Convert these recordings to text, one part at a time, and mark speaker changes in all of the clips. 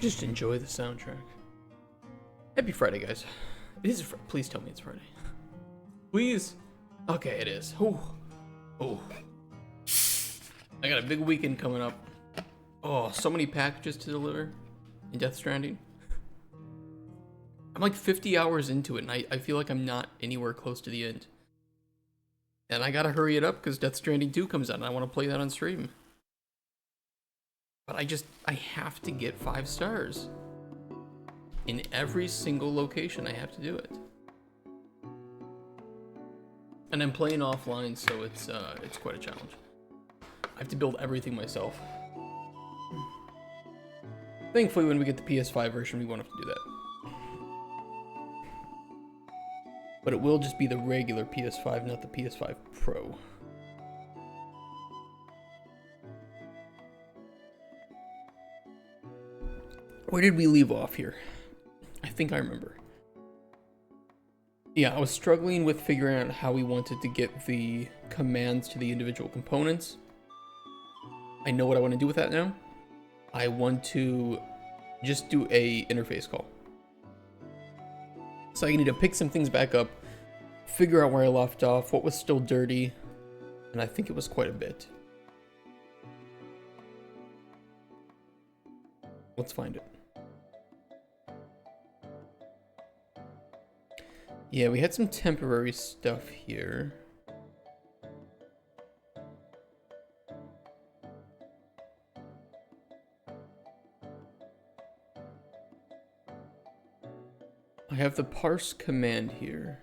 Speaker 1: Just enjoy the soundtrack. Happy Friday, guys. It is. Please tell me it's Friday. Please. Okay, it is. Ooh. Ooh. I got a big weekend coming up. Oh, so many packages to deliver in Death Stranding. I'm like 50 hours into it, and I feel like I'm not anywhere close to the end. And I gotta hurry it up because Death Stranding 2 comes out, and I want to play that on stream. But I have to get 5 stars. In every single location, I have to do it. And I'm playing offline, so it's quite a challenge. I have to build everything myself. Thankfully, when we get the PS5 version, we won't have to do that. But it will just be the regular PS5, not the PS5 Pro. Where did we leave off here? I think I remember. Yeah, I was struggling with figuring out how we wanted to get the commands to the individual components. I know what I want to do with that now. I want to just do a interface call. So I need to pick some things back up, figure out where I left off, what was still dirty, and I think it was quite a bit. Let's find it. Yeah, we had some temporary stuff here. I have the parse command here.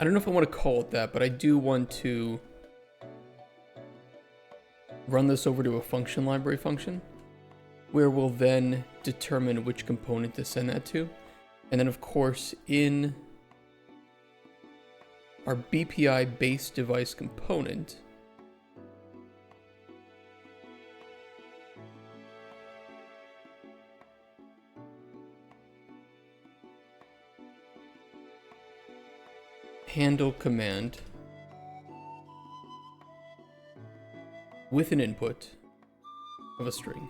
Speaker 1: I don't know if I want to call it that, but I do want to run this over to a function library function, where we'll then determine which component to send that to. And then of course in our BPI base device component, handle command with an input of a string.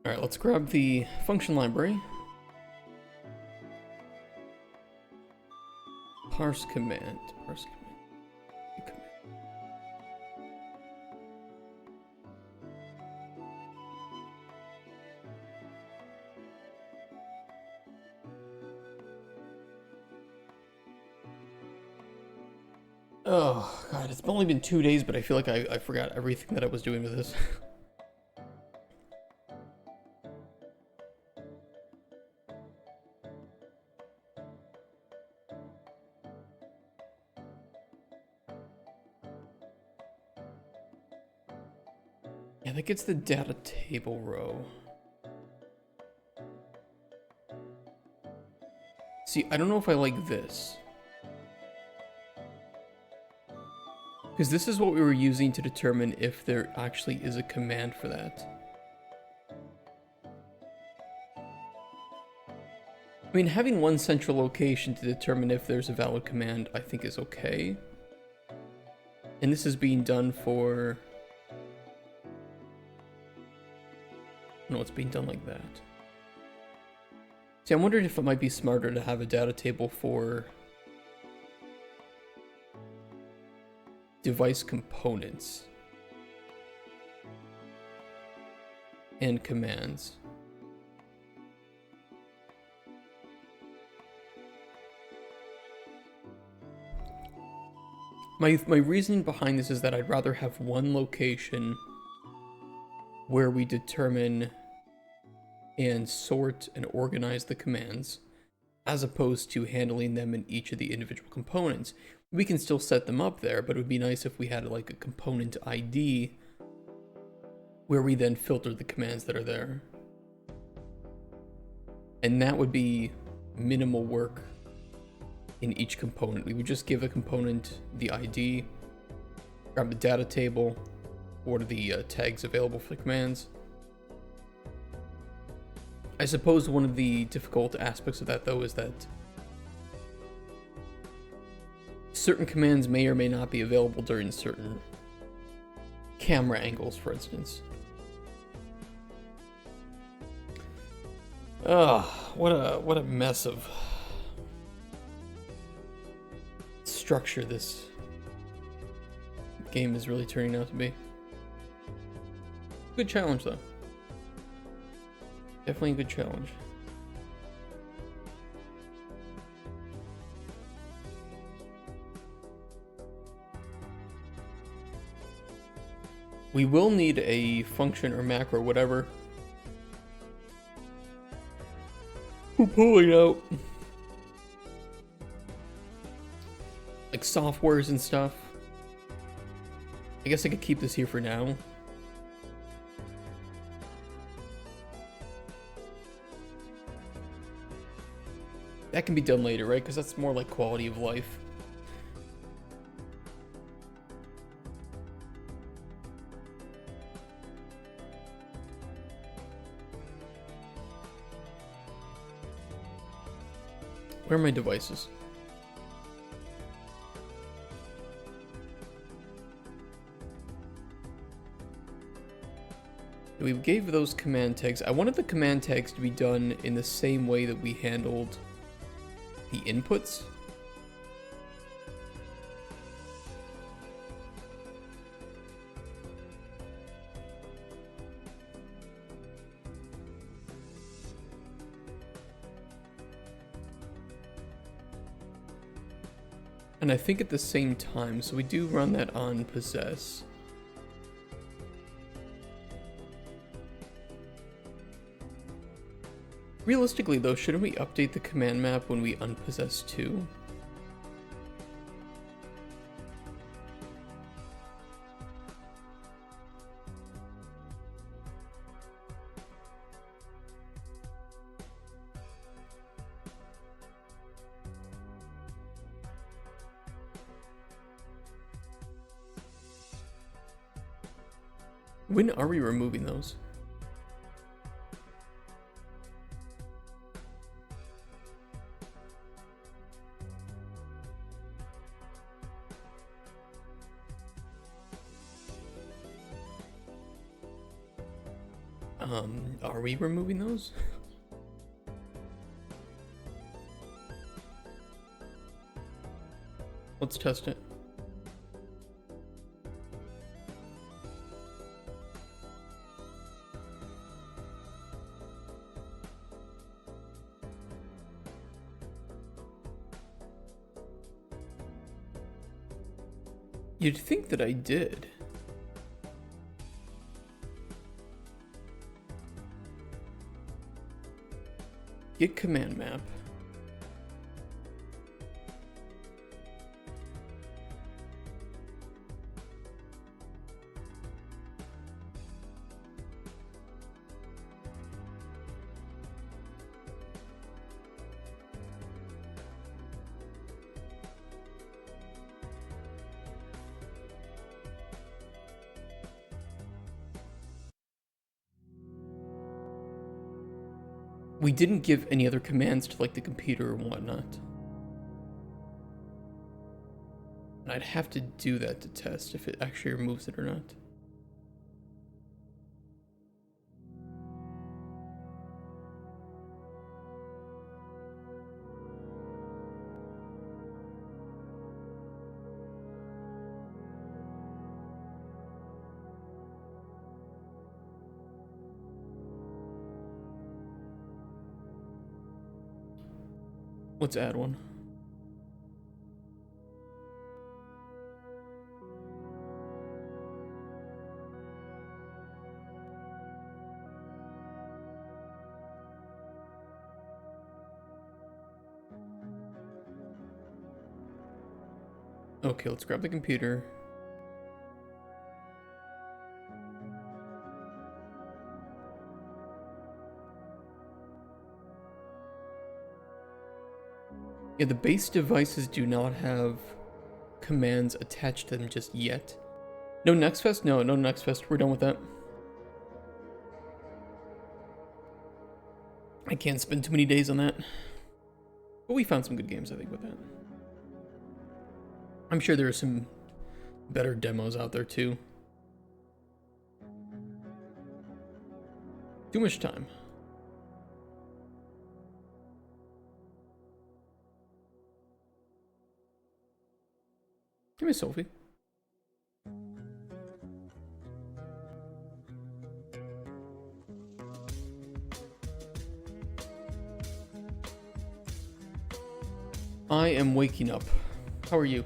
Speaker 1: All right, let's grab the function library. Parse command. Oh god, it's only been 2 days, but I feel like I forgot everything that I was doing with this. Yeah, that gets the data table row. See, I don't know if I like this. Because this is what we were using to determine if there actually is a command for that. I mean, having one central location to determine if there's a valid command, I think is okay. And this is being done for... No, it's being done like that. See, I'm wondering if it might be smarter to have a data table for device components and commands. My reasoning behind this is that I'd rather have one location where we determine and sort and organize the commands, as opposed to handling them in each of the individual components, We can still set them up there, but it would be nice if we had like a component ID where we then filter the commands that are there. And that would be minimal work in each component. We would just give a component the ID, grab the data table, order the tags available for the commands. I suppose one of the difficult aspects of that, though, is that certain commands may or may not be available during certain camera angles, for instance. Oh, what a mess of structure this game is really turning out to be. Good challenge, though. Definitely a good challenge. We will need a function or macro, whatever, for pulling out like softwares and stuff. I guess I could keep this here for now. That can be done later, right? Because that's more like quality of life. Where are my devices? We gave those command tags. I wanted the command tags to be done in the same way that we handled the inputs. And I think at the same time, so we do run that on possess. Realistically though, shouldn't we update the command map when we unpossess too? When are we removing those? Are we removing those? Let's test it. You'd think that I did. Git command map. We didn't give any other commands to like the computer or whatnot. And I'd have to do that to test if it actually removes it or not. Let's add one. Okay, let's grab the computer. Yeah, the base devices do not have commands attached to them just yet. No Next Fest? No, no Next Fest. We're done with that. I can't spend too many days on that. But we found some good games, I think, with that. I'm sure there are some better demos out there, too. Too much time. Give me a selfie. I am waking up. How are you?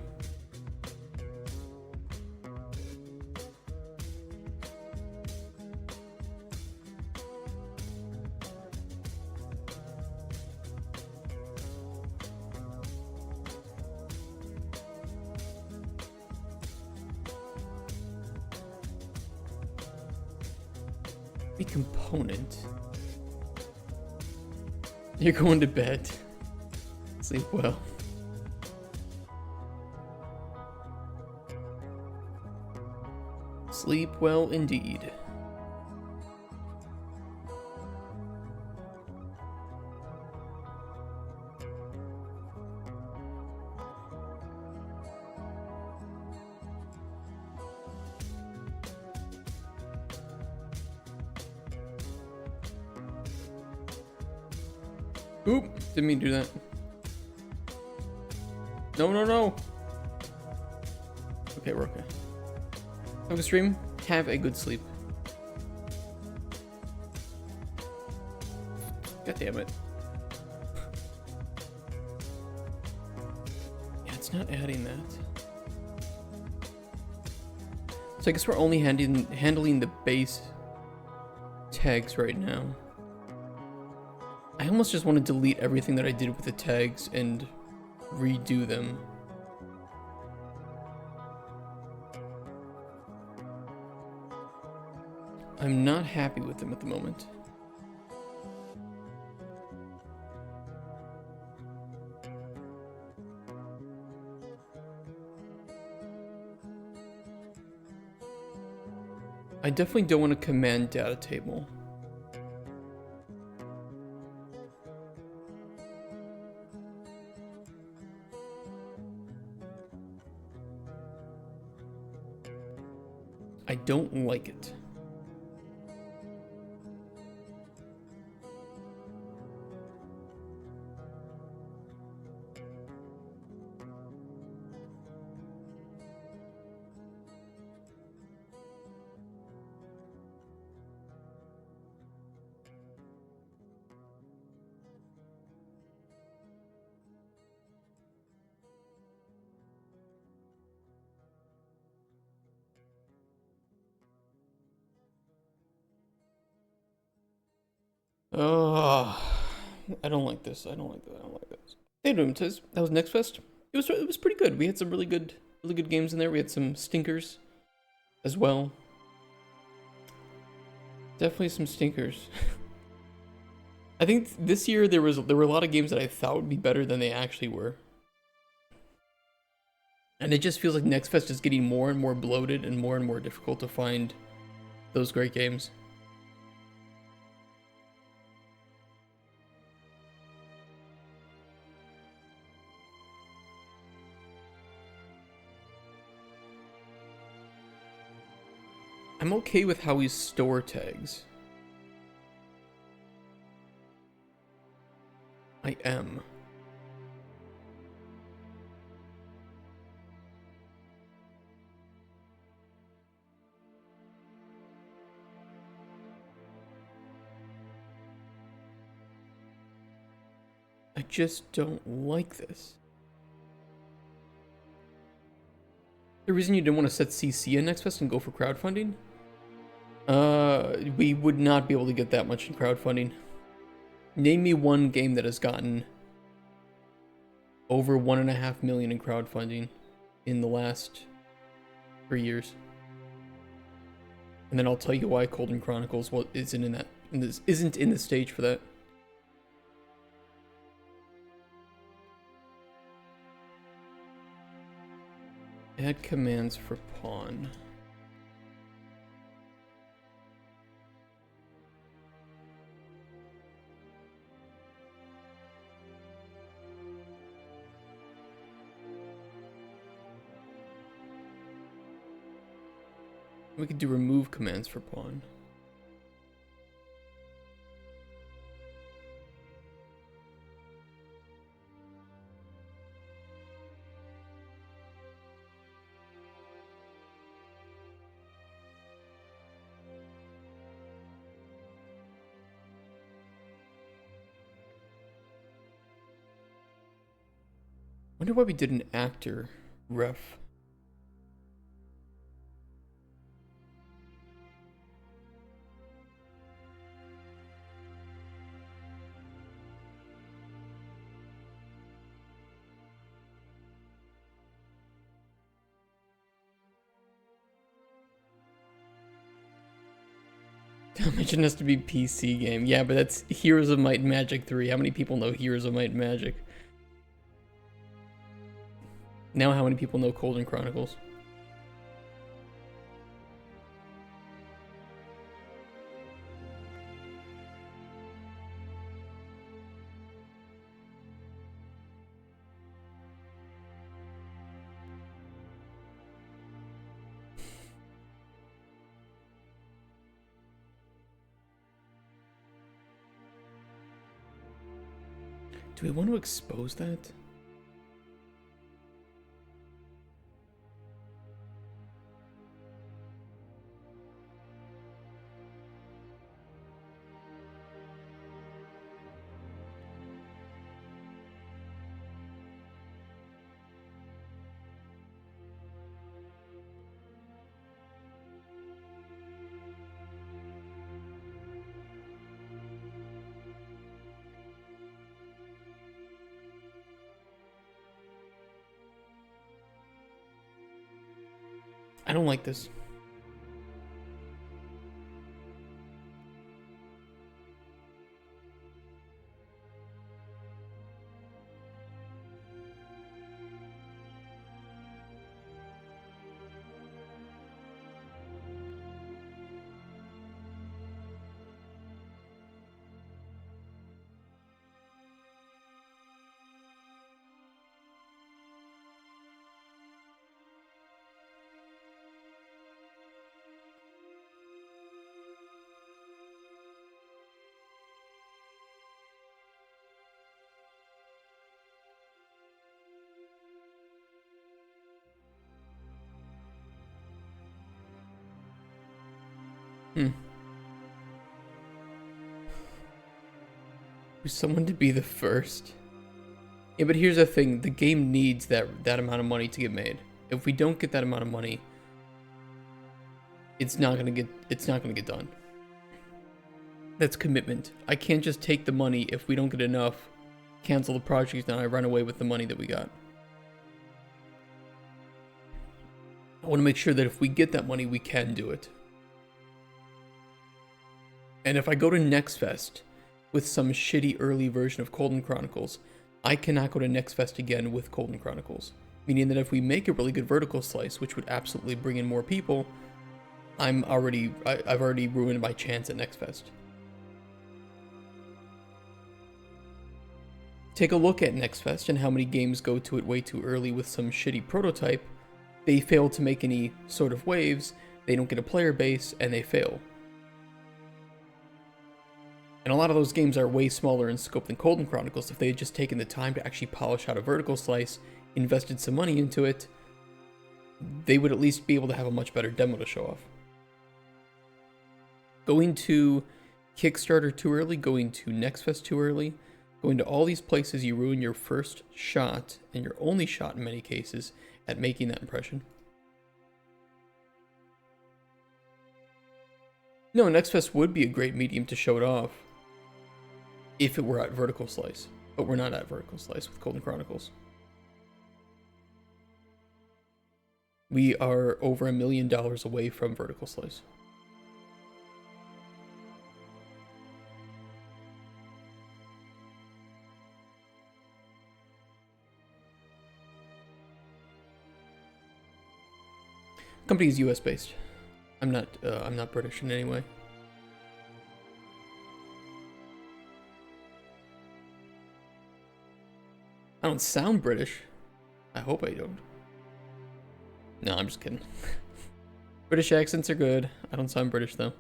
Speaker 1: A component. You're going to bed. Sleep well. Sleep well indeed. Oop, didn't mean to do that. No, no, no. Okay, we're okay. Have a stream. Have a good sleep. God damn it. Yeah, it's not adding that. So I guess we're only handling the base tags right now. I almost just want to delete everything that I did with the tags and redo them. I'm not happy with them at the moment. I definitely don't want to command data table. I don't like it. Oh, I don't like this. I don't like that. I don't like this. Hey, Doom says that was Next Fest. It was pretty good. We had some really good games in there. We had some stinkers as well. Definitely some stinkers. I think this year there were a lot of games that I thought would be better than they actually were. And it just feels like Next Fest is getting more and more bloated and more difficult to find those great games. I'm okay with how we store tags. I am. I just don't like this. The reason you didn't want to set CC in Next Fest and go for crowdfunding? We would not be able to get that much in crowdfunding. Name me one game that has gotten over 1.5 million in crowdfunding. in the last 3 years. And then I'll tell you why Golden Chronicles isn't in the stage for that. Add commands for pawn. We could do remove commands for pawn. Wonder why we did an actor ref. Imagine has to be PC game. Yeah, but that's Heroes of Might and Magic 3. How many people know Heroes of Might and Magic? Now how many people know Golden Chronicles? Do we want to expose that? I don't like this. Who's someone to be the first? Yeah, but here's the thing. The game needs that amount of money to get made. If we don't get that amount of money, it's not gonna get done. That's commitment. I can't just take the money if we don't get enough, cancel the project, and I run away with the money that we got. I want to make sure that if we get that money, we can do it. And if I go to Next Fest with some shitty early version of Golden Chronicles, I cannot go to Next Fest again with Golden Chronicles. Meaning that if we make a really good vertical slice, which would absolutely bring in more people, I've already ruined my chance at Next Fest. Take a look at Next Fest and how many games go to it way too early with some shitty prototype. They fail to make any sort of waves, they don't get a player base, and they fail. And a lot of those games are way smaller in scope than Golden Chronicles. If they had just taken the time to actually polish out a vertical slice, invested some money into it, they would at least be able to have a much better demo to show off. Going to Kickstarter too early, going to Next Fest too early, going to all these places, you ruin your first shot, and your only shot in many cases, at making that impression. No, Next Fest would be a great medium to show it off if it were at vertical slice, but we're not at vertical slice with Golden Chronicles. We are over $1 million away from vertical slice. Company is US based. I'm not British in any way. I don't sound British. I hope I don't. No, I'm just kidding. British accents are good. I don't sound British though.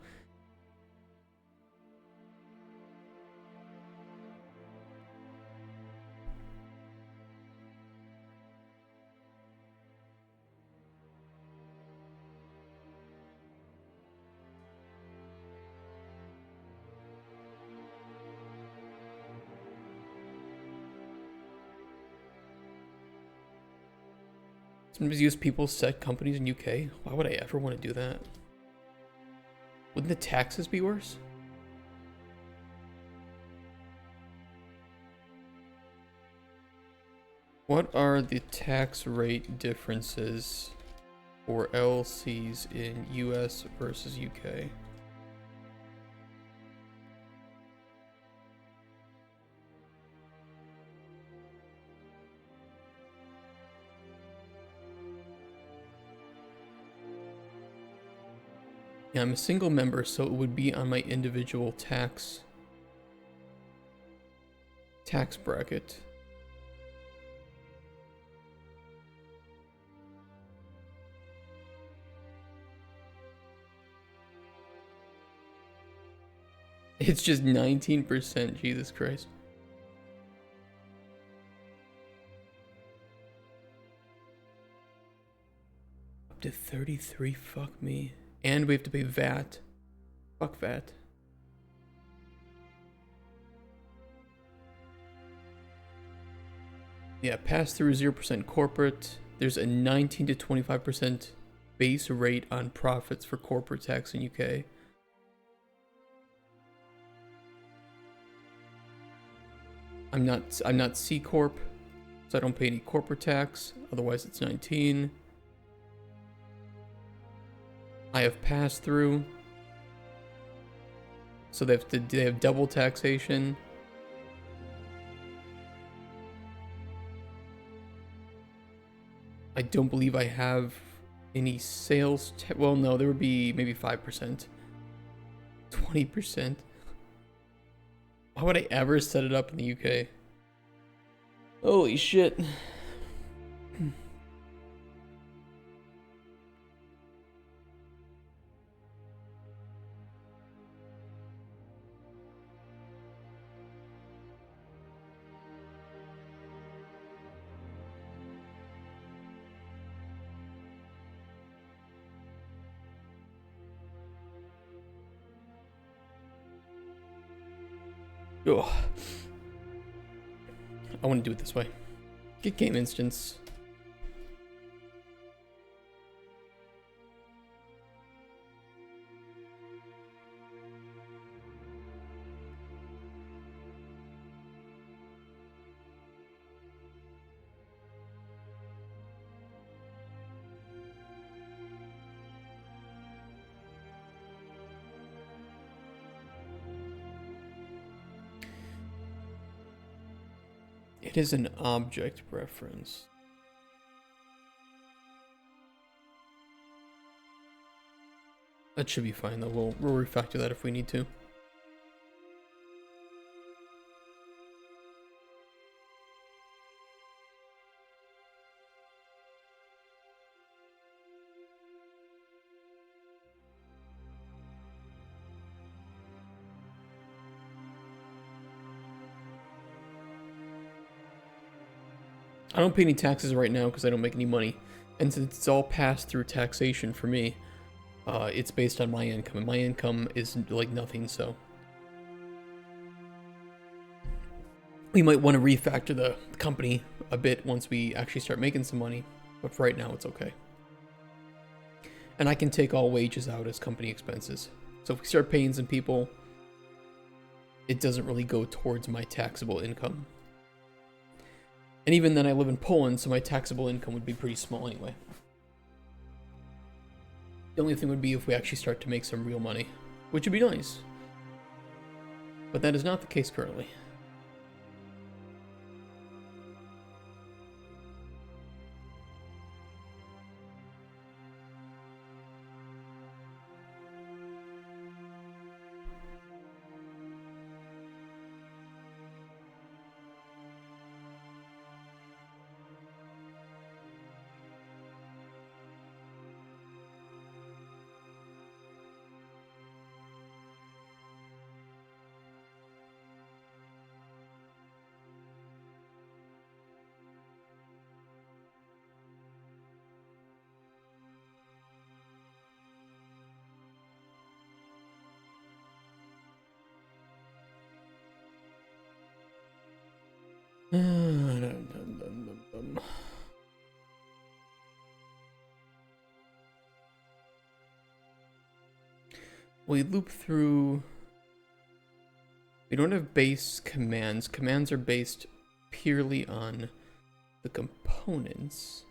Speaker 1: Sometimes US people set companies in UK. Why would I ever want to do that? Wouldn't the taxes be worse? What are the tax rate differences for LCs in US versus UK? Yeah, I'm a single member, so it would be on my individual tax bracket. It's just 19%, Jesus Christ. Up to 33, fuck me. And we have to pay VAT. Fuck VAT. Yeah, pass through 0% corporate. There's a 19 to 25% base rate on profits for corporate tax in UK. I'm not C Corp, so I don't pay any corporate tax. Otherwise it's 19. I have passed through, so they have double taxation. I don't believe I have any sales. Well, no, there would be maybe 5%, 20%. Why would I ever set it up in the UK? Holy shit. Oh, I want to do it this way. Get game instance. It is an object reference. That should be fine though. We'll refactor that if we need to. I don't pay any taxes right now because I don't make any money. And since it's all passed through taxation for me, it's based on my income. And my income is like nothing, so. We might want to refactor the company a bit once we actually start making some money. But for right now, it's okay. And I can take all wages out as company expenses. So if we start paying some people, it doesn't really go towards my taxable income. And even then, I live in Poland, so my taxable income would be pretty small anyway. The only thing would be if we actually start to make some real money, which would be nice. But that is not the case currently. We loop through. We don't have base commands. Commands are based purely on the components.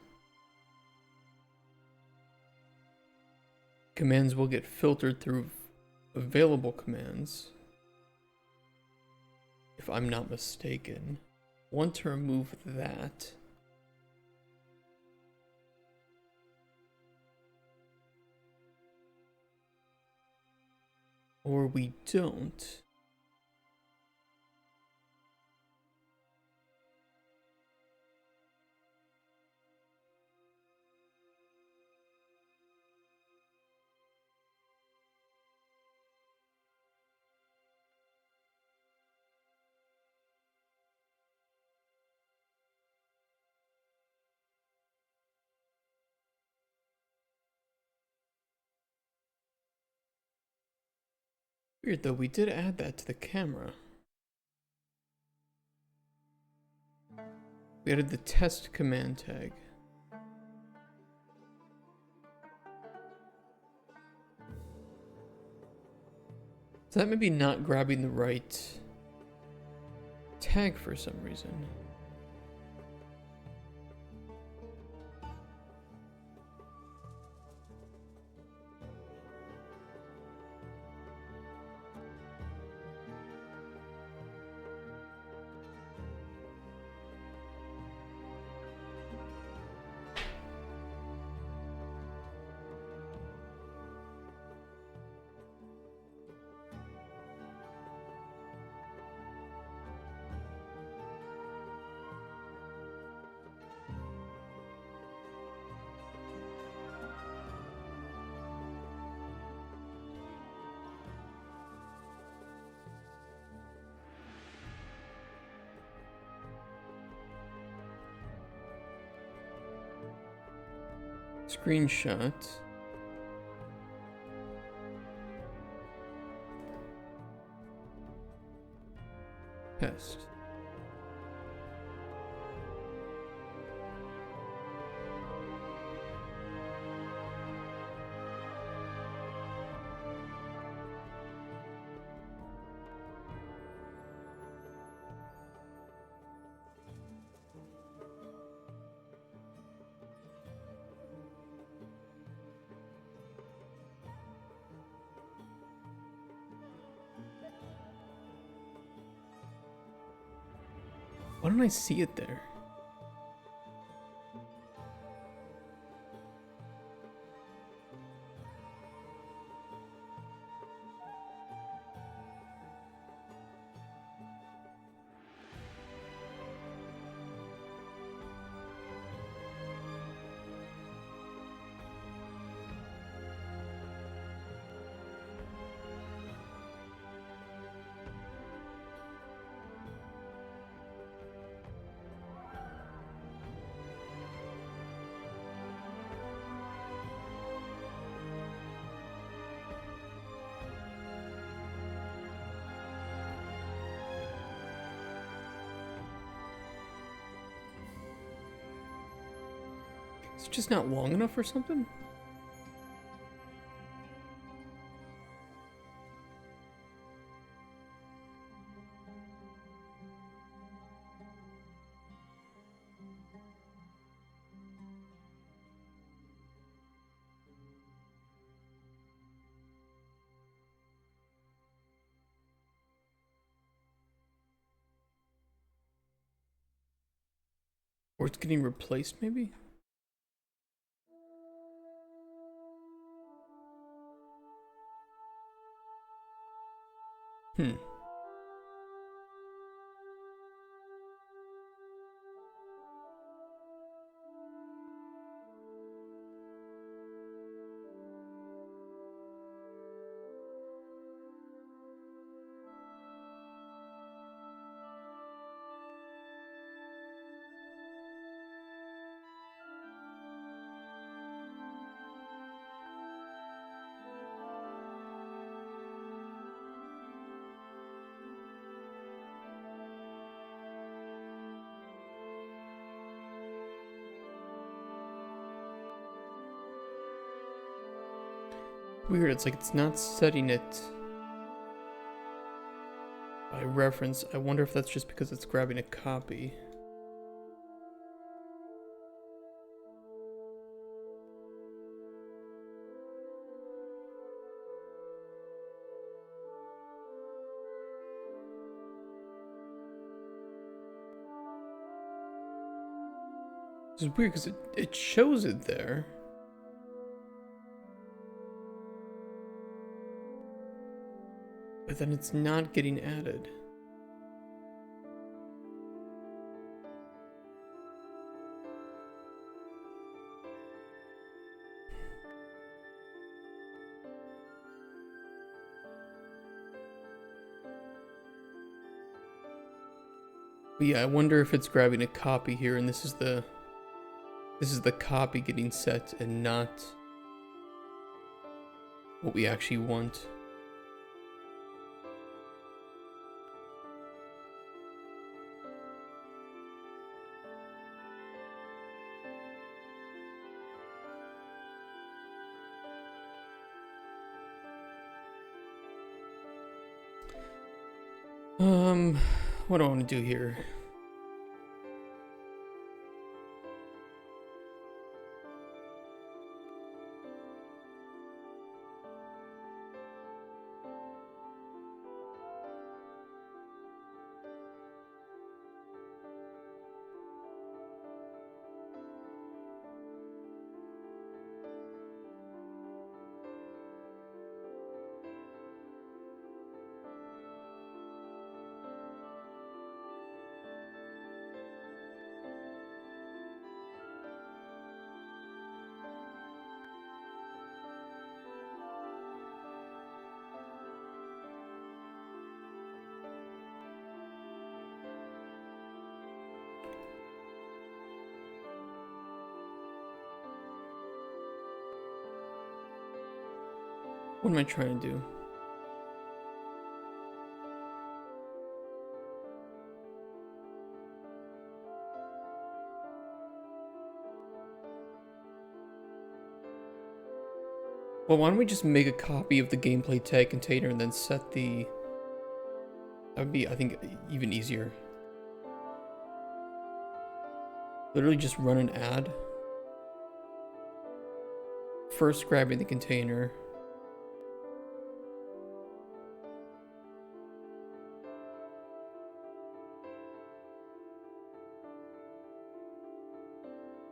Speaker 1: Commands will get filtered through available commands, if I'm not mistaken. Want to remove that. Or we don't. Weird though, we did add that to the camera. We added the test command tag. So that may be not grabbing the right tag for some reason. Screenshot. Test. Why don't I see it there? It's just not long enough or something? Or it's getting replaced, maybe? Hmm. Weird, it's like it's not setting it by reference. I wonder if that's just because it's grabbing a copy. This is weird because it shows it there. But then it's not getting added. But yeah, I wonder if it's grabbing a copy here and this is the copy getting set and not what we actually want. What do I want to do here? What am I trying to do? Well, why don't we just make a copy of the gameplay tag container and then set the... That would be, I think, even easier. Literally just run an ad. First grabbing the container.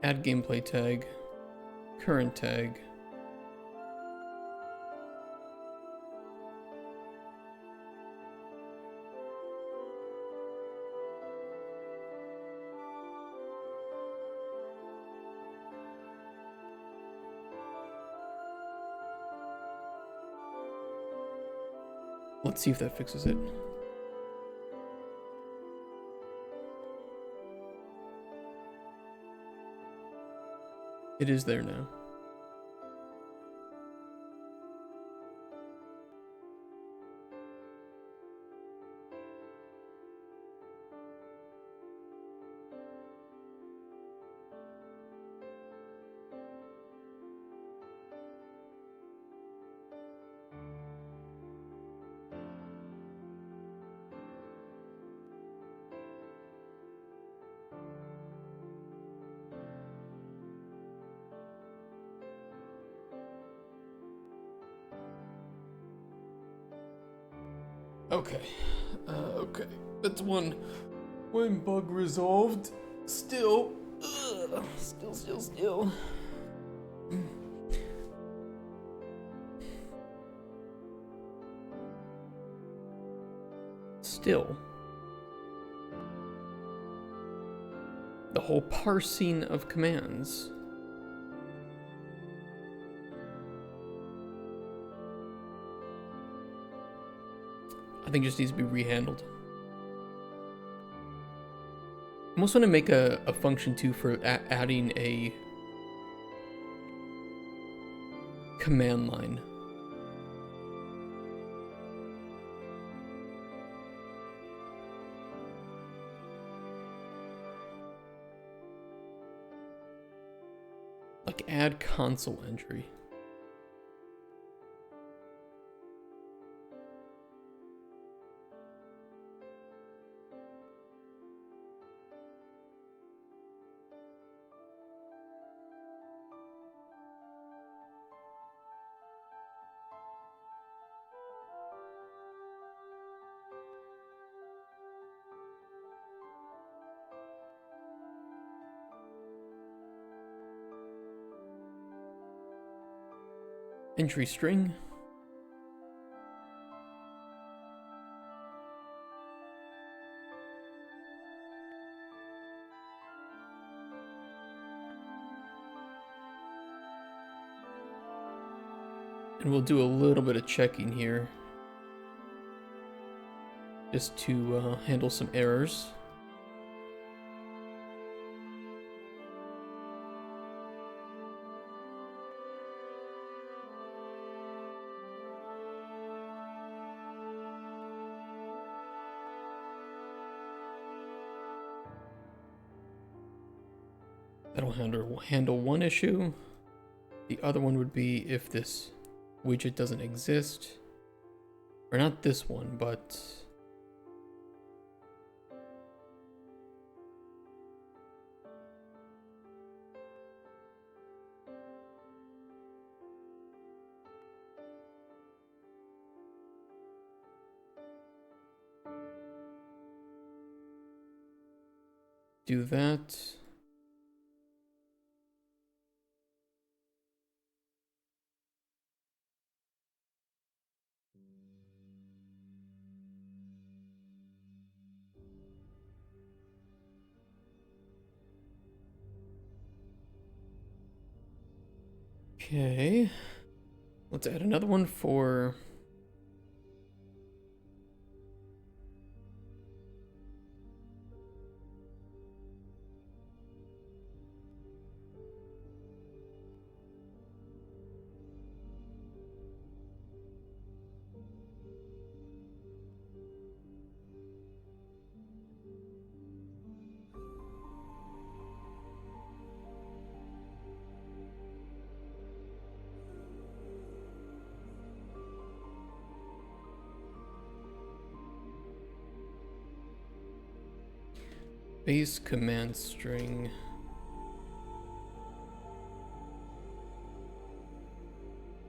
Speaker 1: Add gameplay tag. Current tag. Let's see if that fixes it. It is there now. Okay. Okay. That's one bug resolved. Still, Ugh, still. Still. The whole parsing of commands. I think just needs to be rehandled. I almost want to make a function too for adding a command line. Like add console entry. Entry string. And we'll do a little bit of checking here, just to handle some errors. That'll handle one issue. The other one would be if this widget doesn't exist. Or not this one, but do that. Okay, let's add another one for base command string.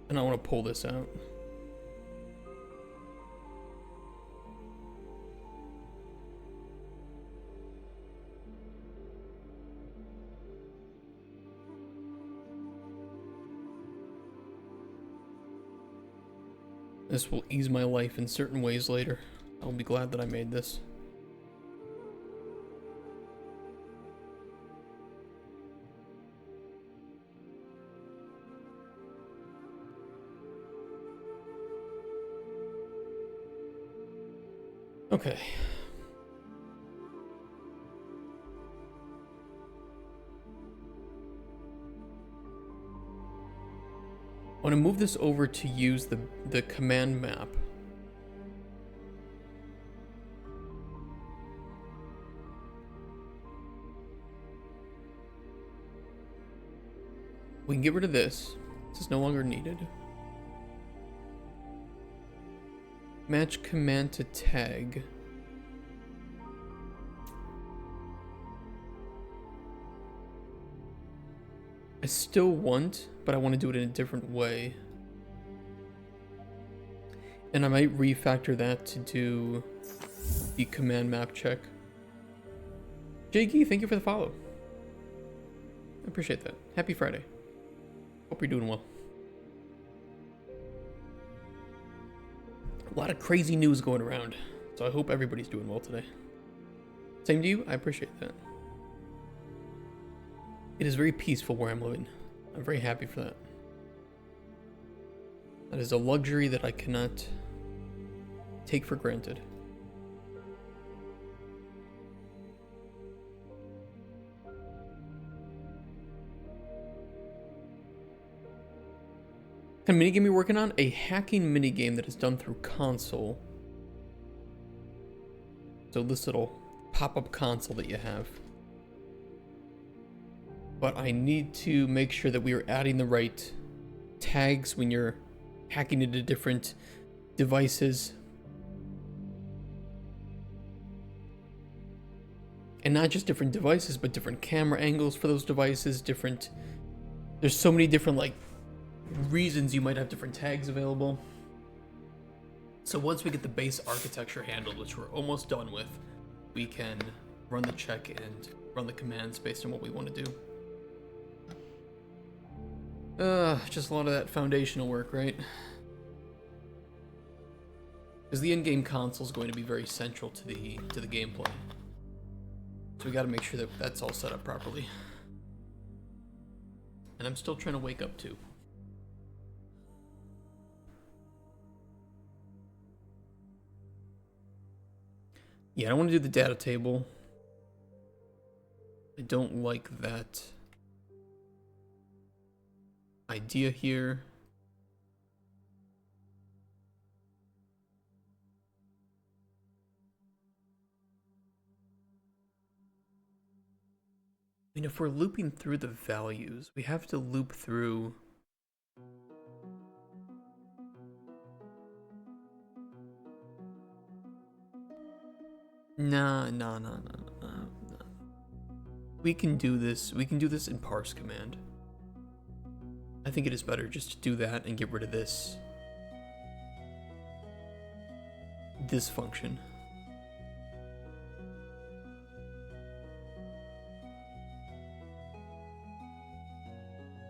Speaker 1: And I want to pull this out. This will ease my life in certain ways later. I'll be glad that I made this. Okay. I want to move this over to use the command map. We can get rid of this. This is no longer needed. Match command to tag. I still want, but I want to do it in a different way. And I might refactor that to do the command map check. Jakey, thank you for the follow. appreciate that. Happy Friday. Hope you're doing well. A lot of crazy news going around, so I hope everybody's doing well today. Same to you, I appreciate that. It is very peaceful where I'm living. I'm very happy for that. That is a luxury that I cannot take for granted. What kind of minigame you're working on? A hacking minigame that is done through console. So this little pop-up console that you have. But I need to make sure that we are adding the right tags when you're hacking into different devices. And not just different devices, but different camera angles for those devices, there's so many different like reasons you might have different tags available. So once we get the base architecture handled, which we're almost done with, we can run the check and run the commands based on what we want to do. Just a lot of that foundational work, right? Because the in-game console is going to be very central to the gameplay. So we got to make sure that that's all set up properly. And I'm still trying to wake up too. Yeah, I don't want to do the data table. I don't like that idea here. I mean, if we're looping through the values, we have to loop through No. We can do this in parse command. I think it is better just to do that and get rid of this function.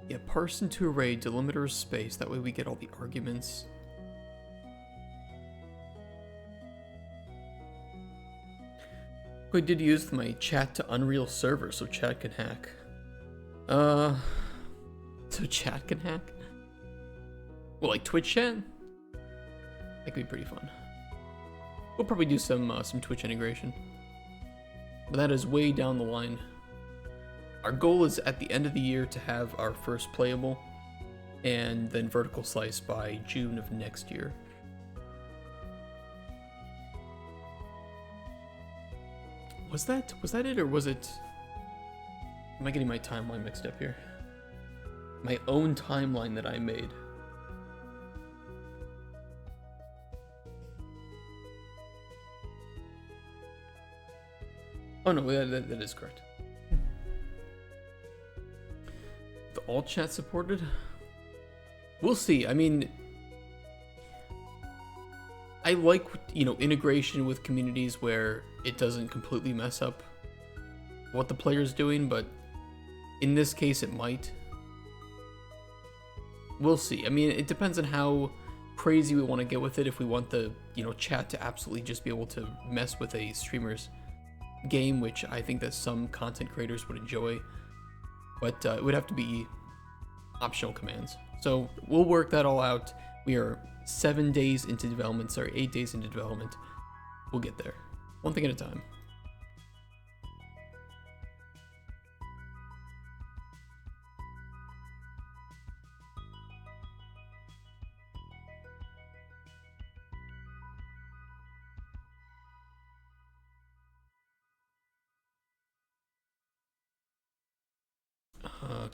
Speaker 1: Yeah, parse into array, delimiter of space, that way we get all the arguments. I did use my chat to Unreal server so chat can hack. So chat can hack? Well, like Twitch chat? That could be pretty fun. We'll probably do some Twitch integration. But that is way down the line. Our goal is at the end of the year to have our first playable, and then vertical slice by June of next year. Was that it, or was it... Am I getting my timeline mixed up here? My own timeline that I made. Oh no, that is correct. The all chat supported? We'll see. I mean, I like, integration with communities where it doesn't completely mess up what the player's doing, but in this case it might. We'll see. I mean, it depends on how crazy we want to get with it. If we want the, chat to absolutely just be able to mess with a streamer's game, which I think that some content creators would enjoy, but it would have to be optional commands. So we'll work that all out. We are 8 days into development. We'll get there. One thing at a time.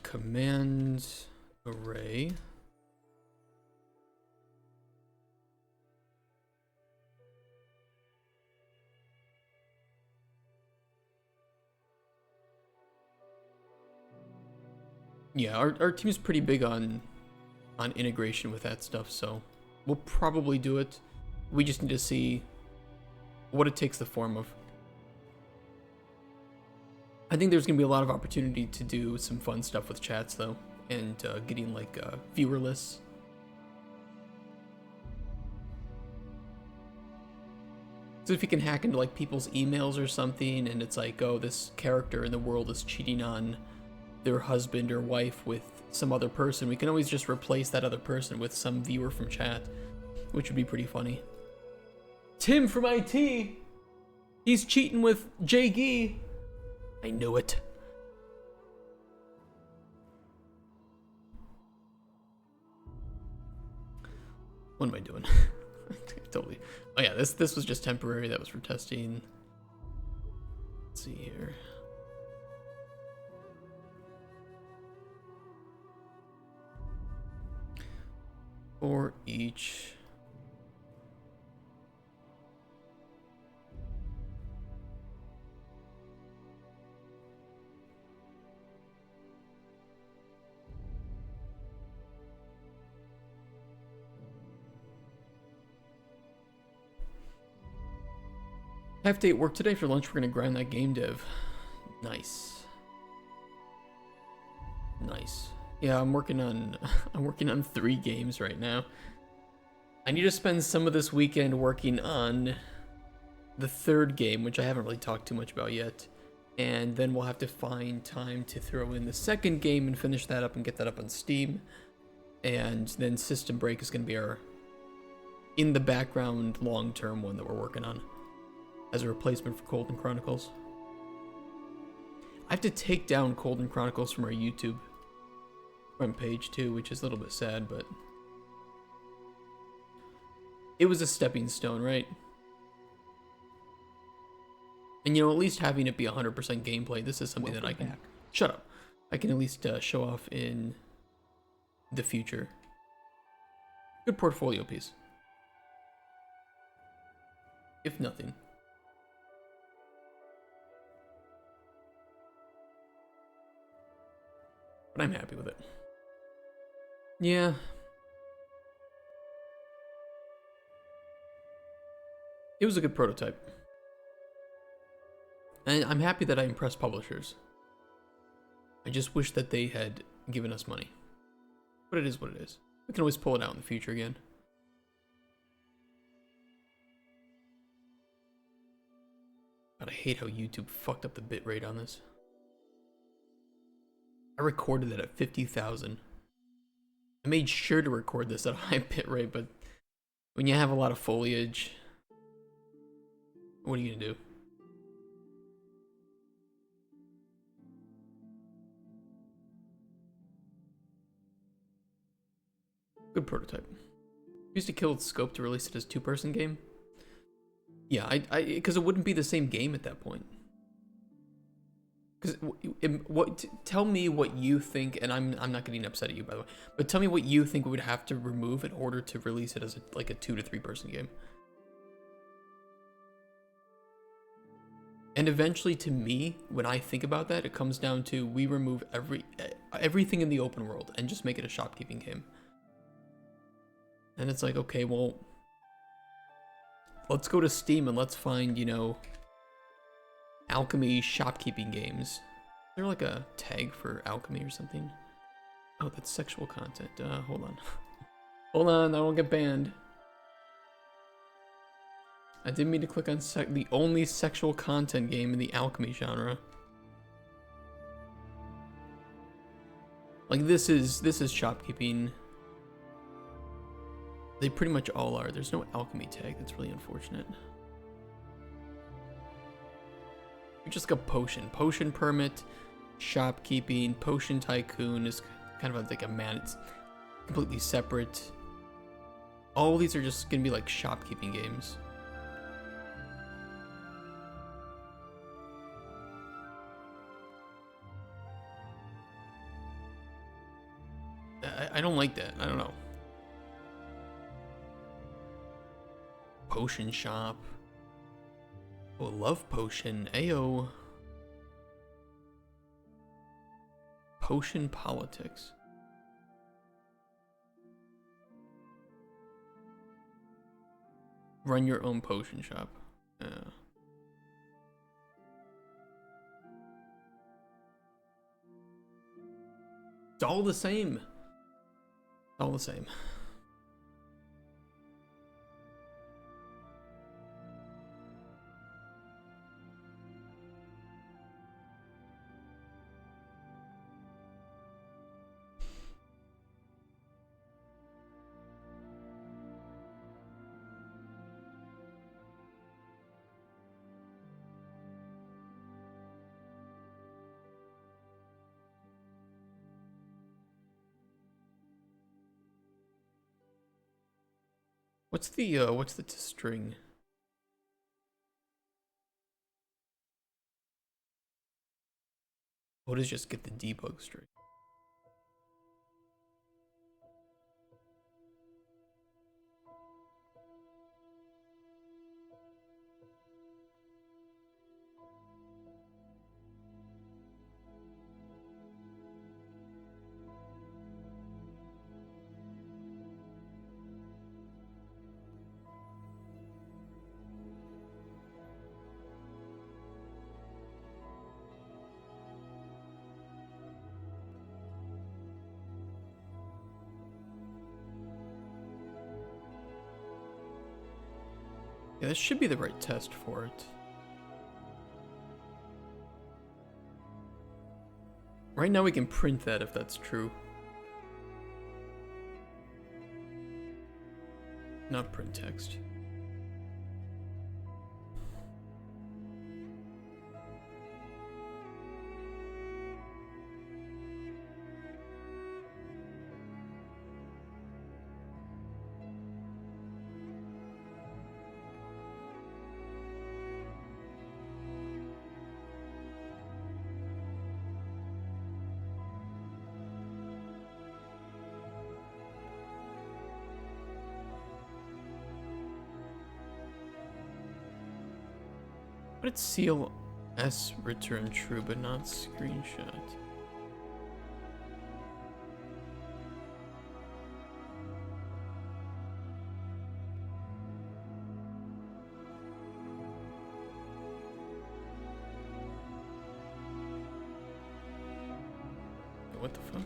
Speaker 1: Command array. Yeah, our team's pretty big on integration with that stuff, so we'll probably do it. We just need to see what it takes the form of. I think there's gonna be a lot of opportunity to do some fun stuff with chats though, and getting like viewer lists. So if you can hack into like people's emails or something, and it's like, oh, this character in the world is cheating on their husband or wife with some other person, we can always just replace that other person with some viewer from chat, which would be pretty funny. Tim from IT, he's cheating with Jay Gee. I knew it. What am I doing? Totally. Oh yeah, this was just temporary. That was for testing. Let's see here. For each. I have to eat work today. For lunch, we're gonna grind that game dev. Nice. Nice. Yeah, I'm working on 3 games right now. I need to spend some of this weekend working on the 3rd game, which I haven't really talked too much about yet. And then we'll have to find time to throw in the 2nd game and finish that up and get that up on Steam. And then System Break is gonna be our in the background long-term one that we're working on as a replacement for Colden Chronicles. I have to take down Colden Chronicles from our YouTube front page too, which is a little bit sad, but it was a stepping stone, right? And you know, at least having it be 100% gameplay, this is something that I can... Shut up. I can at least show off in the future. Good portfolio piece. If nothing. But I'm happy with it. Yeah. It was a good prototype. And I'm happy that I impressed publishers. I just wish that they had given us money. But it is what it is. We can always pull it out in the future again. God, I hate how YouTube fucked up the bitrate on this. I recorded it at 50,000. I made sure to record this at a high bitrate, but when you have a lot of foliage, what are you gonna do? Good prototype. Used to kill its scope to release it as 2-person game. Yeah, because it wouldn't be the same game at that point. Because tell me what you think, and I'm not getting upset at you, by the way, but tell me what you think we would have to remove in order to release it as like a 2 to 3-person game. And eventually, to me, when I think about that, it comes down to we remove everything in the open world and just make it a shopkeeping game. And it's like, okay, well, let's go to Steam and let's find, you know, alchemy shopkeeping games. Is there like a tag for alchemy or something? Oh, that's sexual content. Hold on. Hold on, I won't get banned. I didn't mean to click on the only sexual content game in the alchemy genre. Like this is shopkeeping. They pretty much all are. There's no alchemy tag. That's really unfortunate. We just got potion. Potion permit, shopkeeping, potion tycoon is kind of like a man. It's completely separate. All these are just gonna be like shopkeeping games. I don't like that. I don't know. Potion shop. Oh, love potion. Ayo. Potion politics. Run your own potion shop. It's all the same. All the same. What's the string? What is just get the debug string? Yeah, this should be the right test for it. Right now we can print that if that's true. Not print text. But it's CLS return true, but not screenshot. What the fuck?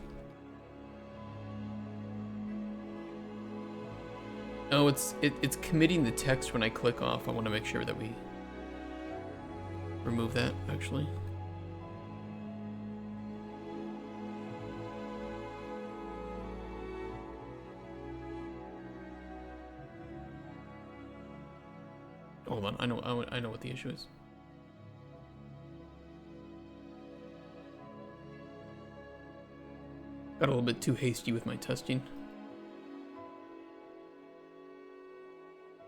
Speaker 1: Oh, it's committing the text when I click off. I want to make sure that we remove that, actually. Hold on, I know what the issue is. Got a little bit too hasty with my testing.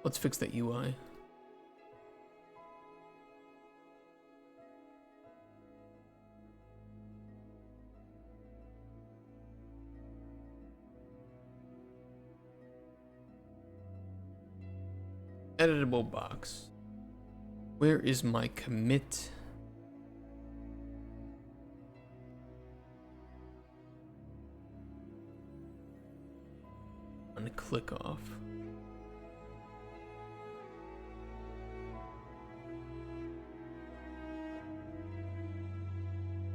Speaker 1: Let's fix that UI. Editable box. Where is my commit? I'm gonna click off.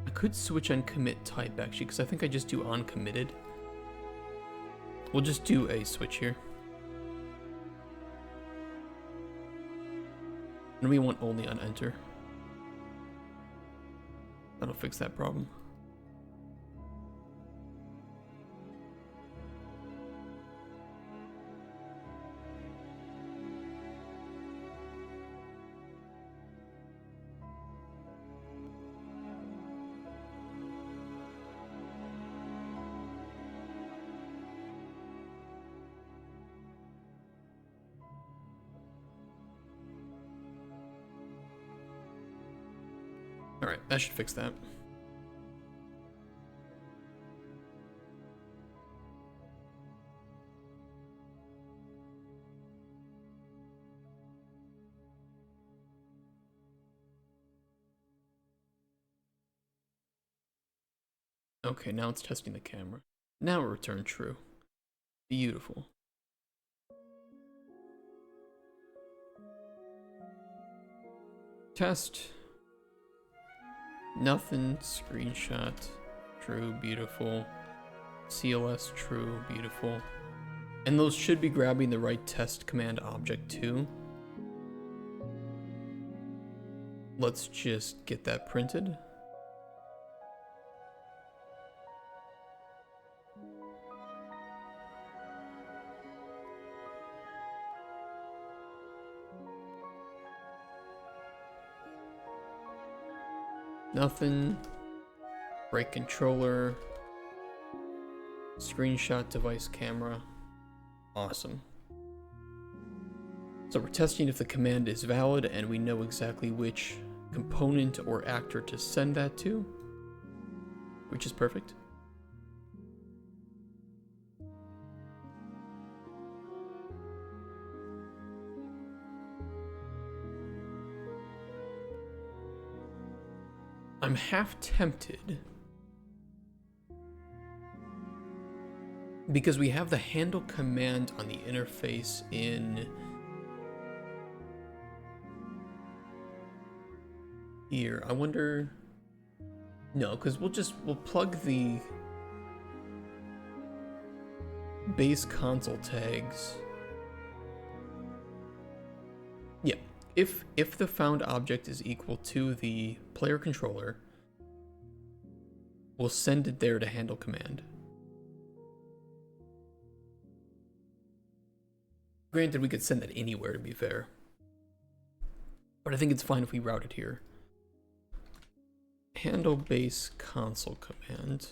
Speaker 1: I could switch on commit type actually, because I think I just do on committed. We'll just do a switch here. And we want only on enter. That'll fix that problem. Alright, that should fix that. Okay, now it's testing the camera. Now it returned true. Beautiful. Test. Nothing. Screenshot. True. Beautiful. CLS true, beautiful. And those should be grabbing the right test command object too. Let's just get that printed. Nothing. Brake controller. Screenshot device camera. Awesome. So we're testing if the command is valid and we know exactly which component or actor to send that to, which is perfect. I'm half tempted because we have the handle command on the interface in here. I wonder, no, because we'll plug the base console tags. Yeah, if the found object is equal to the player controller, we'll send it there to handle command. Granted, we could send that anywhere, to be fair, but I think it's fine if we route it here. Handle base console command.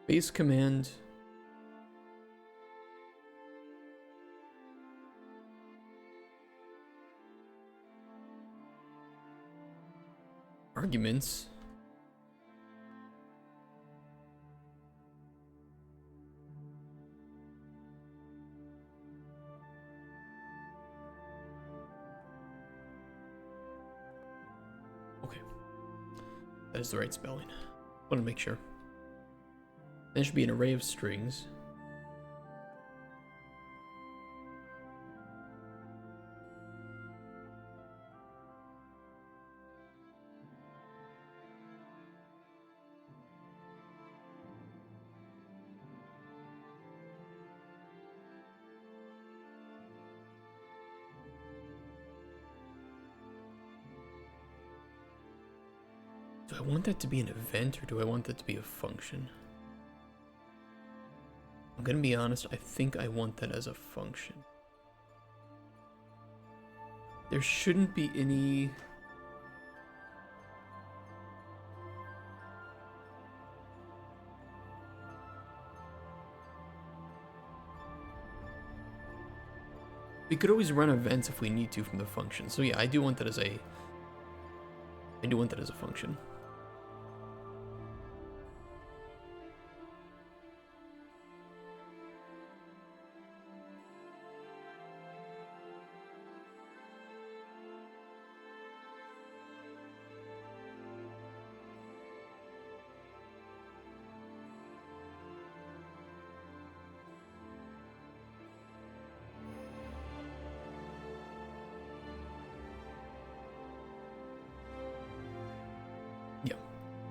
Speaker 1: Base command. Arguments. Okay. That is the right spelling. Want to make sure. There should be an array of strings. Do I want that to be an event or do I want that to be a function? I'm gonna be honest, I think I want that as a function. There shouldn't be any... We could always run events if we need to from the function. So yeah, I do want that as a... I do want that as a function.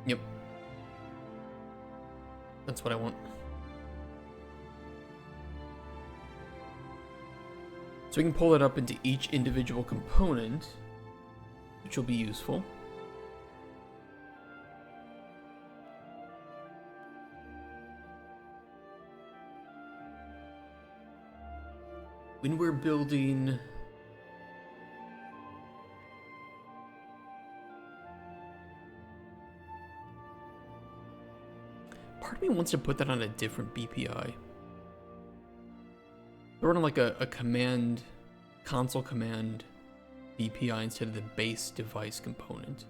Speaker 1: Yep. That's what I want. So we can pull it up into each individual component, which will be useful. When we're building... Part of me wants to put that on a different BPI. Throw it on like a command, console command BPI instead of the base device component.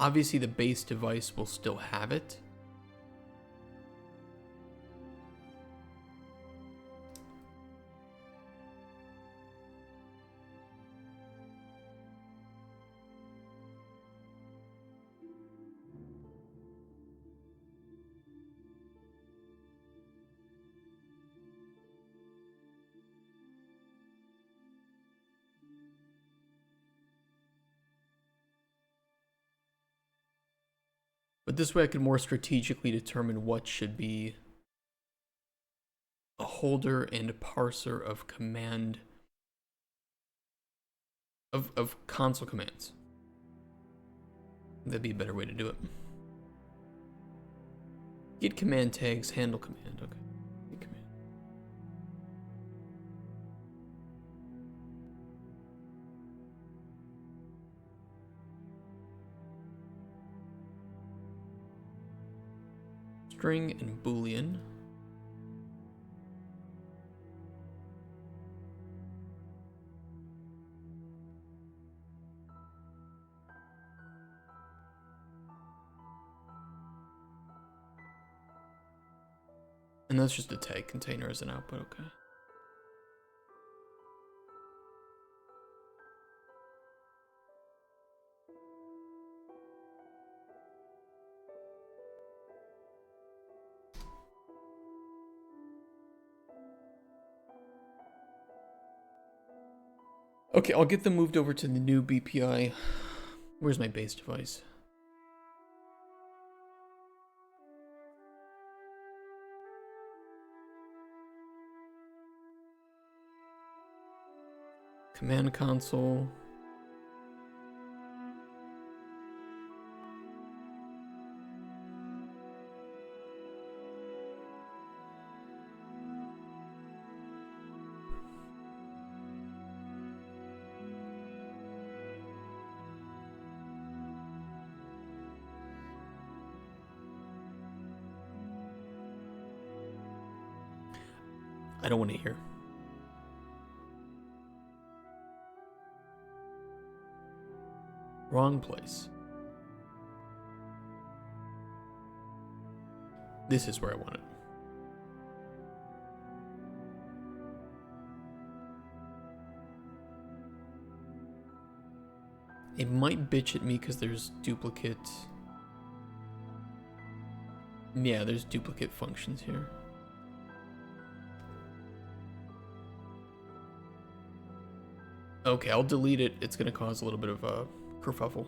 Speaker 1: Obviously the base device will still have it. But this way I can more strategically determine what should be a holder and a parser of command of console commands. That'd be a better way to do it. Get command tags, handle command. Okay. Get command. String and Boolean. And that's just a tag container as an output, okay. Okay, I'll get them moved over to the new BPI. Where's my base device? Command console. I don't want to hear. Wrong place. This is where I want it. It might bitch at me because there's duplicate. Yeah, there's duplicate functions here. Okay, I'll delete it. It's going to cause a little bit of a kerfuffle.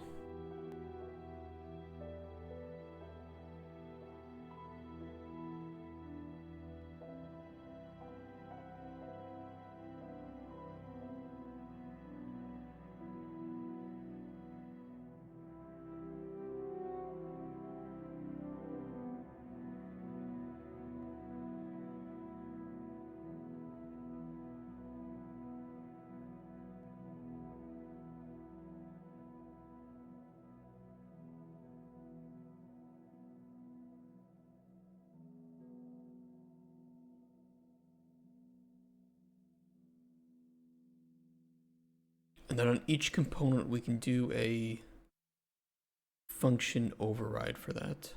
Speaker 1: And then on each component, we can do a function override for that.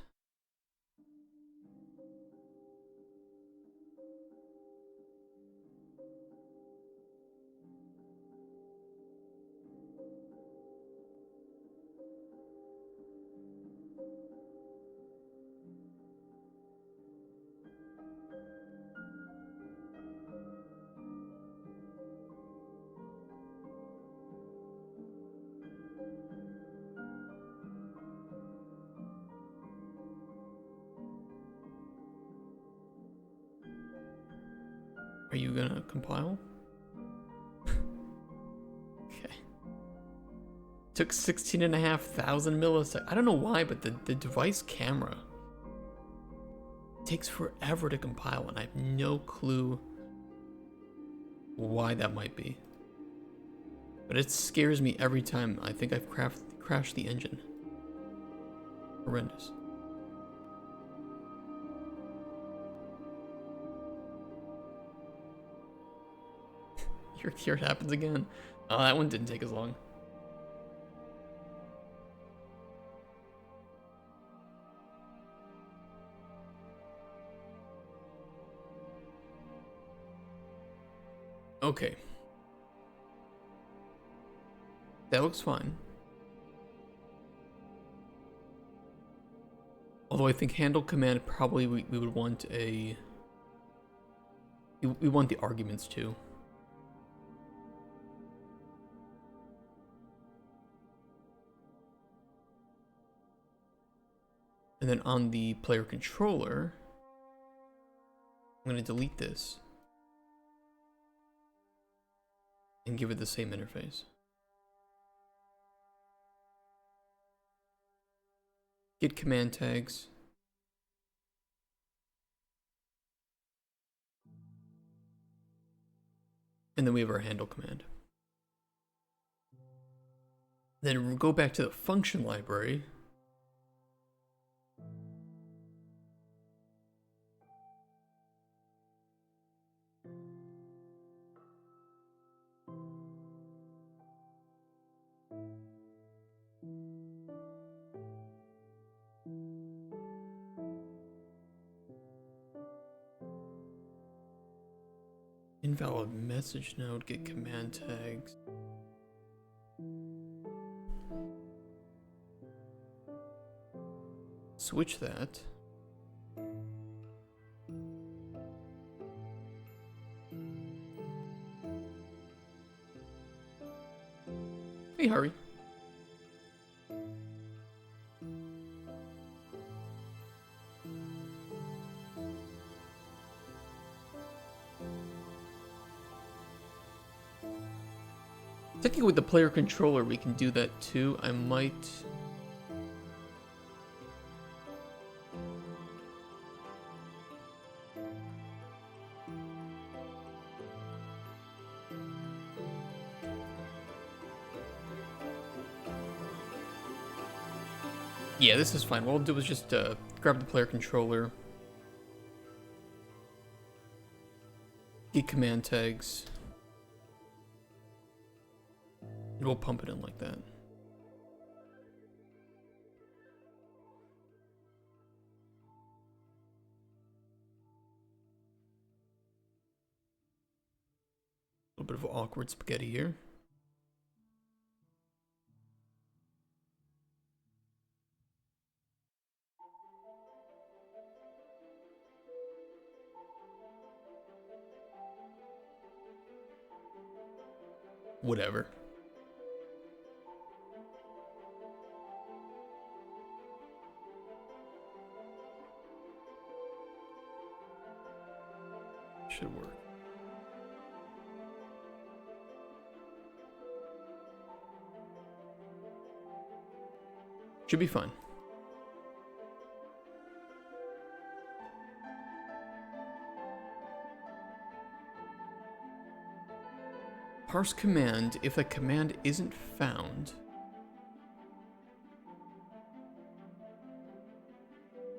Speaker 1: Are you gonna compile? Okay. Took 16,500 milliseconds. I don't know why, but the device camera takes forever to compile, and I have no clue why that might be. But it scares me every time. I think I've crashed the engine. Horrendous. Here it happens again. Oh, that one didn't take as long. Okay. That looks fine. Although I think handle command probably we would want a... We want the arguments too. And then on the player controller, I'm going to delete this and give it the same interface. Get command tags. And then we have our handle command. Then we'll go back to the function library. Invalid message node, get command tags. Switch that. Hey, Harry. Technically with the player controller we can do that too. I might... Yeah, this is fine. What we'll do is just grab the player controller, get command tags, and we'll pump it in like that. A little bit of awkward spaghetti here. Whatever. Should work. Should be fine. Parse command, if the command isn't found,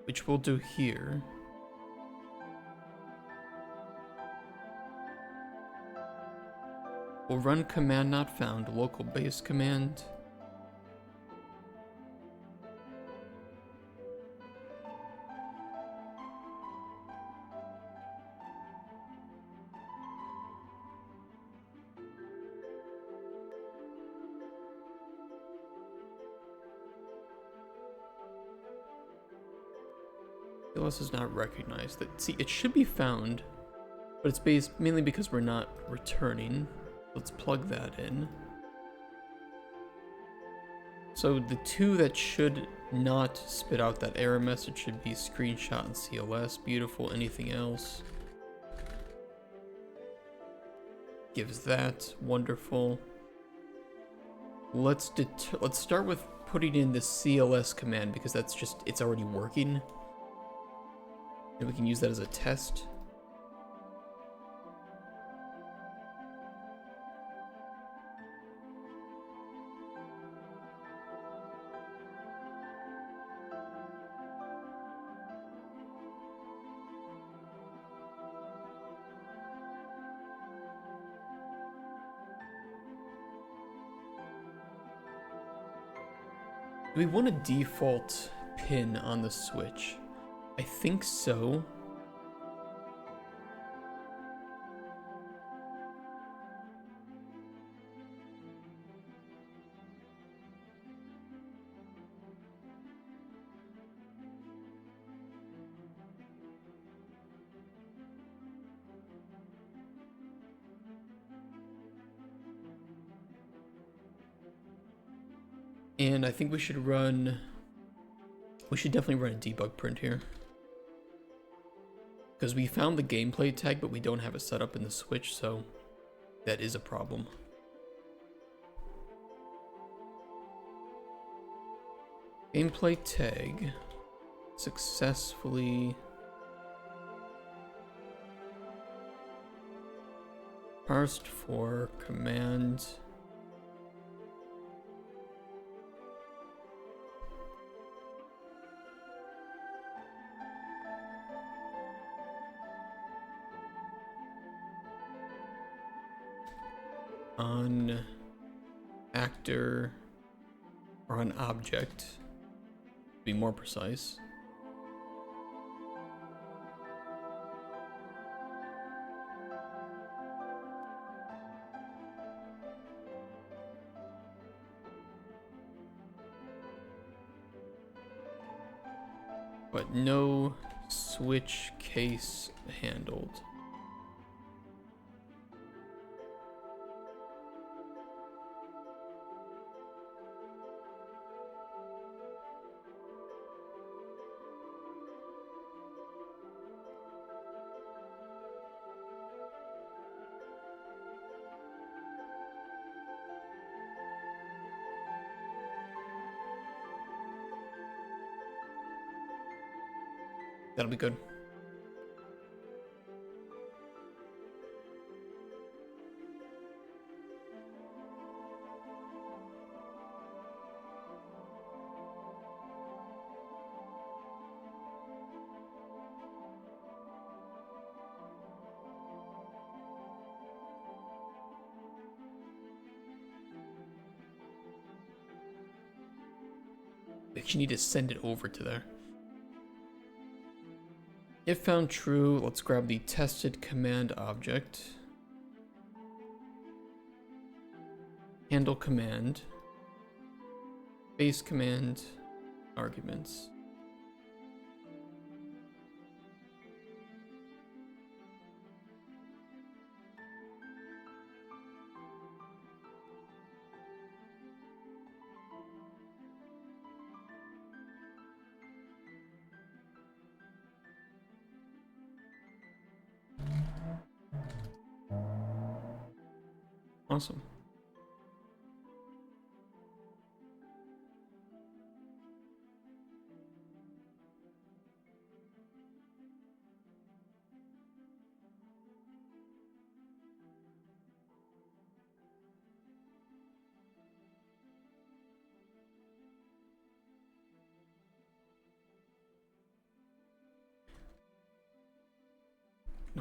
Speaker 1: which we'll do here. We'll run command not found, local base command. CLS is not recognized. That, see, it should be found, but it's based mainly because we're not returning. Let's plug that in. So the two that should not spit out that error message should be screenshot and CLS. Beautiful. Anything else? Gives that. Wonderful. Let's start with putting in the CLS command because that's just, it's already working. And we can use that as a test. Do we want a default pin on the switch? I think so. And I think we should run We should definitely run a debug print here. Because we found the gameplay tag, but we don't have it set up in the Switch, so that is a problem. Gameplay tag successfully parsed for command on actor or on object, to be more precise. But no switch case handled. That'll be good. We actually need to send it over to there. If found true, let's grab the tested command object. Handle command. Base command arguments. Awesome.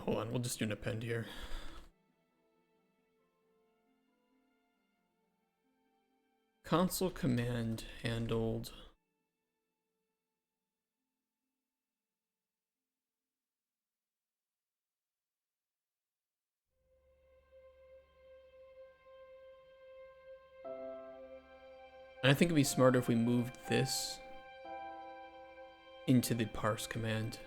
Speaker 1: Hold on, we'll just do an append here. Console command handled. And I think it'd be smarter if we moved this into the parse command.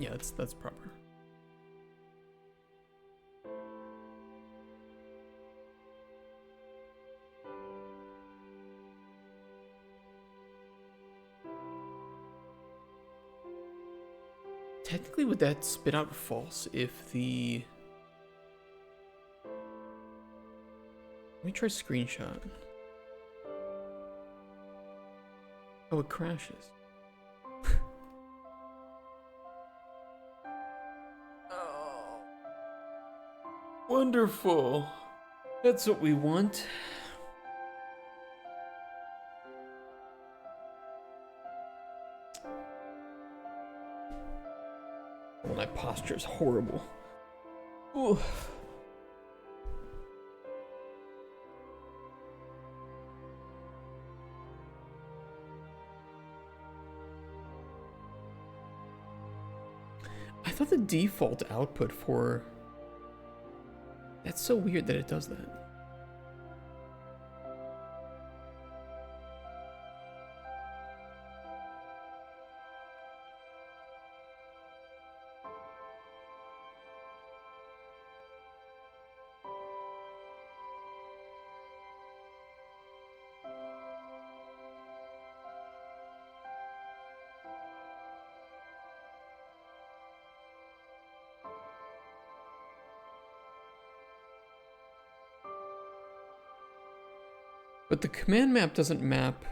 Speaker 1: Yeah, that's proper. Technically, would that spit out false if the... Let me try screenshot. Oh, it crashes. What Wonderful. That's what we want. Oh, my posture is horrible. Ooh. I thought the default output for... That's so weird that it does that. But the command map doesn't map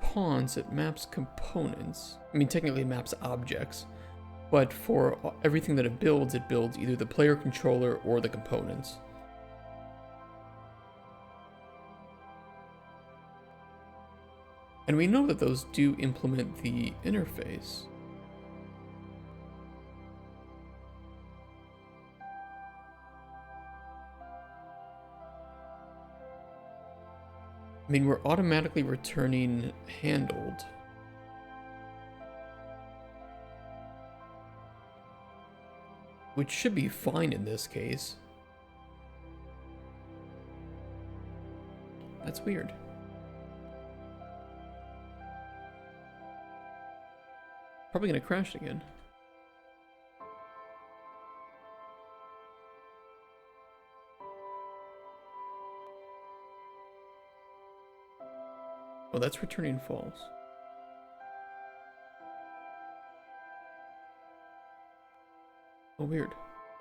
Speaker 1: pawns, it maps components. I mean, technically it maps objects, but for everything that it builds either the player controller or the components. And we know that those do implement the interface. I mean, we're automatically returning handled. Which should be fine in this case. That's weird. Probably gonna crash again. Oh, that's returning false. Oh, weird.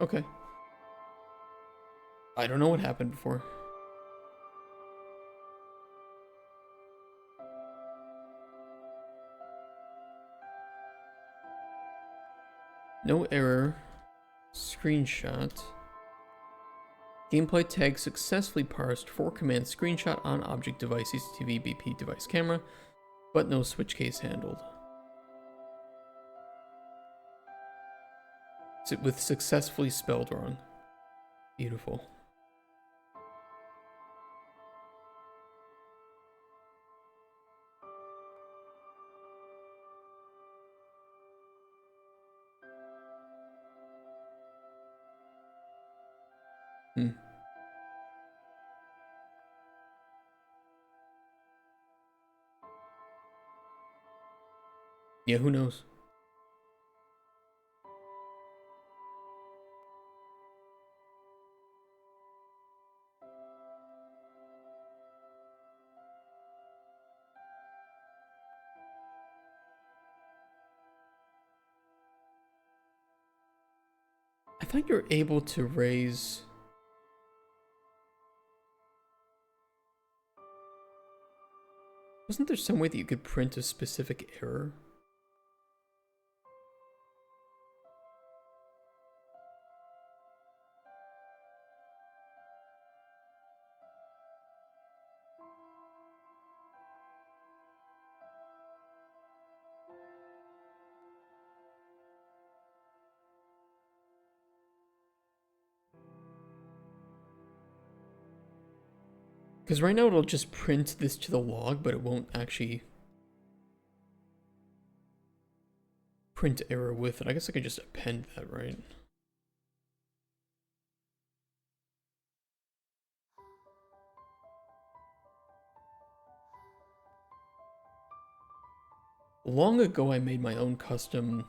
Speaker 1: Okay. I don't know what happened before. No error. Screenshot. Gameplay tag successfully parsed 4 commands screenshot on object device CCTV BP device camera, but no switch case handled. With successfully spelled wrong. Beautiful. Yeah, who knows? I thought you were able to raise... Wasn't there some way that you could print a specific error? Because right now it'll just print this to the log, but it won't actually print error with it. I guess I could just append that, right? Long ago I made my own custom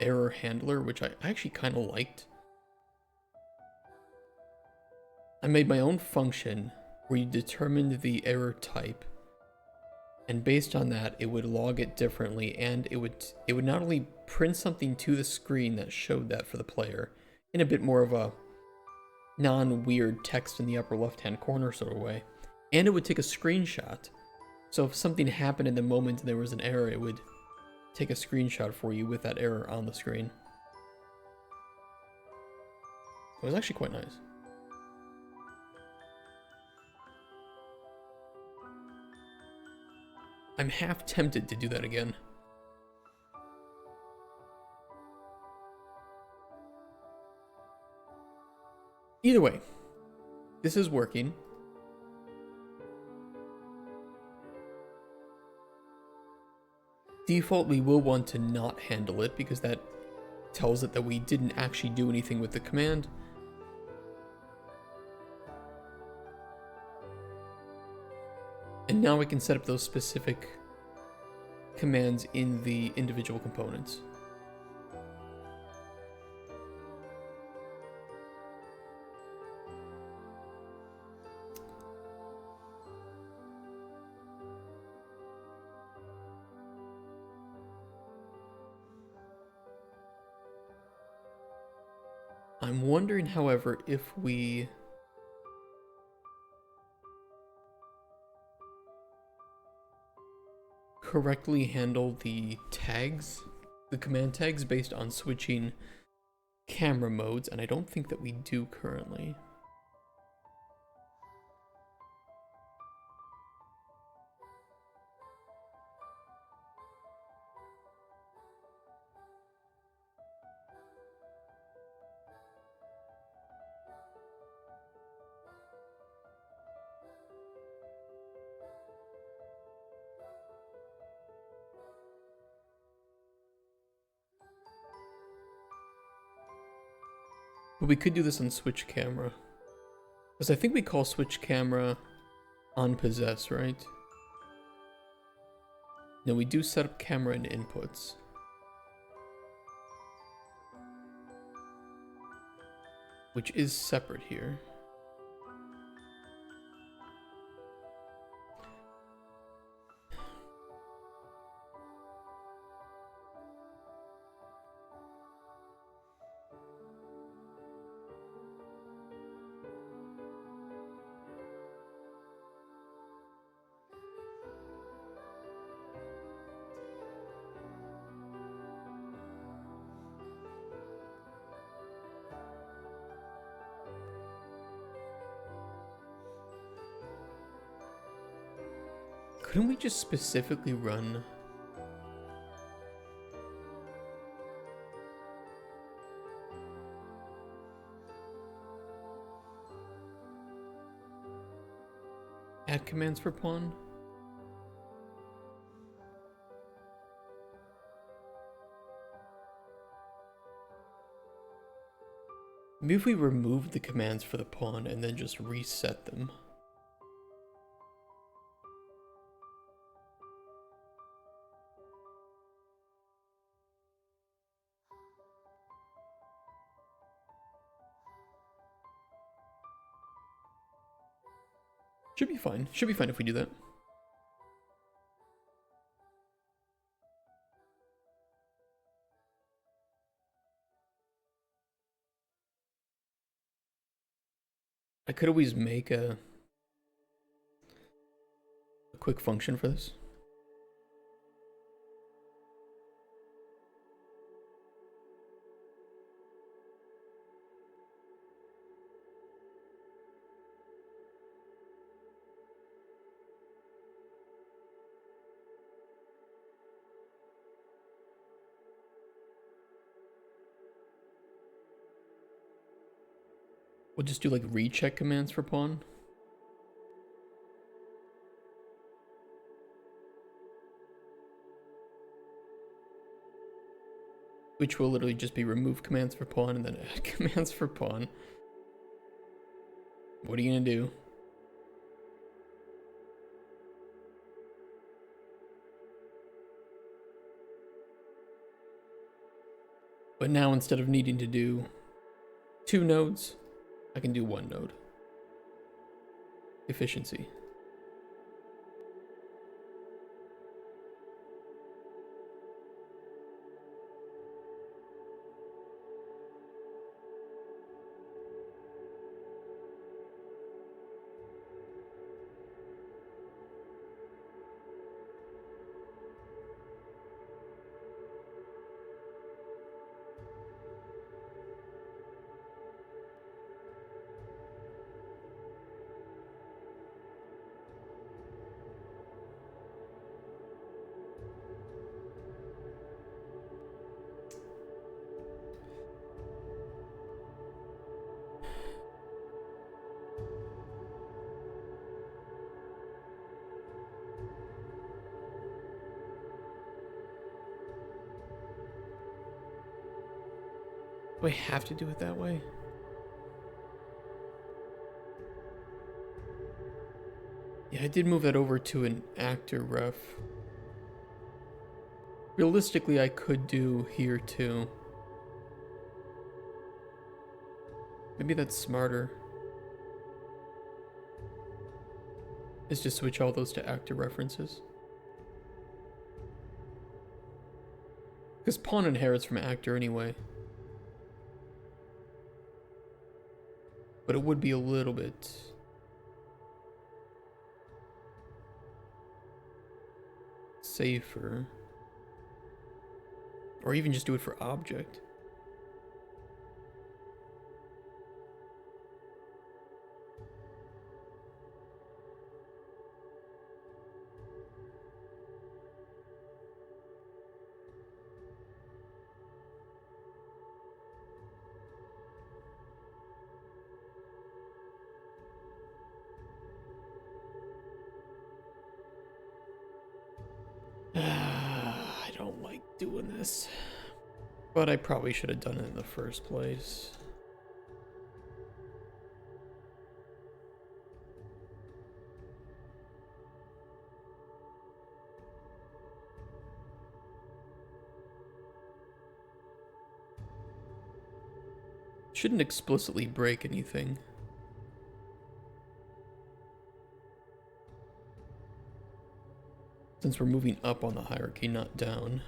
Speaker 1: error handler, which I actually kind of liked. I made my own function where you determined the error type, and based on that it would log it differently, and it would not only print something to the screen that showed that for the player in a bit more of a non-weird text in the upper left hand corner sort of way, and it would take a screenshot. So if something happened in the moment and there was an error, it would take a screenshot for you with that error on the screen. It was actually quite nice. I'm half tempted to do that again. Either way, this is working. Default, we will want to not handle it because that tells it that we didn't actually do anything with the command. And now we can set up those specific commands in the individual components. I'm wondering, however, if we correctly handle the tags, the command tags based on switching camera modes, and I don't think that we do currently. But we could do this on switch camera. Because I think we call switch camera on possess, right? No, we do set up camera and inputs. Which is separate here. Couldn't we just specifically run add commands for pawn? Maybe if we removed the commands for the pawn and then just reset them. Should be fine. Should be fine if we do that. I could always make a quick function for this. We'll just do like recheck commands for pawn. Which will literally just be remove commands for pawn and then add commands for pawn. What are you gonna do? But now instead of needing to do 2 nodes, I can do 1 node. Efficiency. Do I have to do it that way? Yeah, I did move that over to an actor ref. Realistically, I could do here too. Maybe that's smarter. Is to switch all those to actor references. Because pawn inherits from actor anyway. But it would be a little bit safer. Or even just do it for object. I don't like doing this. But I probably should have done it in the first place. Shouldn't explicitly break anything. Since we're moving up on the hierarchy, not down.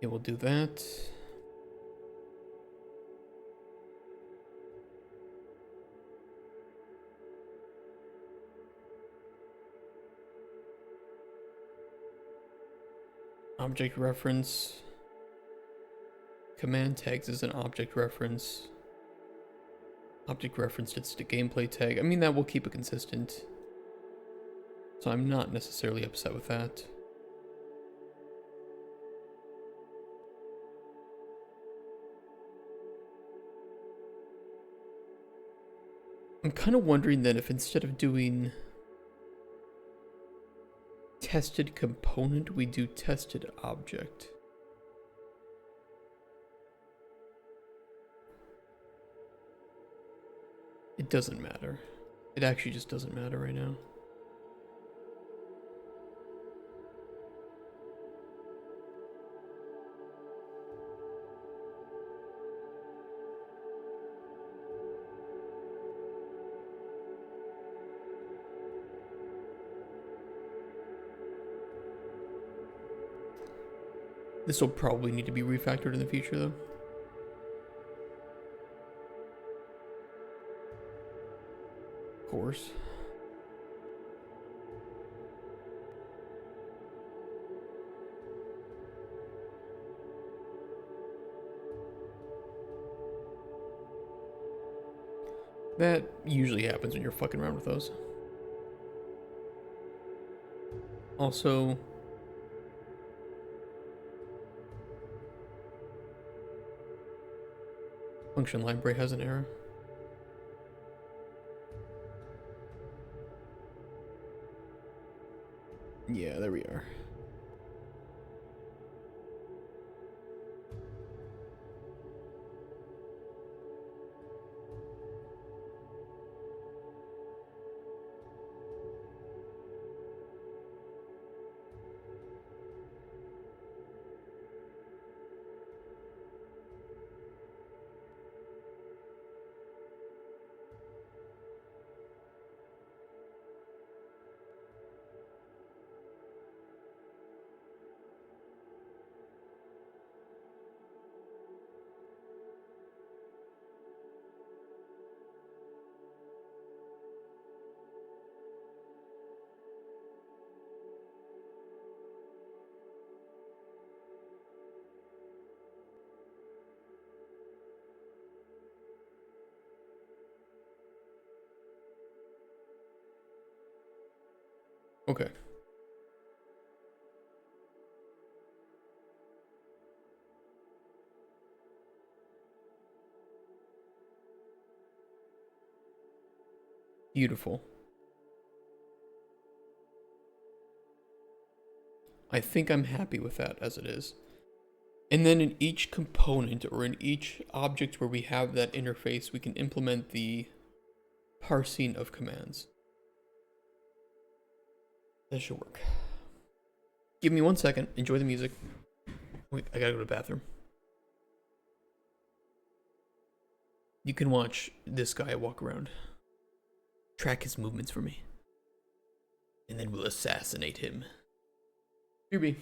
Speaker 1: Yeah, we'll do that. Object reference. Command tags is an object reference. Object reference, it's the gameplay tag. I mean, that will keep it consistent. So I'm not necessarily upset with that. I'm kind of wondering then if instead of doing tested component, we do tested object. It doesn't matter. It actually just doesn't matter right now. This will probably need to be refactored in the future, though. Of course. That usually happens when you're fucking around with those. Also, function library has an error. Yeah, there we are. Okay. Beautiful. I think I'm happy with that as it is. And then in each component or in each object where we have that interface, we can implement the parsing of commands. That should work. Give me 1 second. Enjoy the music. Wait, I gotta go to the bathroom. You can watch this guy walk around. Track his movements for me. And then we'll assassinate him. Here be.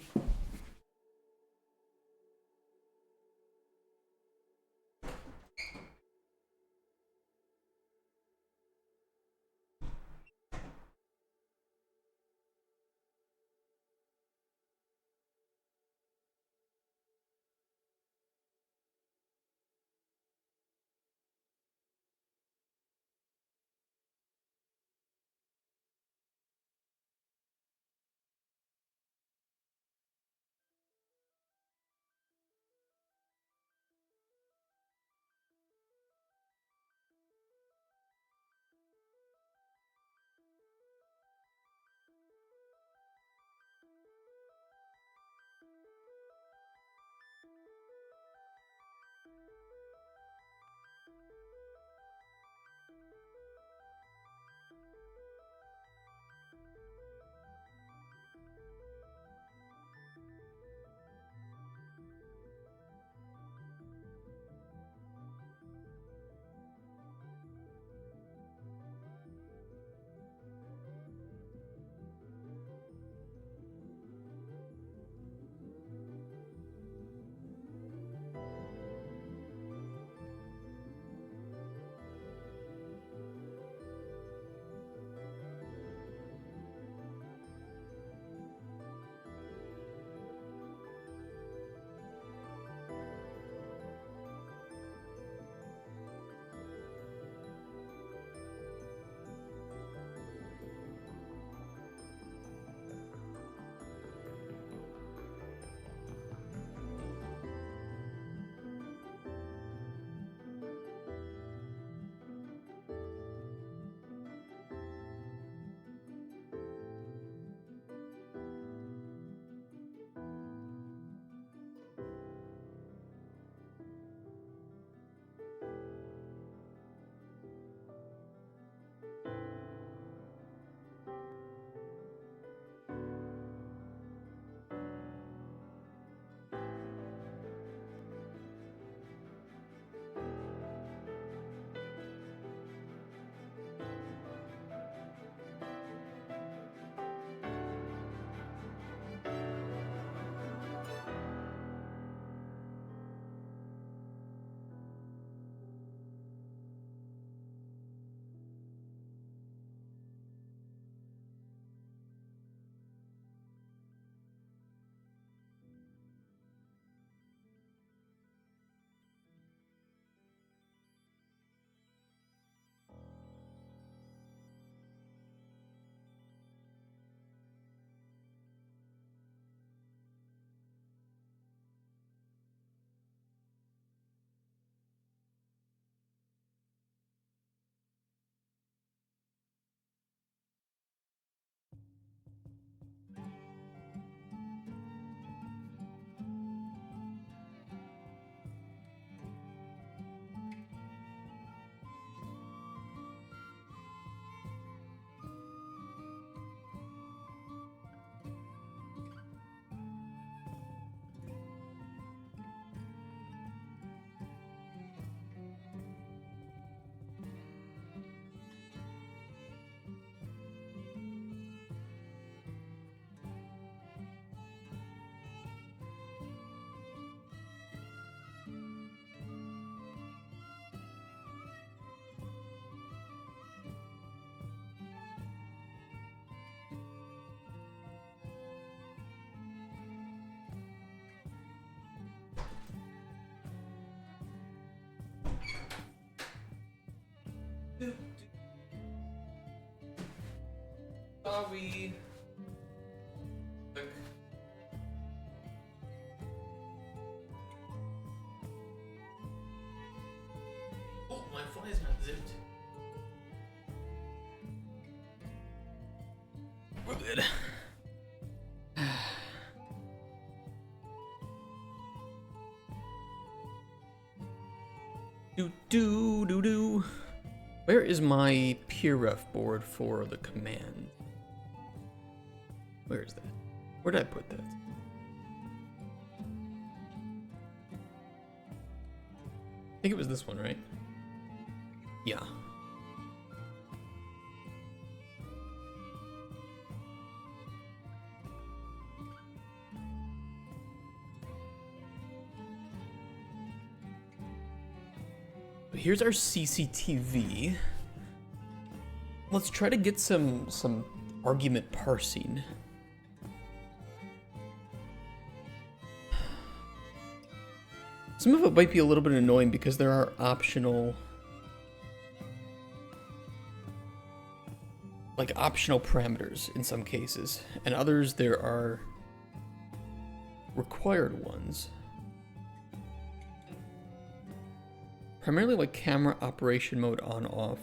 Speaker 1: Sorry. good. Do. Where is my peer ref board for the command? Where is that? Where did I put that? I think it was this one, right? Yeah. Here's our CCTV. Let's try to get some argument parsing. Some of it might be a little bit annoying because there are optional parameters in some cases, and others there are required ones. Primarily like camera operation mode on off.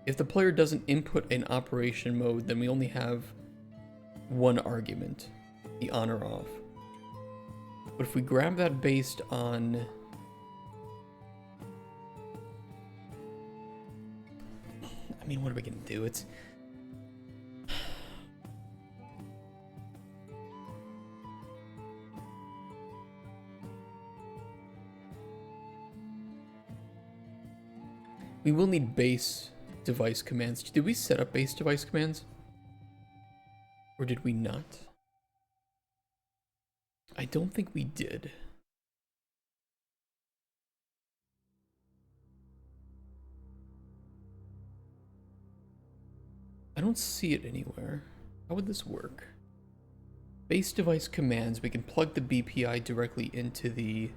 Speaker 1: If the player doesn't input an operation mode, then we only have one argument, the on or off. But if we grab that based on I mean, what are we gonna do? It's we will need base device commands. Did we set up base device commands? Or did we not? I don't think we did. I don't see it anywhere. How would this work? Base device commands, we can plug the BPI directly into the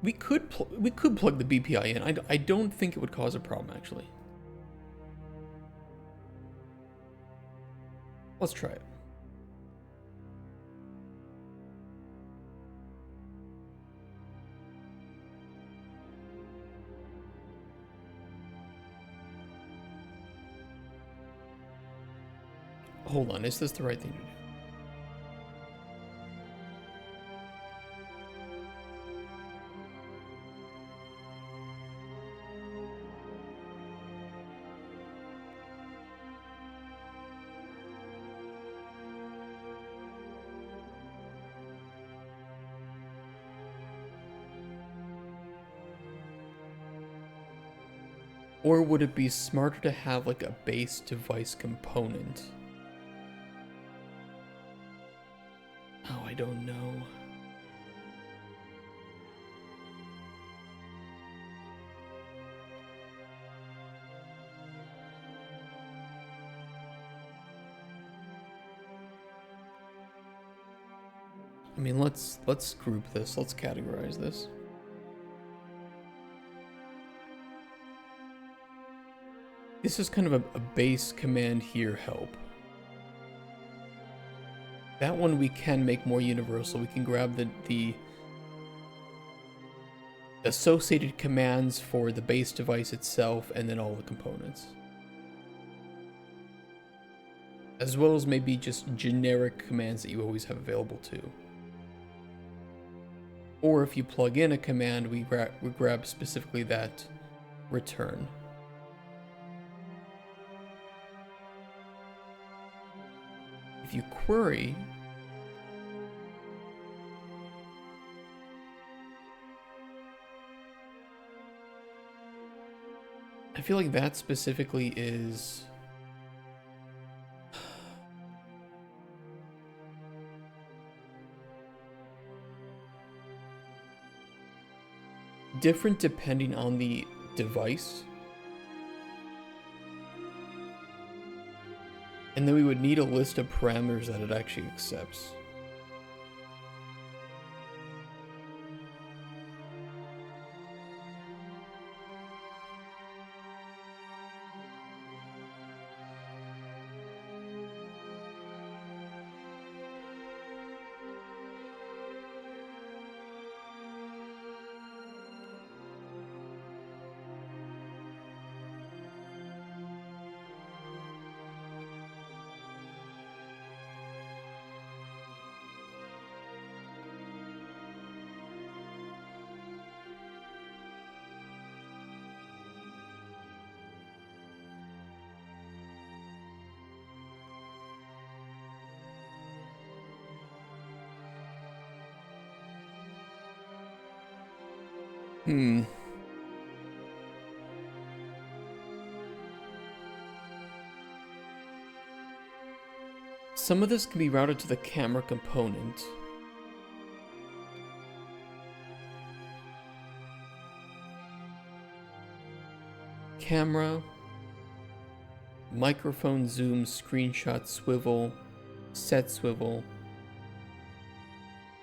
Speaker 1: We could plug the BPI in. I don't think it would cause a problem, actually. Let's try it. Hold on, is this the right thing to do? Or would it be smarter to have like a base device component? Oh, I don't know. I mean, let's group this. Let's categorize this. This is kind of a base command here, help. That one we can make more universal. We can grab the associated commands for the base device itself and then all the components. As well as maybe just generic commands that you always have available too. Or if you plug in a command, we grab specifically that return. If you query, I feel like that specifically is different depending on the device. And then we would need a list of parameters that it actually accepts. Some of this can be routed to the camera component. Camera, microphone, zoom, screenshot, swivel, set swivel.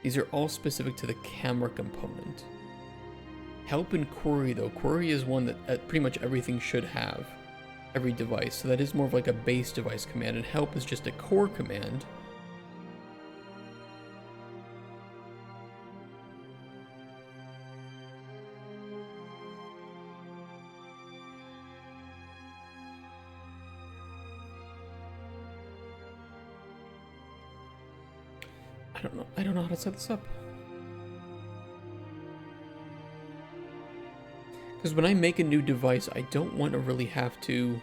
Speaker 1: These are all specific to the camera component. Help and query though. Query is one that pretty much everything should have. Every device. So that is more of like a base device command, and help is just a core command. I don't know how to set this up. Because when I make a new device, I don't want to really have to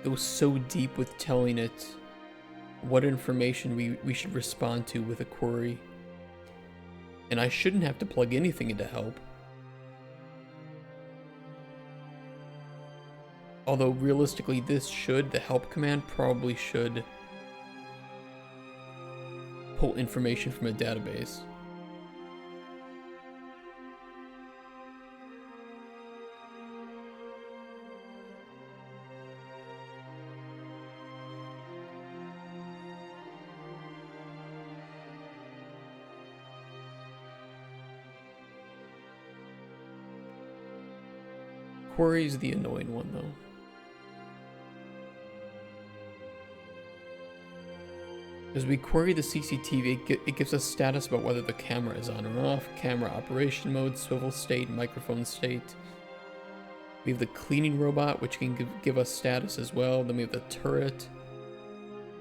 Speaker 1: go so deep with telling it what information we should respond to with a query. And I shouldn't have to plug anything into help. Although realistically the help command probably should pull information from a database. Query is the annoying one though. As we query the CCTV, it gives us status about whether the camera is on or off, camera operation mode, swivel state, microphone state. We have the cleaning robot, which can give us status as well. Then we have the turret,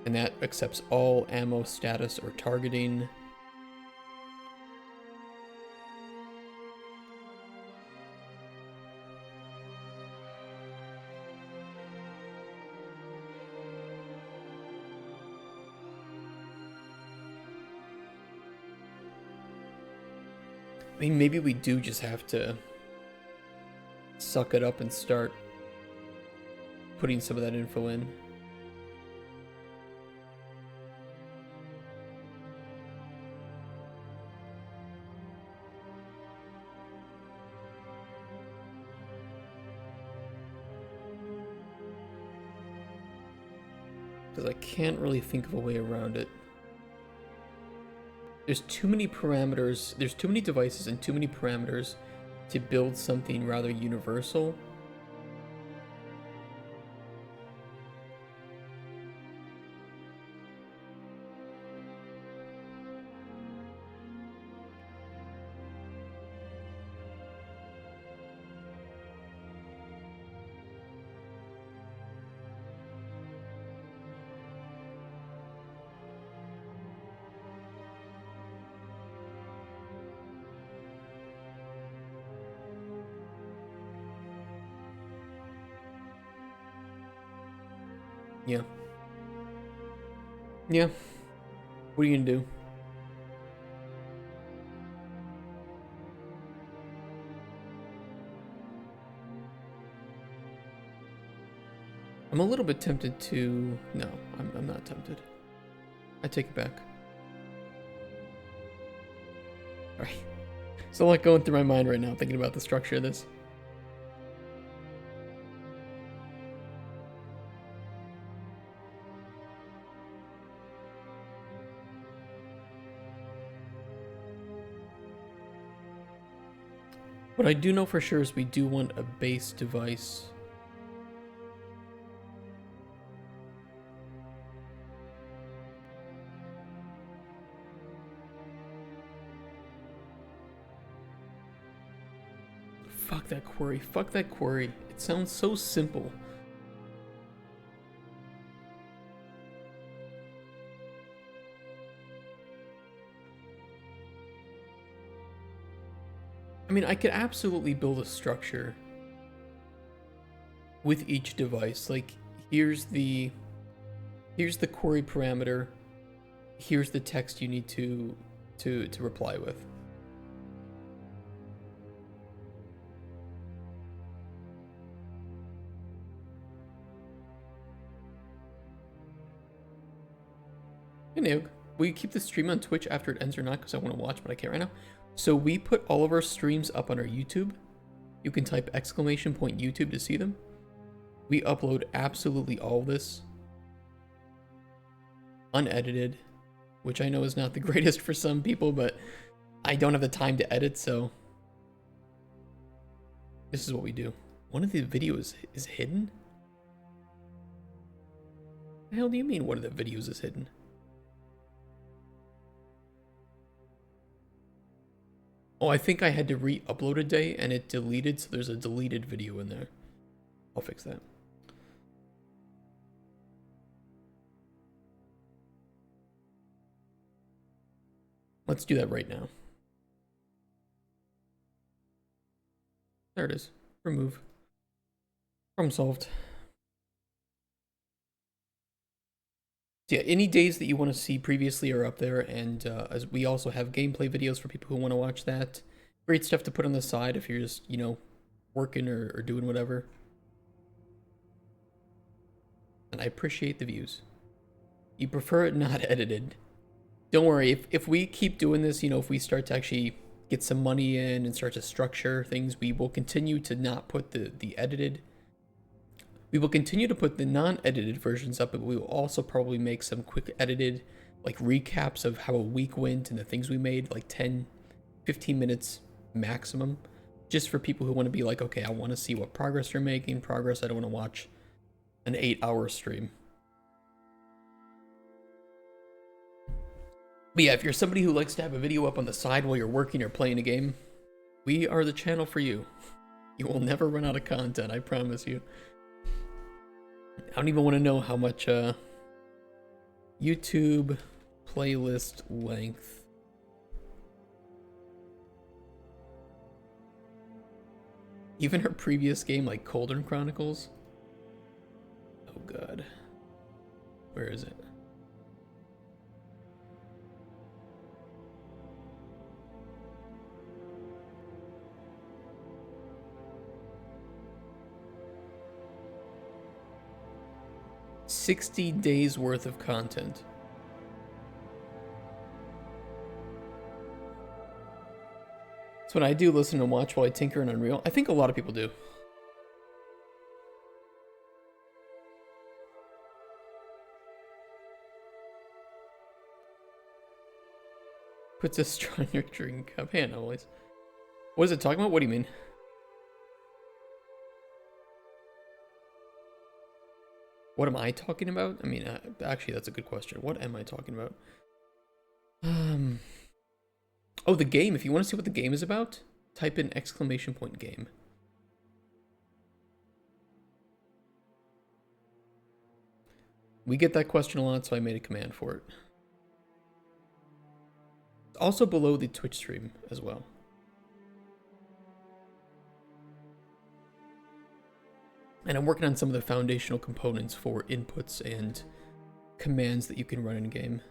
Speaker 1: and that accepts all ammo status or targeting. I mean, maybe we do just have to suck it up and start putting some of that info in. Because I can't really think of a way around it. There's too many parameters, there's too many devices and too many parameters to build something rather universal. Yeah. Yeah. What are you gonna do? I'm a little bit tempted to... No, I'm not tempted. I take it back. Alright. There's a lot going through my mind right now thinking about the structure of this. What I do know for sure is we do want a base device. Fuck that query. Fuck that query. It sounds so simple. I mean, I could absolutely build a structure with each device. Like, here's the query parameter. Here's the text you need to reply with. Hey, Noog. Will you keep the stream on Twitch after it ends or not? Because I want to watch, but I can't right now. So we put all of our streams up on our YouTube. You can type !YouTube to see them. We upload absolutely all this unedited, which I know is not the greatest for some people, but I don't have the time to edit, so this is what we do. One of the videos is hidden? What the hell do you mean one of the videos is hidden? Oh, I think I had to re-upload a day and it deleted, so there's a deleted video in there. I'll fix that. Let's do that right now. There it is. Remove. Problem solved. So yeah, any days that you want to see previously are up there, and as we also have gameplay videos for people who want to watch that. Great stuff to put on the side if you're just, you know, working or doing whatever. And I appreciate the views. You prefer it not edited. Don't worry, if we keep doing this, you know, if we start to actually get some money in and start to structure things, we will continue to not put the edited. We will continue to put the non-edited versions up, but we will also probably make some quick edited, like, recaps of how a week went and the things we made, like 10, 15 minutes maximum, just for people who want to be like, okay, I want to see what progress you're making. I don't want to watch an 8-hour stream. But yeah, if you're somebody who likes to have a video up on the side while you're working or playing a game, we are the channel for you. You will never run out of content, I promise you. I don't even want to know how much YouTube playlist length. Even her previous game, like Cauldron Chronicles. Oh god. Where is it? $60 days worth of content. That's what I do, listen and watch while I tinker in Unreal. I think a lot of people do. Puts a straw in your drink cup. Hey, always. What is it talking about? What do you mean? What am I talking about? I mean, actually, that's a good question. What am I talking about? Oh, the game. If you want to see what the game is about, type in !game. We get that question a lot, so I made a command for it. It's also below the Twitch stream as well. And I'm working on some of the foundational components for inputs and commands that you can run in game.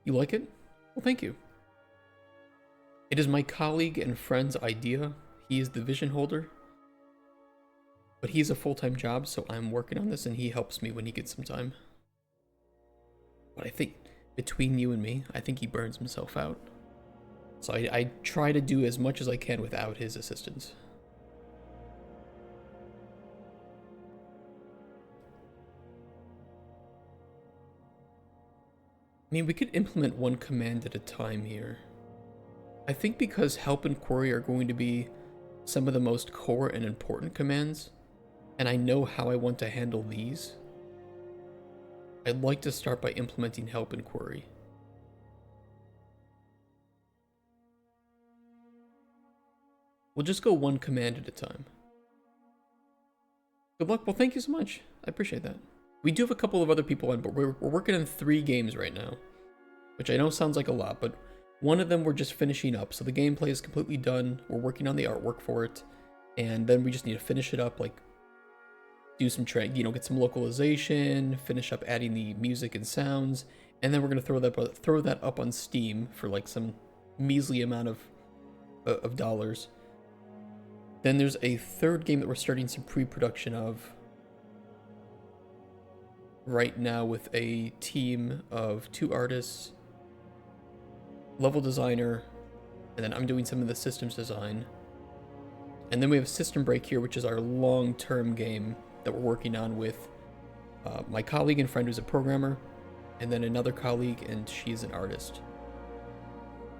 Speaker 1: You like it? Well, thank you. It is my colleague and friend's idea. He is the vision holder. But he's a full-time job, so I'm working on this, and he helps me when he gets some time. But I think, between you and me, I think he burns himself out. So I try to do as much as I can without his assistance. I mean, we could implement one command at a time here. I think because help and query are going to be some of the most core and important commands, and I know how I want to handle these, I'd like to start by implementing help and query. We'll just go one command at a time. Good luck. Well, thank you so much. I appreciate that. We do have a couple of other people on, but we're working on 3 games right now, which I know sounds like a lot, but one of them we're just finishing up. So the gameplay is completely done. We're working on the artwork for it, and then we just need to finish it up, like do some get some localization, finish up adding the music and sounds, and then we're gonna throw that up on Steam for like some measly amount of dollars. Then there's a 3rd game that we're starting some pre-production of right now with a team of 2 artists, level designer, and then I'm doing some of the systems design. And then we have System Break here, which is our long-term game that we're working on with my colleague and friend who's a programmer, and then another colleague, and she's an artist.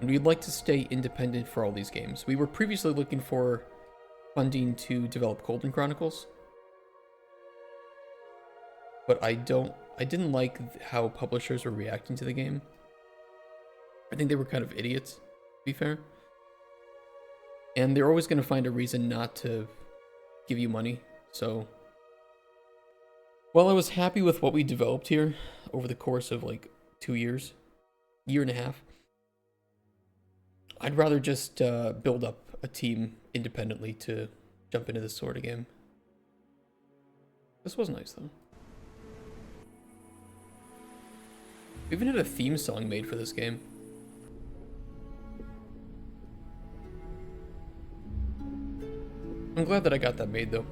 Speaker 1: And we'd like to stay independent for all these games. We were previously looking for funding to develop Golden Chronicles, but I didn't like how publishers were reacting to the game. I think they were kind of idiots, to be fair. And they're always going to find a reason not to give you money. So, while I was happy with what we developed here over the course of like 2 years, year and a half, I'd rather just build up a team independently to jump into this sort of game. This was nice though. We even had a theme song made for this game. I'm glad that I got that made though.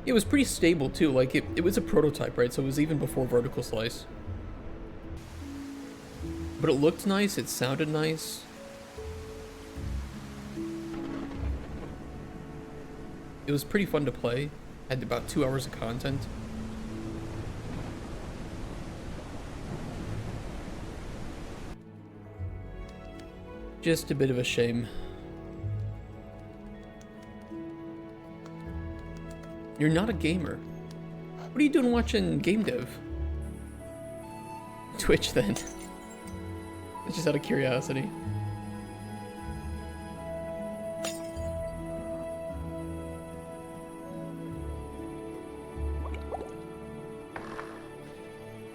Speaker 1: It was pretty stable too, like it was a prototype, right? So it was even before vertical slice. But it looked nice, it sounded nice. It was pretty fun to play. Had about 2 hours of content. Just a bit of a shame. You're not a gamer. What are you doing watching game dev? Twitch then. It's just out of curiosity.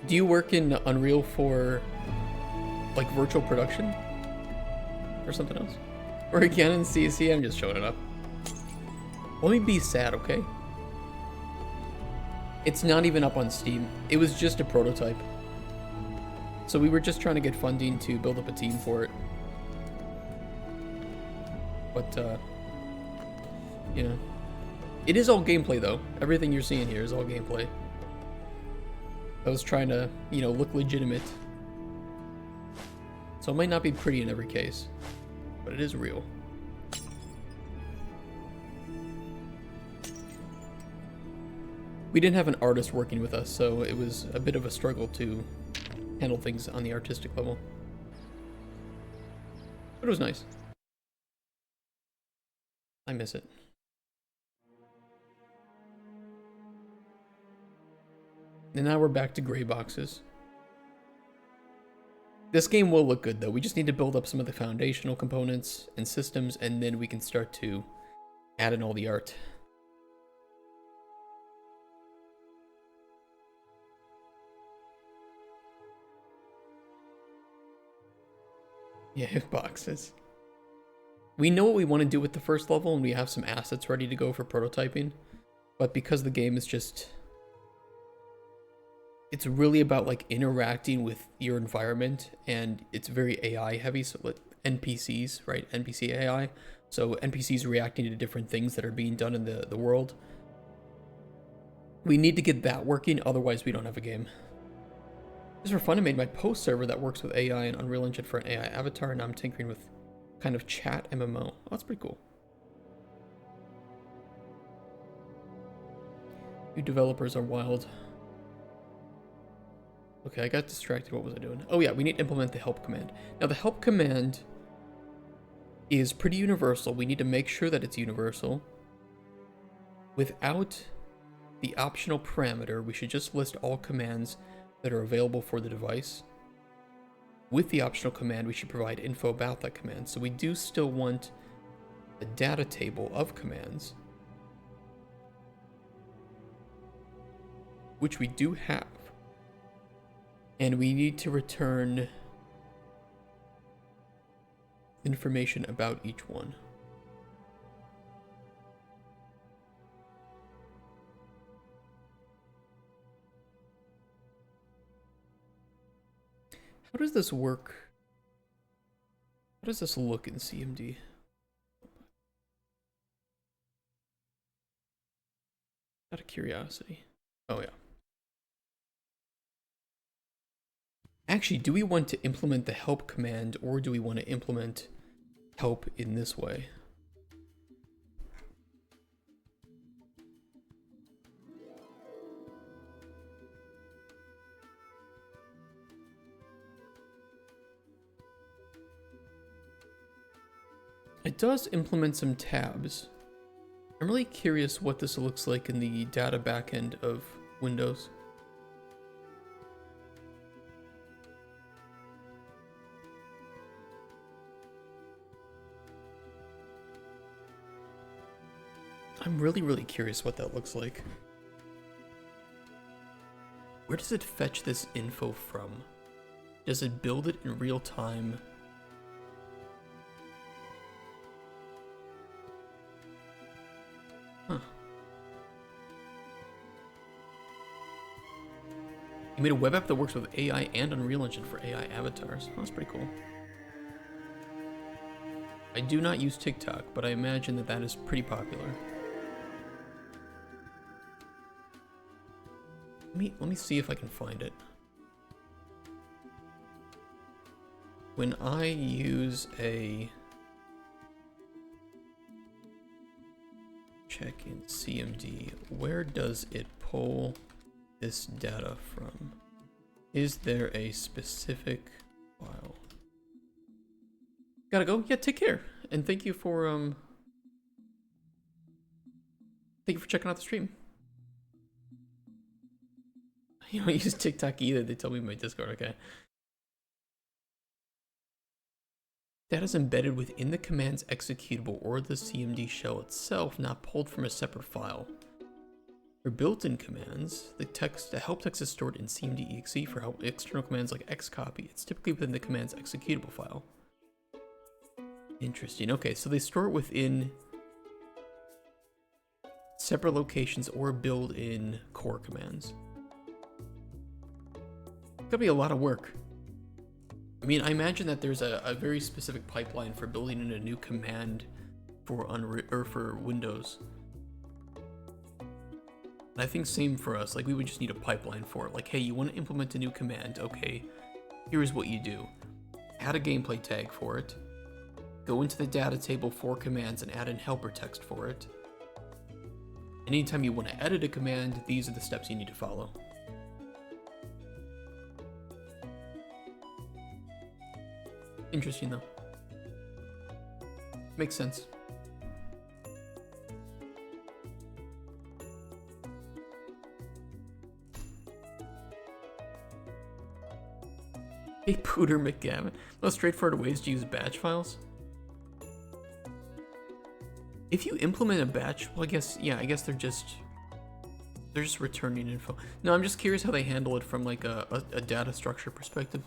Speaker 1: Do you work in Unreal for like virtual production? Or something else? Or again in CC? I'm just showing it up. Let me be sad, okay? It's not even up on Steam. It was just a prototype. So we were just trying to get funding to build up a team for it. But, you know. It is all gameplay, though. Everything you're seeing here is all gameplay. I was trying to, you know, look legitimate. So it might not be pretty in every case. But it is real. We didn't have an artist working with us, so it was a bit of a struggle to handle things on the artistic level. But it was nice. I miss it. And now we're back to gray boxes. This game will look good though. We just need to build up some of the foundational components and systems, and then we can start to add in all the art. Yeah, boxes. We know what we want to do with the first level, and we have some assets ready to go for prototyping. But because the game is just... It's really about like interacting with your environment, and it's very AI heavy, so like NPCs, right? NPC AI. So NPCs reacting to different things that are being done in the world. We need to get that working, otherwise we don't have a game. Just for fun, I made my post server that works with AI and Unreal Engine for an AI avatar, and now I'm tinkering with kind of chat MMO. Oh, that's pretty cool. You developers are wild. Okay, I got distracted. What was I doing? Oh yeah, we need to implement the help command. Now the help command is pretty universal. We need to make sure that it's universal. Without the optional parameter, we should just list all commands that are available for the device. With the optional command, we should provide info about that command. So we do still want a data table of commands, which we do have. And we need to return information about each one. How does this work? How does this look in CMD? Out of curiosity. Oh yeah. Actually, do we want to implement the help command, or do we want to implement help in this way? It does implement some tabs. I'm really curious what this looks like in the data backend of Windows. I'm really curious what that looks like. Where does it fetch this info from? Does it build it in real time? Huh. You made a web app that works with AI and Unreal Engine for AI avatars. Oh, that's pretty cool. I do not use TikTok, but I imagine that that is pretty popular. Let me see if I can find it. When I use a check in CMD, where does it pull this data from? Is there a specific file? Gotta go. Yeah, take care. And thank you for checking out the stream. You don't use TikTok either. They told me in my Discord. Okay. Data is embedded within the command's executable or the CMD shell itself, not pulled from a separate file. For built-in commands, the help text is stored in CMD.exe. For external commands like xcopy, it's typically within the command's executable file. Interesting. Okay, so they store it within separate locations or build-in core commands. Could be a lot of work. I mean, I imagine that there's a very specific pipeline for building in a new command for for Windows. And I think same for us. Like, we would just need a pipeline for it. Like, hey, you want to implement a new command? Okay, here's what you do. Add a gameplay tag for it. Go into the data table for commands and add in helper text for it. And anytime you want to edit a command, these are the steps you need to follow. Interesting though. Makes sense. Hey, Pooter McGavin. Most straightforward ways to use batch files. If you implement a batch, well, I guess they're just returning info. No, I'm just curious how they handle it from like a data structure perspective.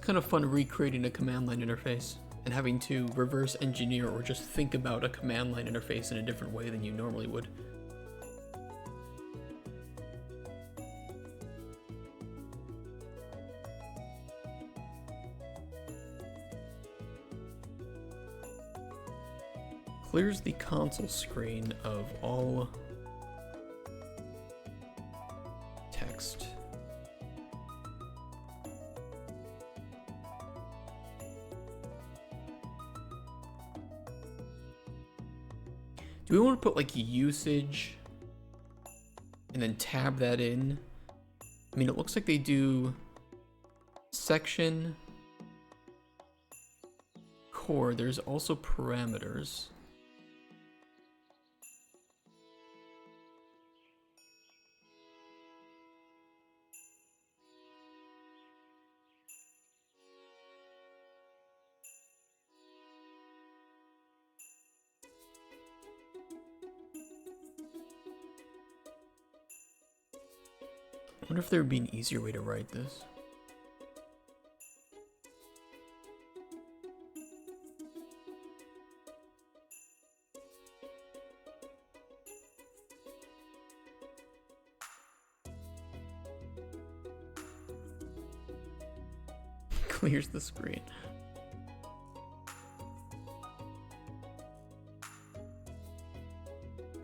Speaker 1: Kind of fun recreating a command line interface and having to reverse engineer or just think about a command line interface in a different way than you normally would. Clears the console screen of all text. Do we want to put like usage and then tab that in? I mean, it looks like they do section, core. There's also parameters. I wonder if there would be an easier way to write this. Clears the screen.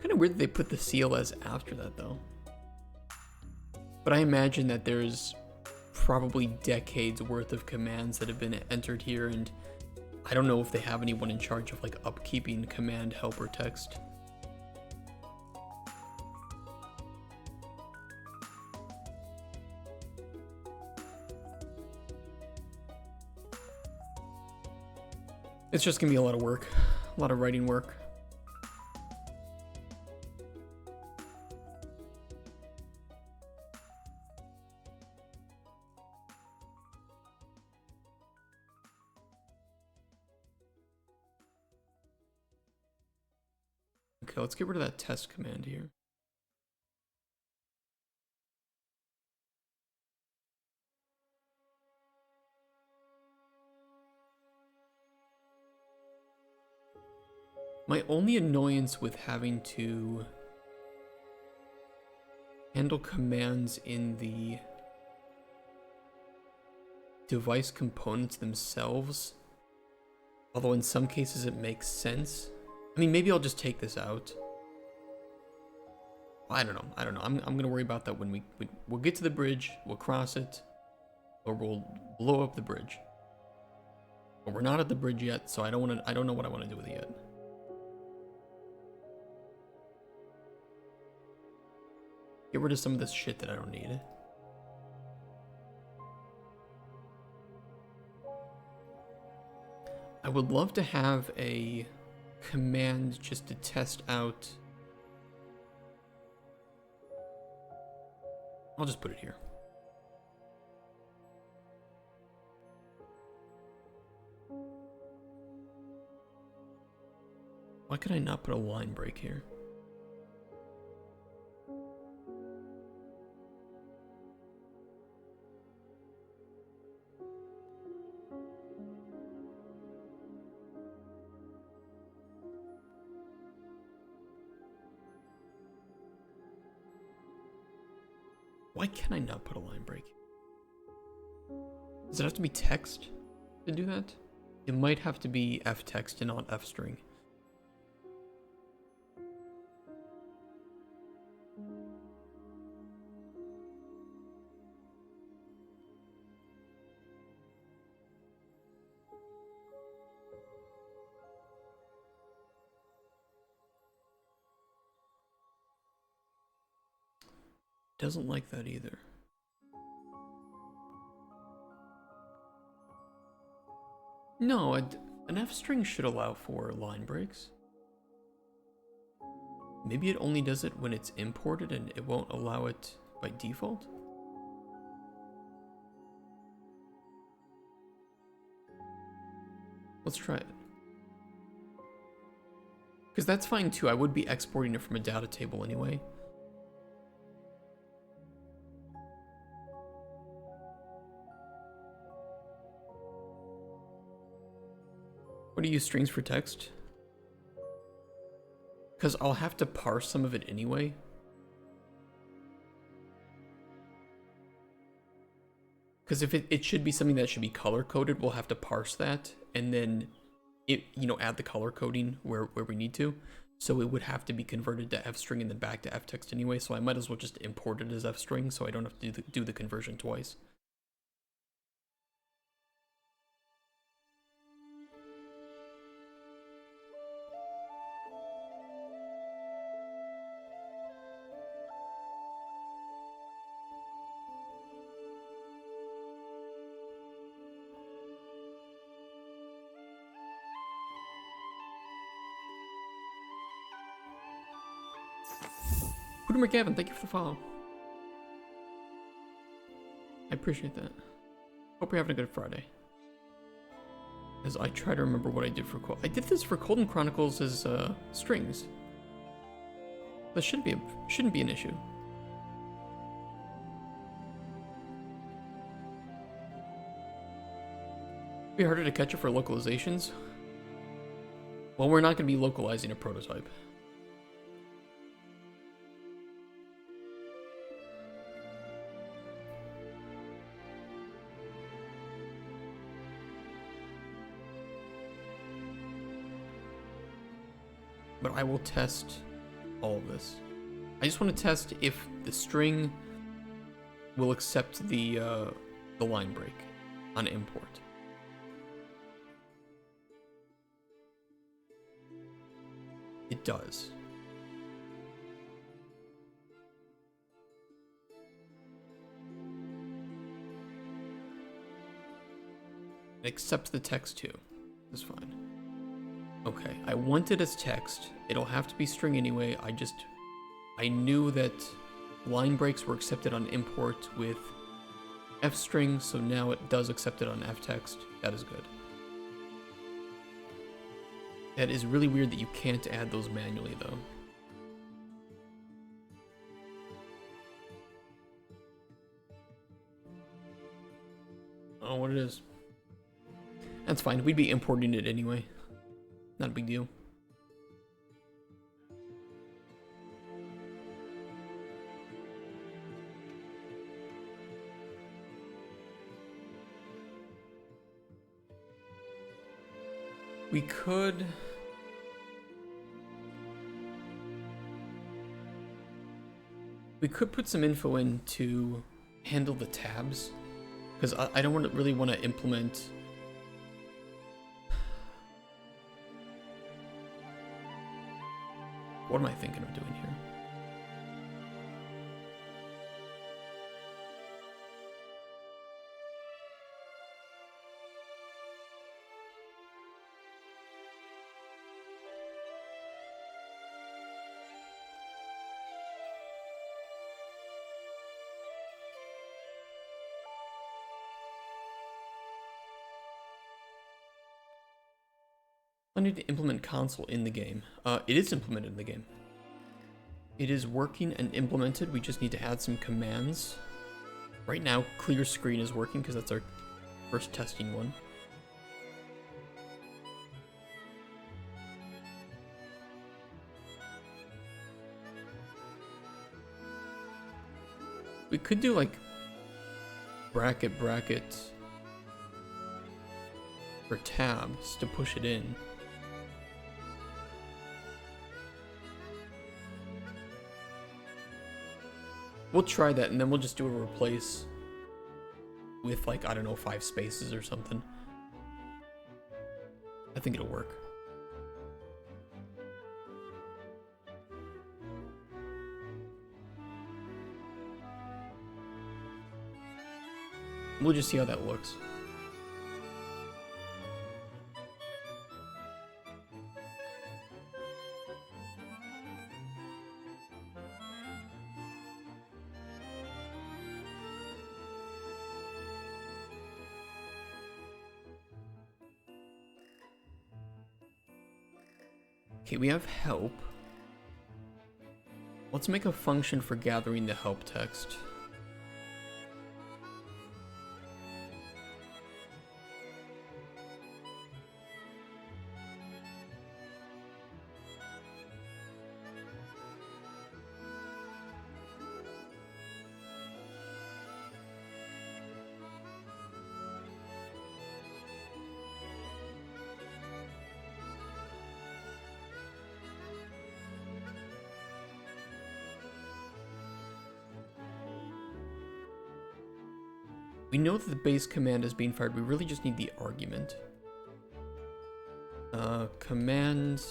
Speaker 1: Kind of weird that they put the CLS after that though. But I imagine that there's probably decades worth of commands that have been entered here, and I don't know if they have anyone in charge of like upkeeping command helper text. It's just gonna be a lot of work, a lot of writing work. Okay, let's get rid of that test command here. My only annoyance with having to handle commands in the device components themselves, although in some cases it makes sense. I mean, maybe I'll just take this out. I don't know. I'm gonna worry about that when we'll get to the bridge, we'll cross it, or we'll blow up the bridge. But we're not at the bridge yet, so I don't know what I want to do with it yet. Get rid of some of this shit that I don't need. I would love to have a command just to test out. I'll just put it here. Why could I not put a line break here? Why can I not put a line break? Does it have to be text to do that? It might have to be F text and not F string. Doesn't like that either. No, an F string should allow for line breaks. Maybe it only does it when it's imported and it won't allow it by default? Let's try it. Because that's fine too. I would be exporting it from a data table anyway. What do you use strings for text? Because I'll have to parse some of it anyway. Because if it should be something that should be color coded, we'll have to parse that and then add the color coding where we need to. So it would have to be converted to f-string and then back to f-text anyway, so I might as well just import it as f-string so I don't have to do the conversion twice. Hooter McGavin, thank you for the follow. I appreciate that. Hope you're having a good Friday. As I try to remember what I did for I did this for Colden Chronicles as strings. That shouldn't be an issue. It'd be harder to catch it for localizations. Well, we're not going to be localizing a prototype. But I will test all of this. I just want to test if the string will accept the line break on import. It does. It accepts the text too. That's fine. Okay, I want it as text. It'll have to be string anyway. I knew that line breaks were accepted on import with f-string, so now it does accept it on f-text. That is good. That is really weird that you can't add those manually, though. Oh, what it is. That's fine. We'd be importing it anyway. Not a big deal. We could... put some info in to handle the tabs, because I don't really want to implement... What am I thinking of doing here? I need to implement console in the game. It is implemented in the game. It is working and implemented. We just need to add some commands. Right now, clear screen is working because that's our first testing one. We could do like bracket for tabs to push it in. We'll try that, and then we'll just do a replace with, like, I don't know, 5 spaces or something. I think it'll work. We'll just see how that looks. Okay, we have help. Let's make a function for gathering the help text. We know that the base command is being fired. We really just need the argument. Command.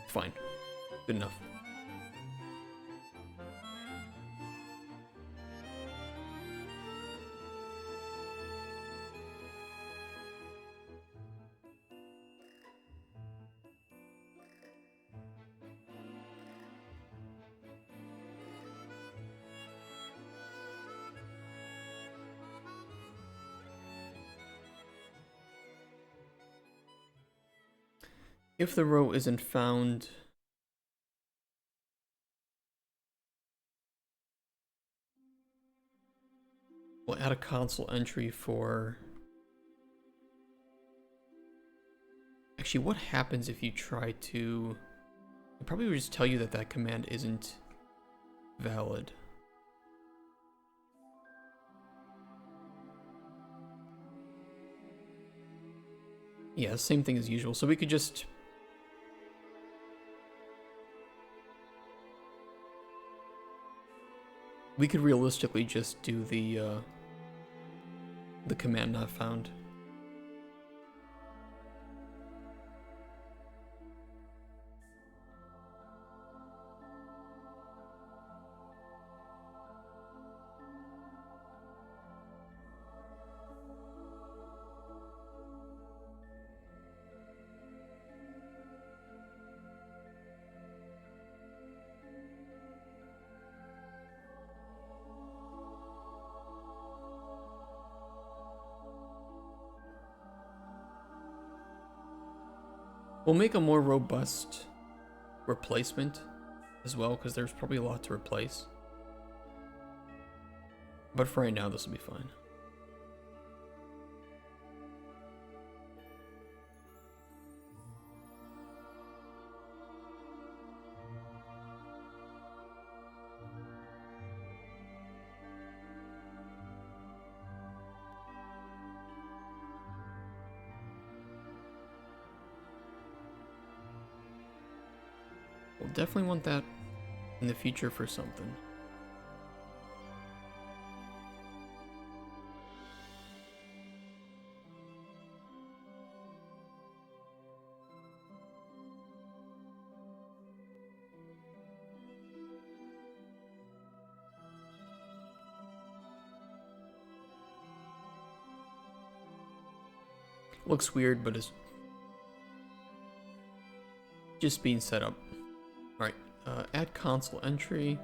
Speaker 1: Fine. Good enough. If the row isn't found, we'll add a console entry for... Actually, what happens if you try to... It probably would just tell you that that command isn't valid. Yeah, same thing as usual. So we could just... We could realistically just do the command not found. We'll make a more robust replacement as well, because there's probably a lot to replace. But for right now, this will be fine. We'll definitely want that in the future for something. Looks weird, but it's just being set up. Alright, add console entry.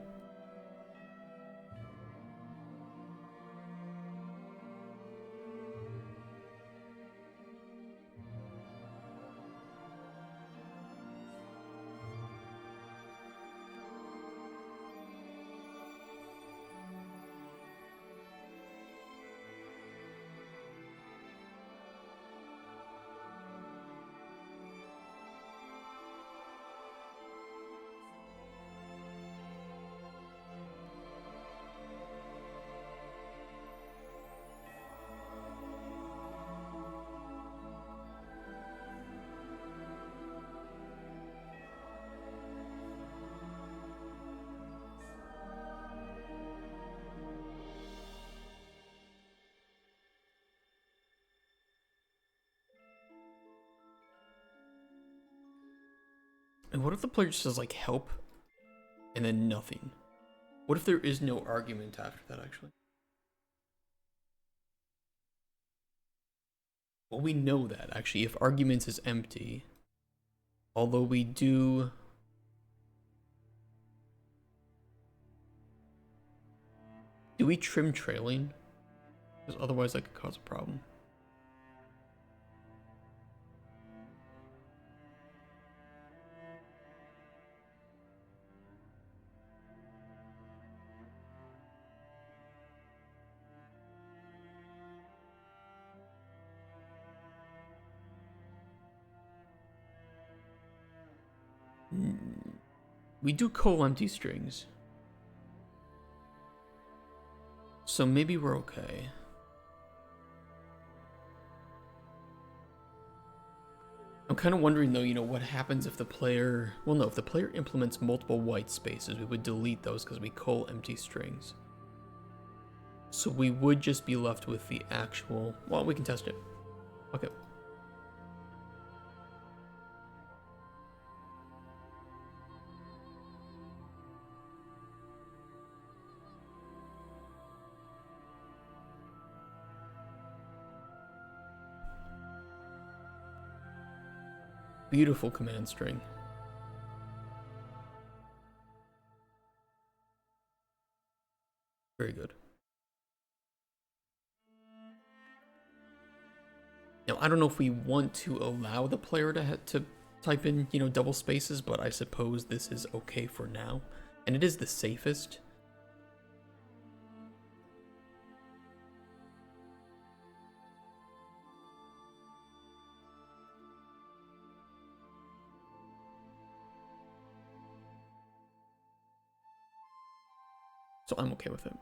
Speaker 1: And what if the player just says, like, help, and then nothing? What if there is no argument after that, actually? Well, we know that, actually, if arguments is empty. Although we do... Do we trim trailing? Because otherwise that could cause a problem. We do empty strings. So maybe we're okay. I'm kind of wondering though, you know, what happens if the player, well no, if the player implements multiple white spaces, we would delete those because we cull empty strings. So we would just be left with the actual, well, we can test it. Okay. Beautiful command string. Very good. Now, I don't know if we want to allow the player to type in, you know, double spaces, but I suppose this is okay for now. And it is the safest. So I'm okay with it.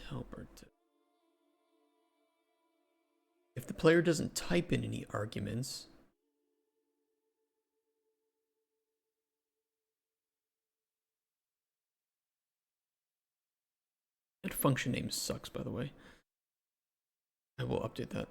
Speaker 1: Helper. If the player doesn't type in any arguments, that function name sucks, by the way. I will update that.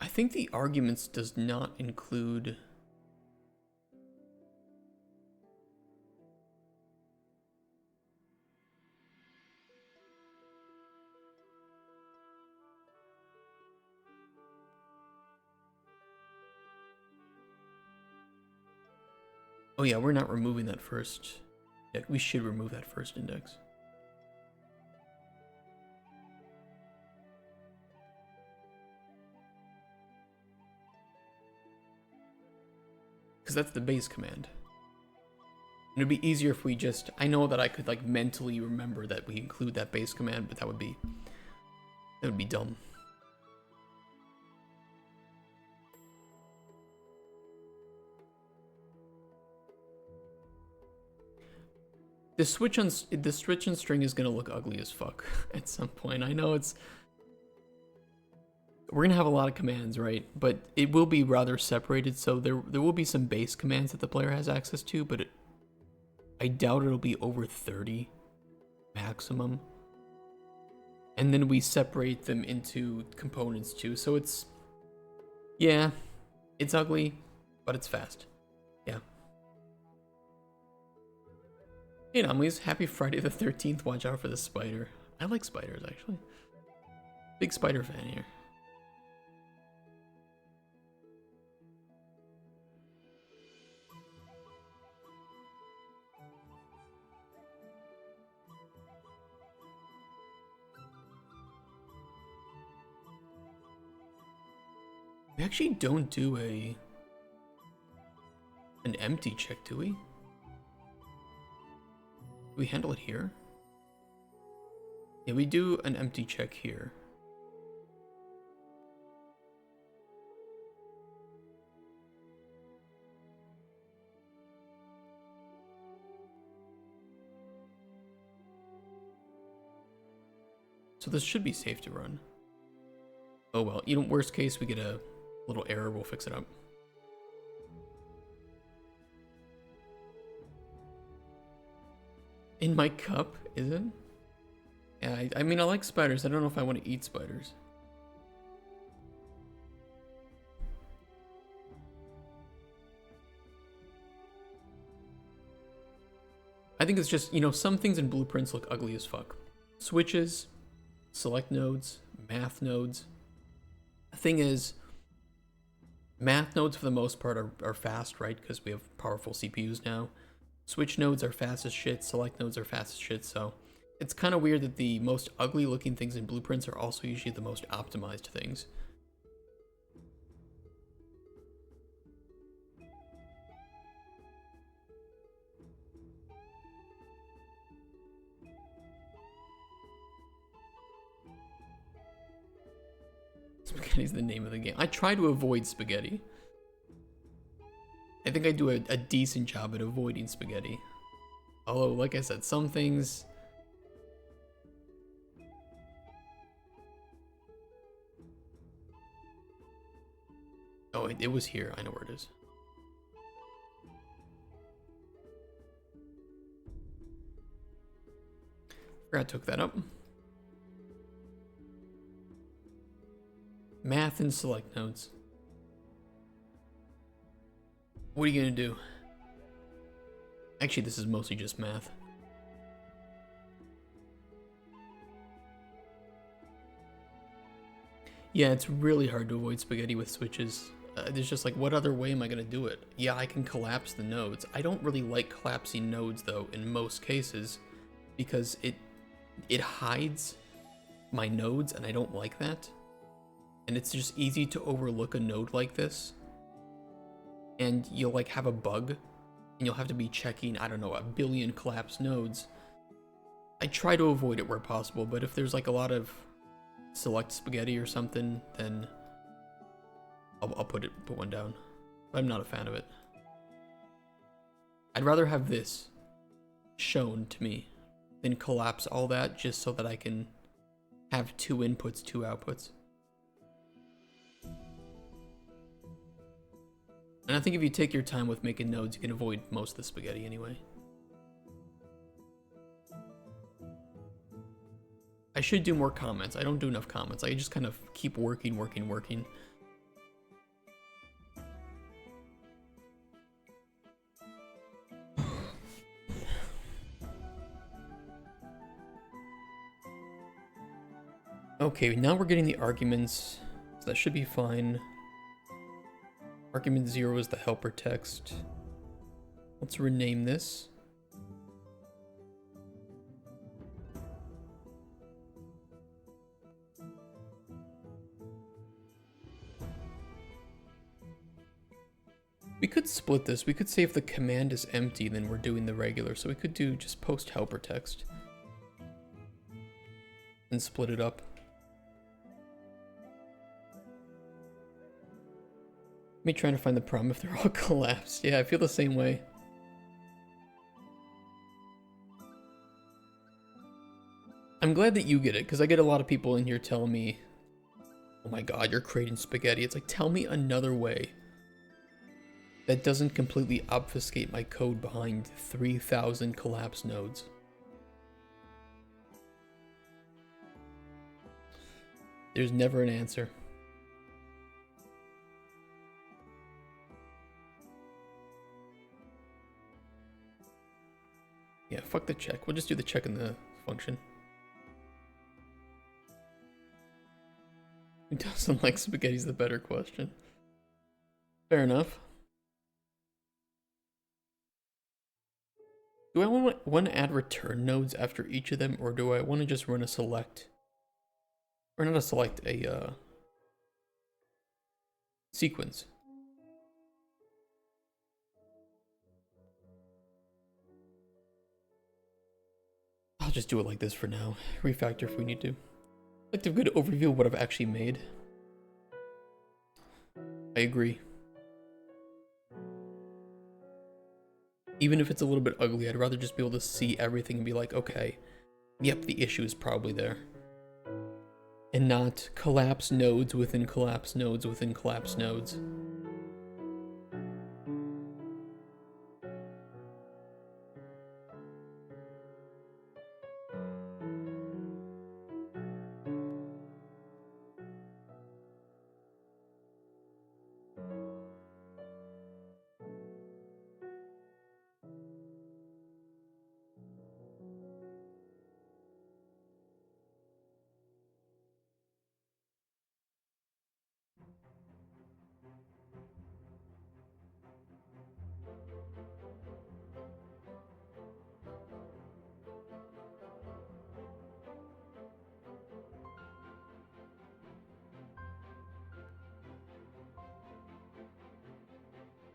Speaker 1: I think the arguments does not include... Oh yeah, we're not removing that first. Yeah, we should remove that first index. Because that's the base command. And it'd be easier if we just... I know that I could like mentally remember that we include that base command, but that would be dumb. The switch on string is gonna look ugly as fuck at some point. I know it's... We're gonna have a lot of commands, right? But it will be rather separated, so there will be some base commands that the player has access to, but I doubt it'll be over 30 maximum. And then we separate them into components too, so it's... Yeah, it's ugly, but it's fast. Yeah. Hey Anomalies, happy Friday the 13th. Watch out for the spider. I like spiders, actually. Big spider fan here. We actually don't do an empty check, do we? Do we handle it here? Yeah, we do an empty check here. So this should be safe to run. Oh well, you know, worst case we get a little error, we'll fix it up. In my cup, is it? Yeah, I mean, I like spiders. I don't know if I want to eat spiders. I think it's just, you know, some things in blueprints look ugly as fuck. Switches, select nodes, math nodes. The thing is, Math nodes, for the most part, are fast, right? Because we have powerful CPUs now. Switch nodes are fast as shit. Select nodes are fast as shit. So it's kind of weird that the most ugly looking things in blueprints are also usually the most optimized things. Spaghetti's the name of the game. I try to avoid spaghetti. I think I do a decent job at avoiding spaghetti. Although, like I said, some things... Oh, it was here. I know where it is. Forgot I took that up. Math and select nodes. What are you gonna do? Actually, this is mostly just math. Yeah, it's really hard to avoid spaghetti with switches. There's just like, what other way am I gonna do it? Yeah, I can collapse the nodes. I don't really like collapsing nodes though, in most cases, because it hides my nodes, and I don't like that. And it's just easy to overlook a node like this, and you'll like have a bug, and you'll have to be checking, I don't know, a billion collapsed nodes. I try to avoid it where possible, but if there's like a lot of select spaghetti or something, then I'll put one down. But I'm not a fan of it. I'd rather have this shown to me than collapse all that just so that I can have 2 inputs, 2 outputs. And I think if you take your time with making nodes, you can avoid most of the spaghetti anyway. I should do more comments. I don't do enough comments. I just kind of keep working. Okay, now we're getting the arguments. So that should be fine. Argument 0 is the helper text. Let's rename this. We could split this. We could say if the command is empty, then we're doing the regular. So we could do just post helper text and split it up. Me trying to find the problem if they're all collapsed. Yeah, I feel the same way. I'm glad that you get it, because I get a lot of people in here telling me, oh my god, you're creating spaghetti. It's like, tell me another way that doesn't completely obfuscate my code behind 3,000 collapsed nodes. There's never an answer. Yeah, fuck the check. We'll just do the check in the function. Who doesn't like spaghetti is the better question. Fair enough. Do I want to add return nodes after each of them, or do I want to just run a select? Or not a select, a sequence. I'll just do it like this for now. Refactor if we need to. I'd like to have a good overview of what I've actually made. I agree. Even if it's a little bit ugly, I'd rather just be able to see everything and be like, okay, yep, the issue is probably there. And not collapse nodes within collapse nodes within collapse nodes.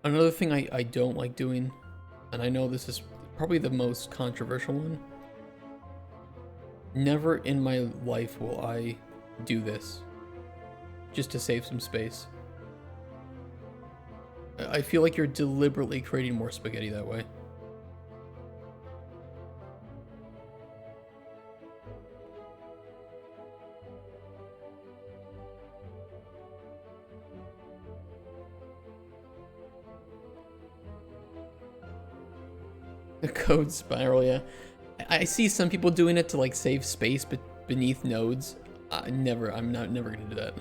Speaker 1: Another thing I don't like doing, and I know this is probably the most controversial one, never in my life will I do this just to save some space. I feel like you're deliberately creating more spaghetti that way. The code spiral, yeah. I see some people doing it to like save space beneath nodes. I'm never gonna do that.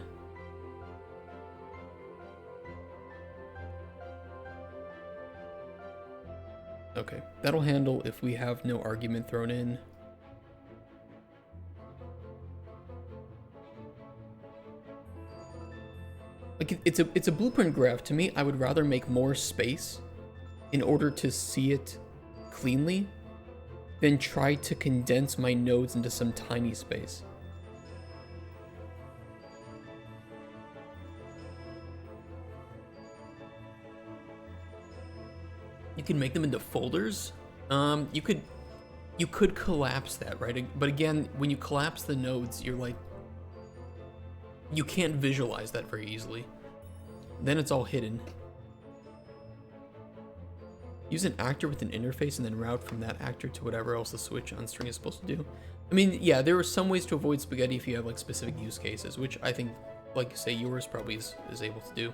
Speaker 1: Okay, that'll handle if we have no argument thrown in. Like it's a blueprint graph. To me, I would rather make more space in order to see it cleanly than try to condense my nodes into some tiny space. You can make them into folders. You could collapse that, right? But again, when you collapse the nodes, you're like, you can't visualize that very easily. Then it's all hidden. Use an actor with an interface and then route from that actor to whatever else the switch on string is supposed to do. I mean, yeah, there are some ways to avoid spaghetti if you have like specific use cases, which I think, like you say, yours probably is able to do.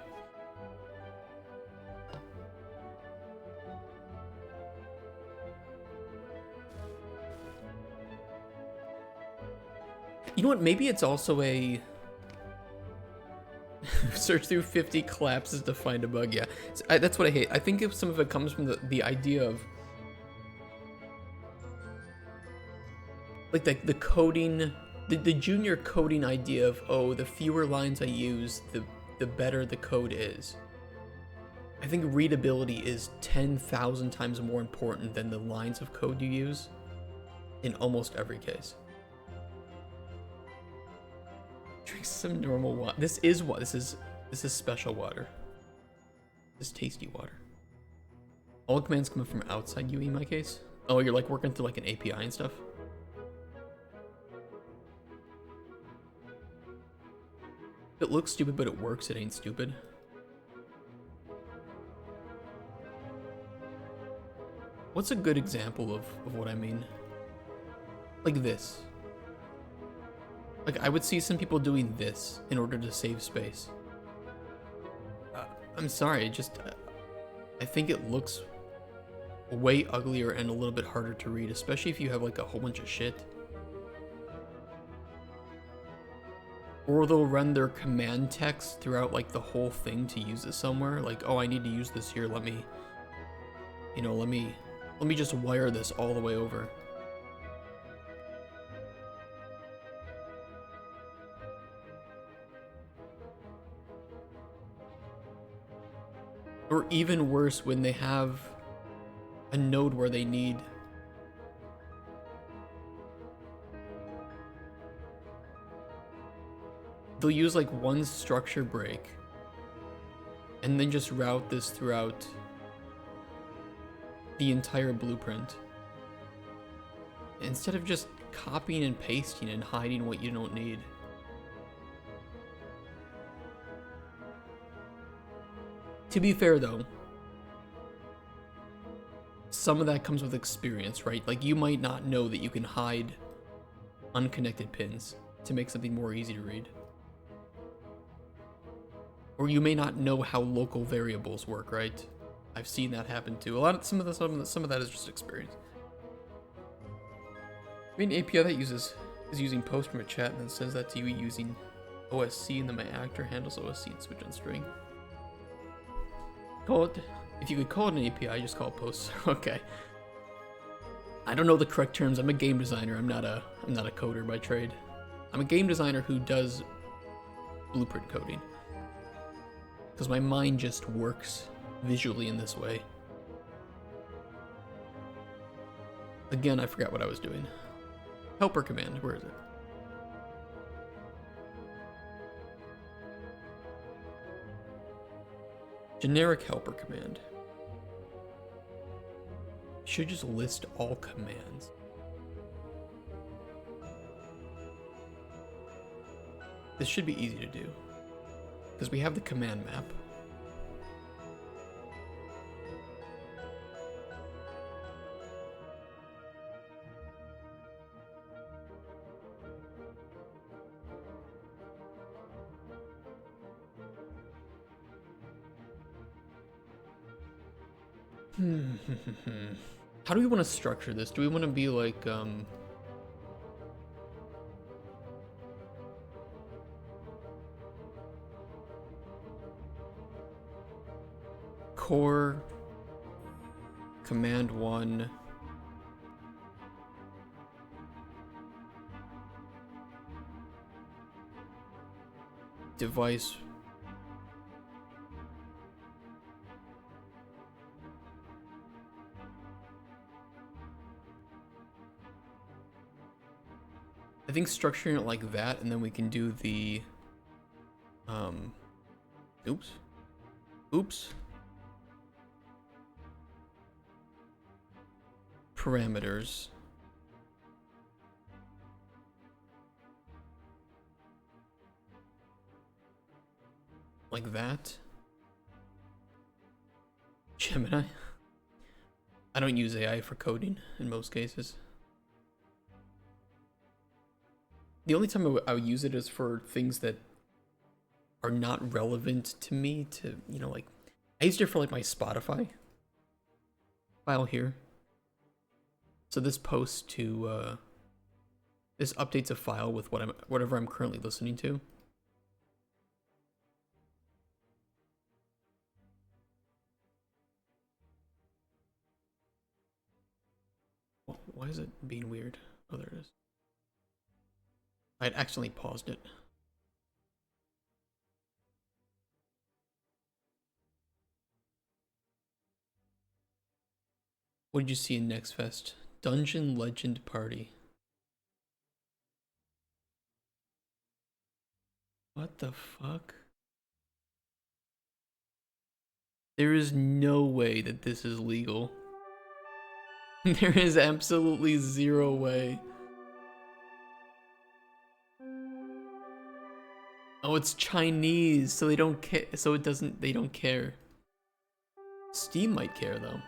Speaker 1: You know what? Maybe it's also a search through 50 collapses to find a bug. Yeah, that's what I hate. I think if some of it comes from the idea of like the coding, the junior coding idea of, oh, the fewer lines I use, the better the code is. I think readability is 10,000 times more important than the lines of code you use in almost every case. Drink some normal water. This is special water. This is tasty water. All commands come from outside UE in my case. Oh, you're like working through like an API and stuff. If it looks stupid but it works, it ain't stupid. What's a good example of what I mean? Like this. Like, I would see some people doing this in order to save space. I'm sorry, I think it looks way uglier and a little bit harder to read, especially if you have like a whole bunch of shit. Or they'll run their command text throughout like the whole thing to use it somewhere. Like, oh, I need to use this here. Let me just wire this all the way over. Or even worse, when they have a node where they need they'll use like one structure break and then just route this throughout the entire blueprint instead of just copying and pasting and hiding what you don't need. To be fair though, some of that comes with experience, right? Like you might not know that you can hide unconnected pins to make something more easy to read. Or you may not know how local variables work, right? I've seen that happen too. Some of that is just experience. I mean, API that is using post from a chat and then sends that to you using OSC, and then my actor handles OSC and switch on string. If you could call it an API, just call it post. Okay. I don't know the correct terms. I'm a game designer. I'm not a coder by trade. I'm a game designer who does blueprint coding. Because my mind just works visually in this way. Again, I forgot what I was doing. Helper command, where is it? Generic helper command. Should just list all commands. This should be easy to do because we have the command map. How do we want to structure this? Do we want to be like, core, command 1, device, I think structuring it like that, and then we can do the, oops, parameters, like that. Gemini. I don't use AI for coding in most cases. The only time I would use it is for things that are not relevant to me to, you know, like, I used it for like my Spotify file here. So this posts to, this updates a file with whatever I'm currently listening to. Why is it being weird? Oh, there it is. I'd accidentally paused it. What did you see in Next Fest? Dungeon Legend Party. What the fuck? There is no way that this is legal. There is absolutely zero way. Oh, it's Chinese, so they don't care. So it doesn't. They don't care. Steam might care though.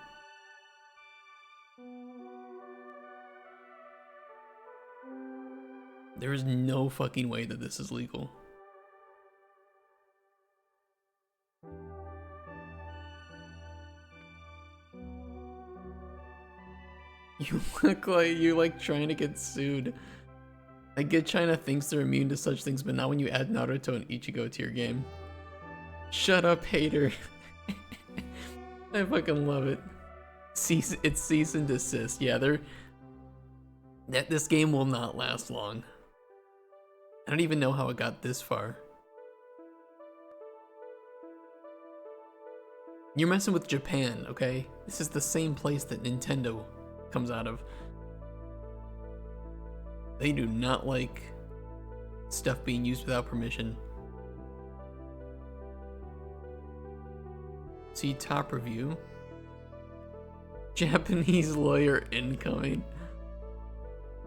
Speaker 1: There is no fucking way that this is legal. You look like you like trying to get sued. I get China thinks they're immune to such things, but not when you add Naruto and Ichigo to your game. Shut up, hater. I fucking love it. It's cease and desist. Yeah, this game will not last long. I don't even know how it got this far. You're messing with Japan, okay? This is the same place that Nintendo comes out of. They do not like stuff being used without permission. See top review. Japanese lawyer incoming.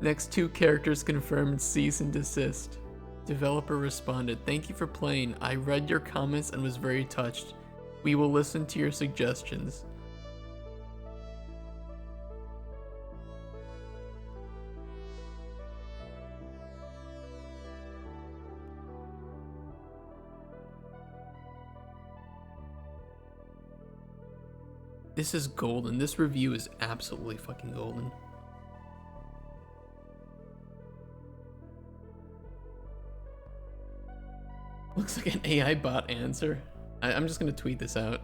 Speaker 1: Next 2 characters confirmed cease and desist. Developer responded, "Thank you for playing. I read your comments and was very touched. We will listen to your suggestions." This is golden. This review is absolutely fucking golden. Looks like an AI bot answer. I'm just gonna tweet this out.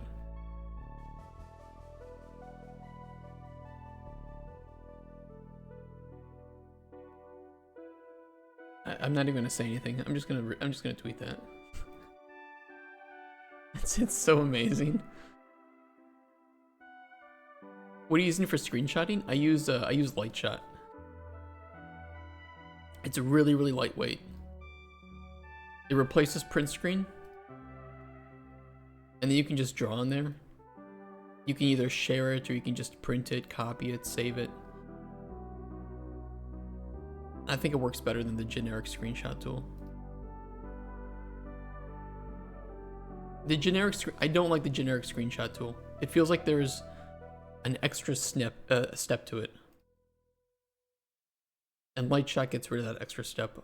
Speaker 1: I'm not even gonna say anything. I'm just gonna tweet that. It's so amazing. What are you using for screenshotting? I use Lightshot. It's really lightweight. It replaces print screen. And then you can just draw on there. You can either share it or you can just print it, copy it, save it. I think it works better than the generic screenshot tool. The generic I don't like the generic screenshot tool. It feels like there's an extra step to it. And Lightshot gets rid of that extra step.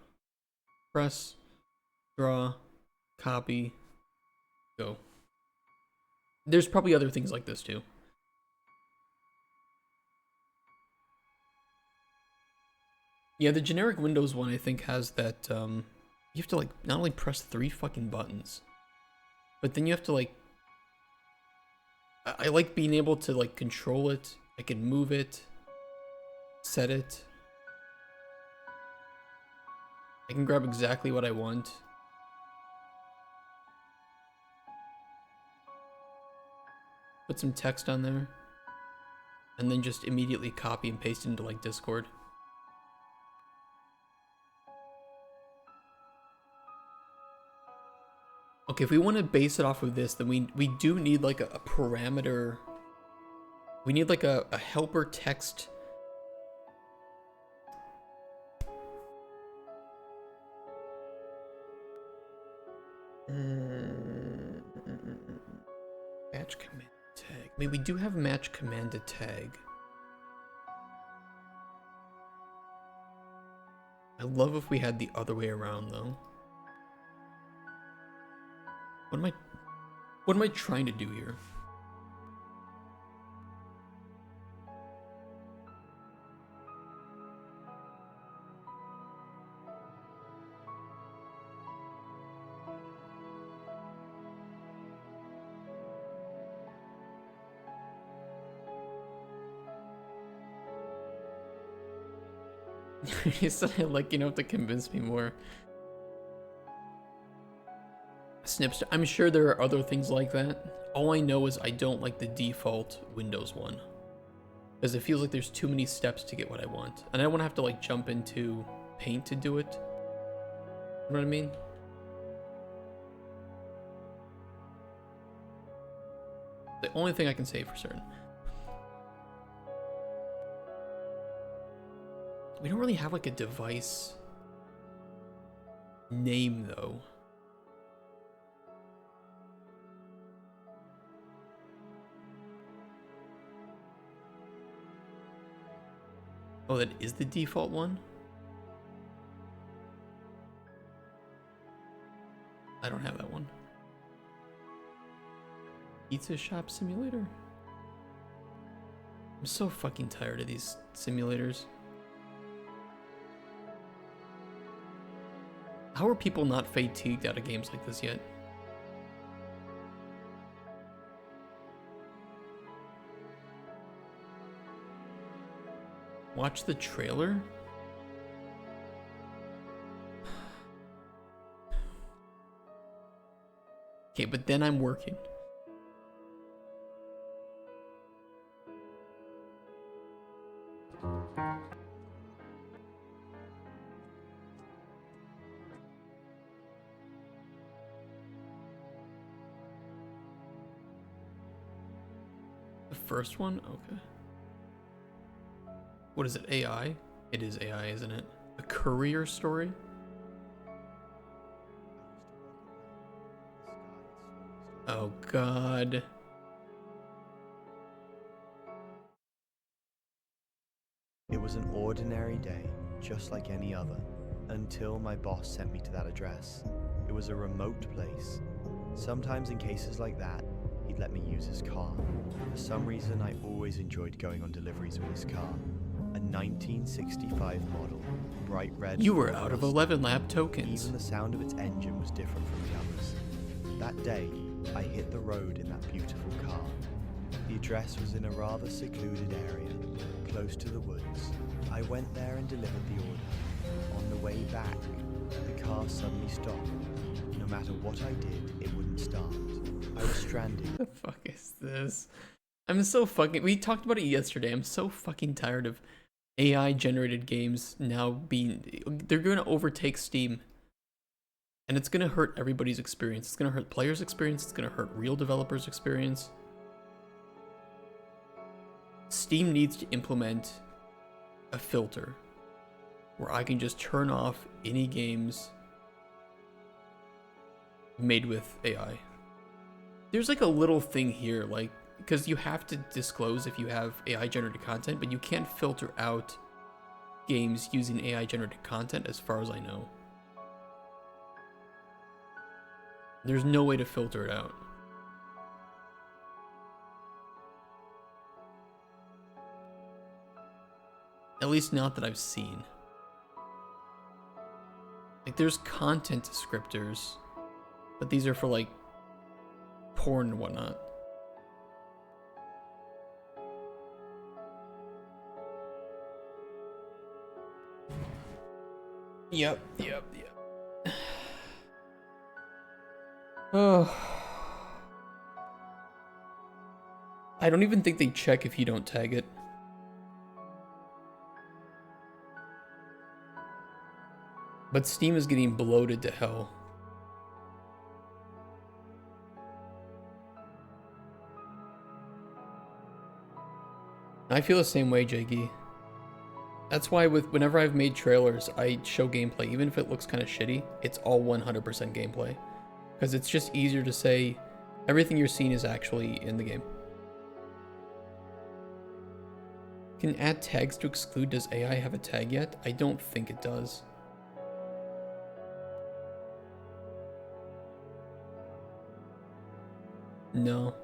Speaker 1: Press, draw, copy, go. There's probably other things like this too. Yeah, the generic Windows one I think has that you have to like not only press 3 fucking buttons, but then you have to like I like being able to like control it. I can move it, set it. I can grab exactly what I want. Put some text on there. And then just immediately copy and paste it into like Discord. Okay, if we want to base it off of this, then we do need like a parameter. We need like a helper text. Match command tag. I mean, we do have match commanded tag. I love if we had the other way around though. What am I trying to do here? You said like you don't have to convince me more. Snips. I'm sure there are other things like that. All I know is I don't like the default Windows one. Because it feels like there's too many steps to get what I want. And I don't want to have to like jump into Paint to do it. You know what I mean? The only thing I can say for certain. We don't really have like a device name though. Oh, that is the default one? I don't have that one. Pizza Shop Simulator? I'm so fucking tired of these simulators. How are people not fatigued out of games like this yet? Watch the trailer? Okay, but then I'm working. The first one? Okay. What is it, AI? It is AI, isn't it? A courier story? Oh god.
Speaker 2: It was an ordinary day, just like any other, until my boss sent me to that address. It was a remote place. Sometimes in cases like that, he'd let me use his car. For some reason, I always enjoyed going on deliveries with his car. A 1965 model, bright red.
Speaker 1: You were out of 11 lab tokens.
Speaker 2: Even the sound of its engine was different from the others. That day, I hit the road in that beautiful car. The address was in a rather secluded area, close to the woods. I went there and delivered the order. On the way back, the car suddenly stopped. No matter what I did, it wouldn't start. I was stranded.
Speaker 1: What the fuck is this? I'm so fucking... We talked about it yesterday. I'm so fucking tired of AI generated games now being... They're going to overtake Steam. And it's gonna hurt everybody's experience. It's gonna hurt players' experience. It's gonna hurt real developers' experience. Steam needs to implement a filter where I can just turn off any games made with AI. There's like a little thing here, like, because you have to disclose if you have AI generated content, but you can't filter out games using AI generated content as far as I know. There's no way to filter it out. At least not that I've seen. Like, there's content descriptors, but these are for like porn and whatnot. Yep. Oh. I don't even think they check if you don't tag it. But Steam is getting bloated to hell. I feel the same way, JG. That's why whenever I've made trailers, I show gameplay. Even if it looks kind of shitty, it's all 100% gameplay. Because it's just easier to say everything you're seeing is actually in the game. Can add tags to exclude. Does AI have a tag yet? I don't think it does. No.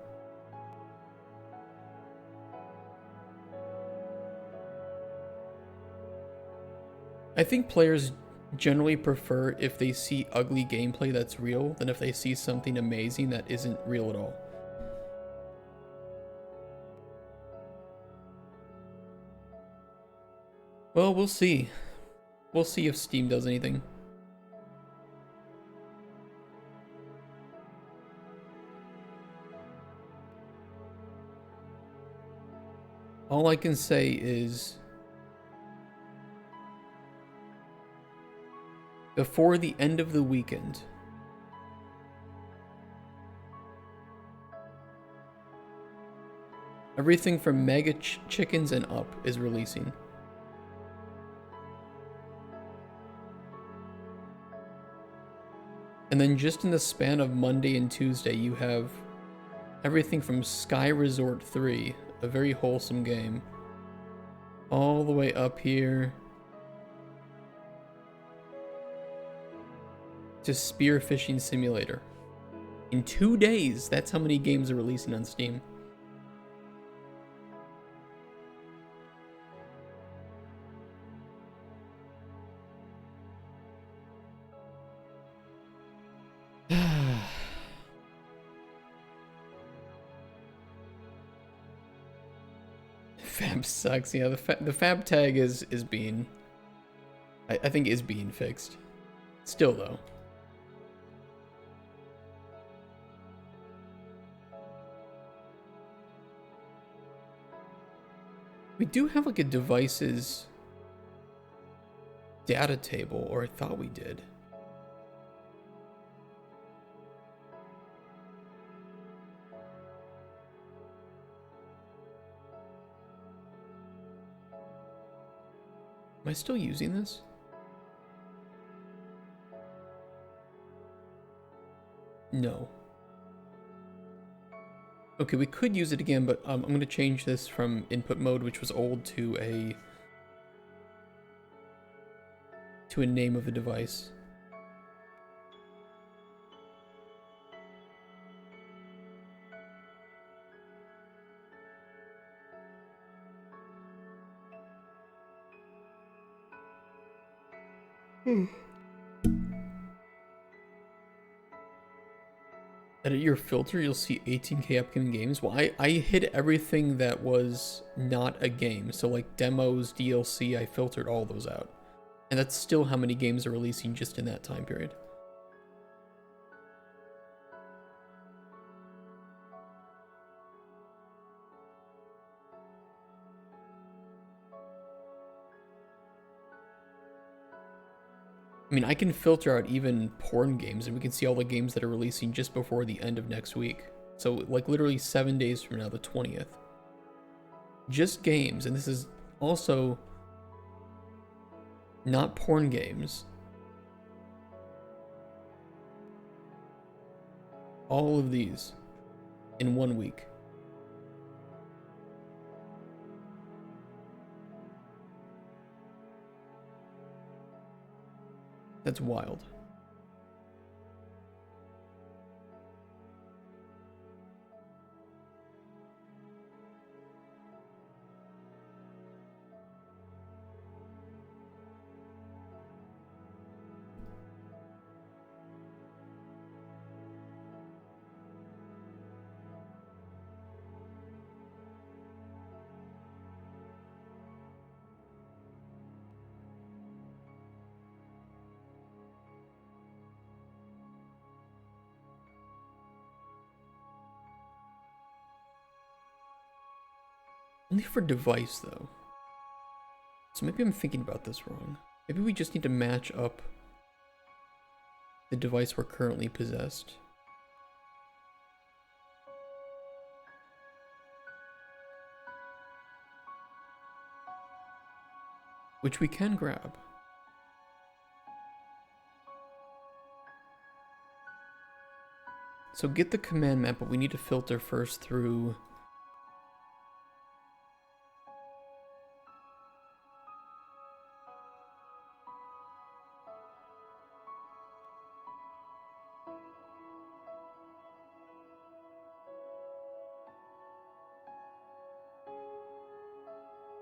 Speaker 1: I think players generally prefer if they see ugly gameplay that's real than if they see something amazing that isn't real at all. Well, we'll see. We'll see if Steam does anything. All I can say is before the end of the weekend, everything from Mega Chickens and up is releasing. And then just in the span of Monday and Tuesday, you have everything from Sky Resort 3, a very wholesome game, all the way up here to Spearfishing Simulator. In 2 days, that's how many games are releasing on Steam. Fab sucks. Yeah, the fab tag is being, I think is being fixed. Still though. We do have like a devices data table, or I thought we did. Am I still using this? No. Okay, we could use it again, but I'm going to change this from input mode, which was old, to a name of a device. Edit your filter, you'll see 18K upcoming games. Well, I hid everything that was not a game. So like demos, DLC, I filtered all those out. And that's still how many games are releasing just in that time period. I mean, I can filter out even porn games, and we can see all the games that are releasing just before the end of next week. So, like, literally 7 days from now, the 20th. Just games, and this is also not porn games. All of these in 1 week. That's wild. Only for device, though. So maybe I'm thinking about this wrong. Maybe we just need to match up the device we're currently possessed. Which we can grab. So get the command map, but we need to filter first through...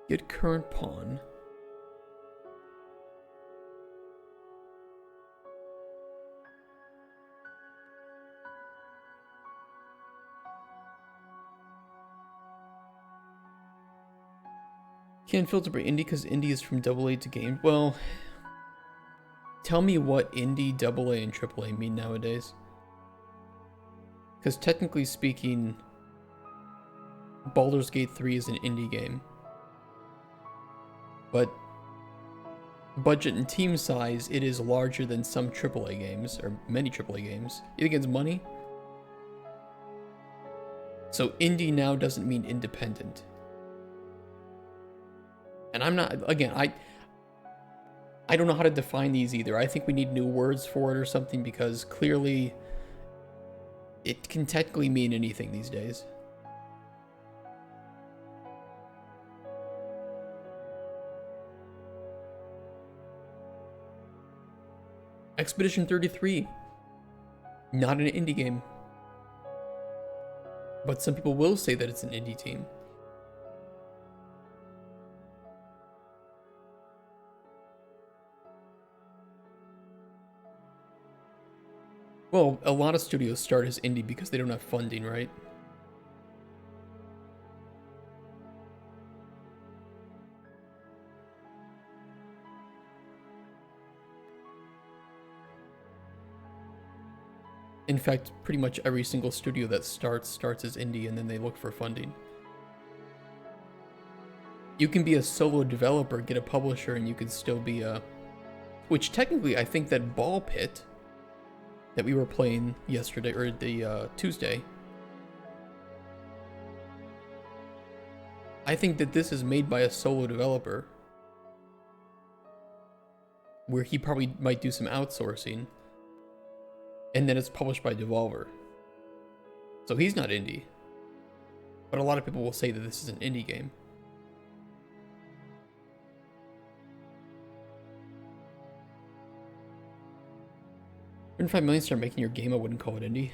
Speaker 1: Get current pawn. Can't filter by indie because indie is from AA to game. Well, tell me what indie, AA, and AAA mean nowadays. Because technically speaking, Baldur's Gate 3 is an indie game. But budget and team size, it is larger than some AAA games, or many AAA games. You think it's money? So indie now doesn't mean independent. And I'm not, again, I don't know how to define these either. I think we need new words for it or something, because clearly it can technically mean anything these days. Expedition 33, not an indie game. But some people will say that it's an indie team. Well, a lot of studios start as indie because they don't have funding, right? In fact, pretty much every single studio that starts as indie, and then they look for funding. You can be a solo developer, get a publisher, and you could still be a... Which technically, I think that Ball Pit that we were playing yesterday, or the Tuesday, I think that this is made by a solo developer, where he probably might do some outsourcing, and then it's published by Devolver. So he's not indie. But a lot of people will say that this is an indie game. When 5 million start making your game, I wouldn't call it indie.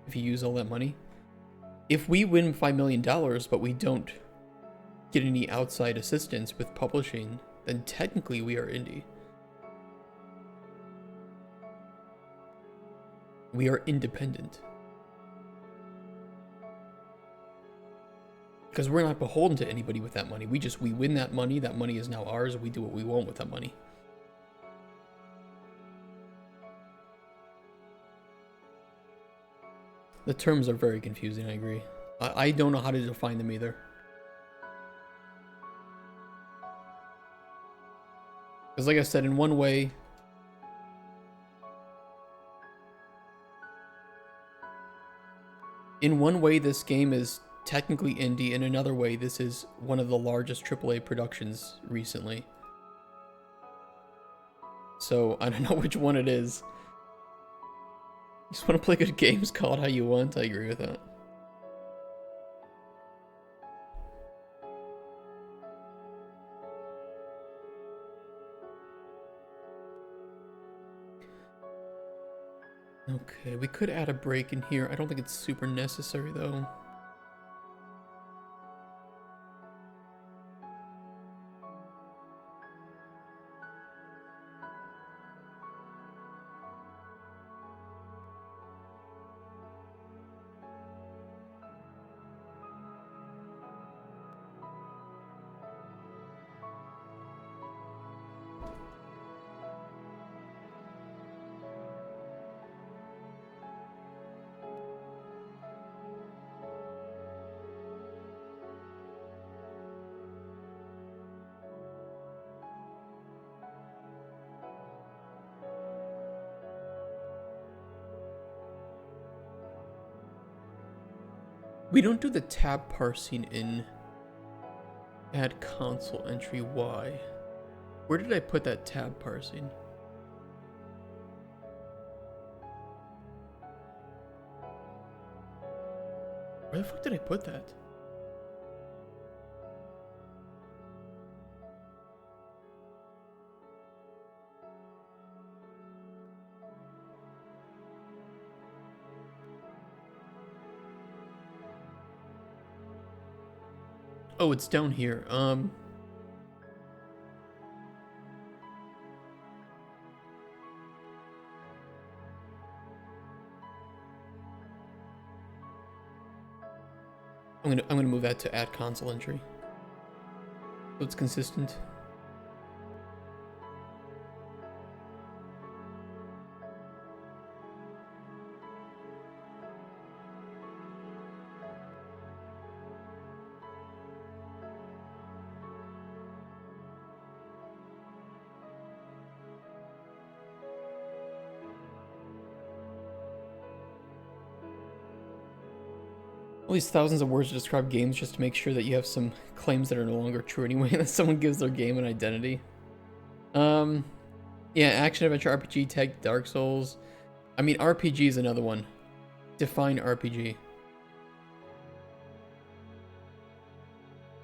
Speaker 1: If you use all that money. If we win $5 million, but we don't get any outside assistance with publishing, then technically we are indie. We are independent. Because we're not beholden to anybody with that money. We win that money is now ours, and we do what we want with that money. The terms are very confusing, I agree. I don't know how to define them either. Because like I said, in one way, in one way, this game is technically indie. In another way, this is one of the largest AAA productions recently. So, I don't know which one it is. You just want to play good games, call it how you want. I agree with that. Okay, we could add a break in here. I don't think it's super necessary, though. We don't do the tab parsing in add console entry. Why? Where did I put that tab parsing? Where the fuck did I put that? Oh, it's down here. I'm gonna move that to add console entry, so it's consistent. All these thousands of words to describe games just to make sure that you have some claims that are no longer true anyway, that someone gives their game an identity. Yeah, action adventure RPG tag Dark Souls. I mean, RPG is another one. Define RPG.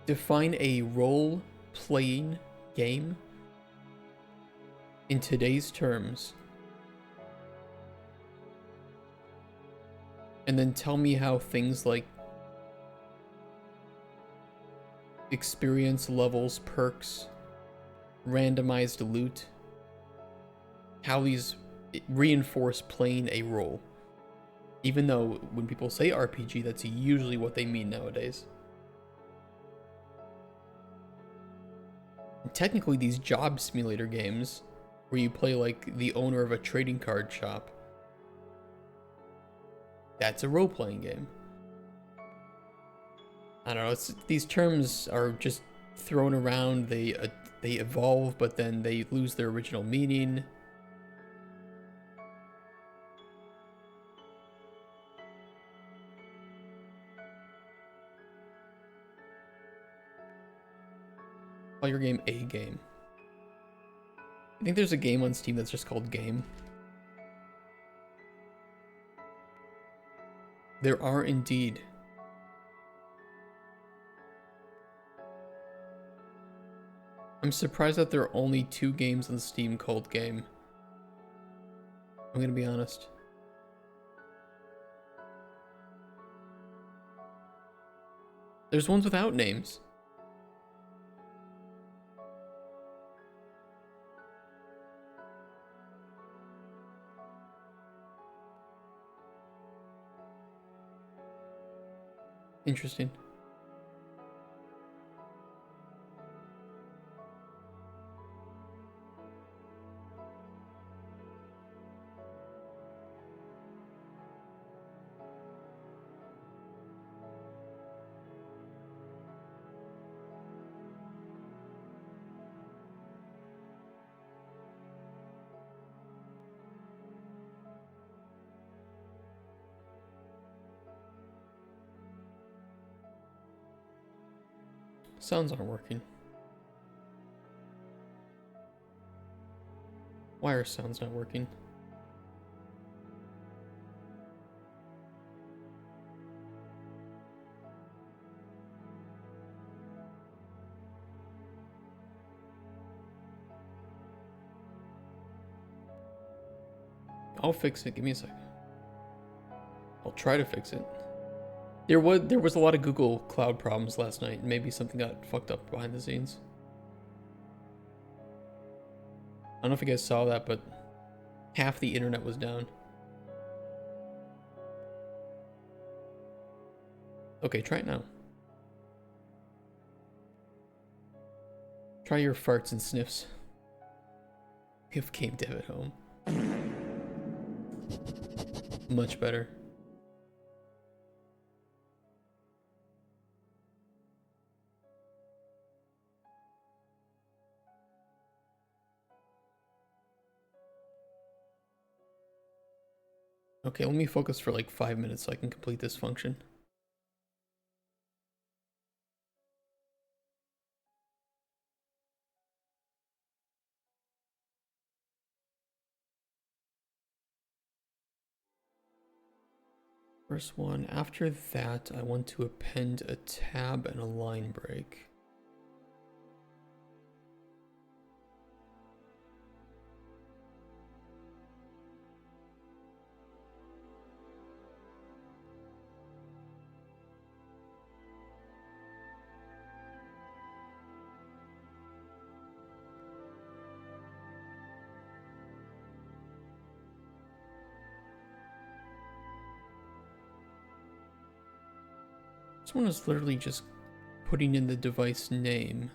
Speaker 1: Define a role-playing game in today's terms. And then tell me how things like experience levels, perks, randomized loot, how these reinforce playing a role. Even though when people say RPG, that's usually what they mean nowadays. And technically, these job simulator games, where you play like the owner of a trading card shop, that's a role-playing game. I don't know, these terms are just thrown around, they evolve, but then they lose their original meaning. Call your game a game. I think there's a game on Steam that's just called Game. There are indeed. I'm surprised that there are only 2 games on Steam called Game. I'm gonna be honest. There's ones without names. Interesting. Sounds aren't working. Why are sounds not working? I'll fix it. Give me a sec. I'll try to fix it. There was a lot of Google Cloud problems last night. Maybe something got fucked up behind the scenes. I don't know if you guys saw that, but half the internet was down. Okay, try it now. Try your farts and sniffs. If game dev at home. Much better. Okay, let me focus for like 5 minutes so I can complete this function. First one, after that, I want to append a tab and a line break. This one is literally just putting in the device name.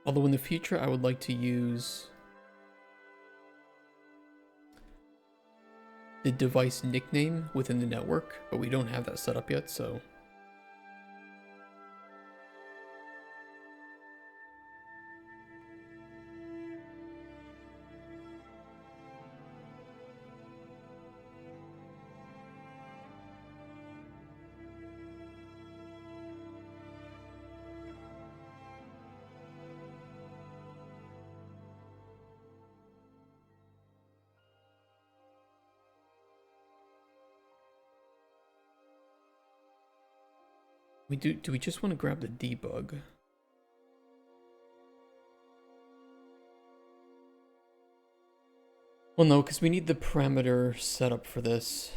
Speaker 1: Although in the future I would like to use the device nickname within the network, but we don't have that set up yet, so... Do we just want to grab the debug? Well, no, because we need the parameter set up for this.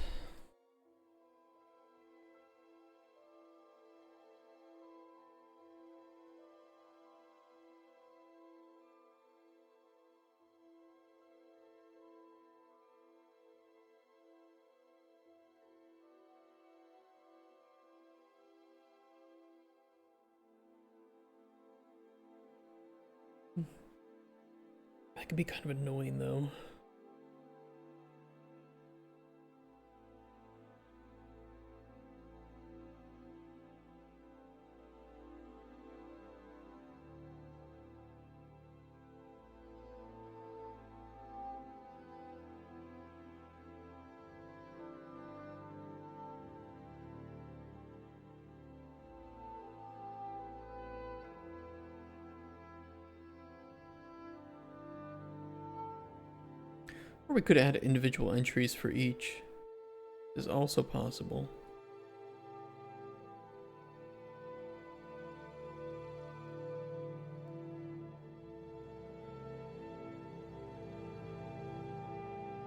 Speaker 1: That could be kind of annoying, though. Or we could add individual entries for each. Is also possible.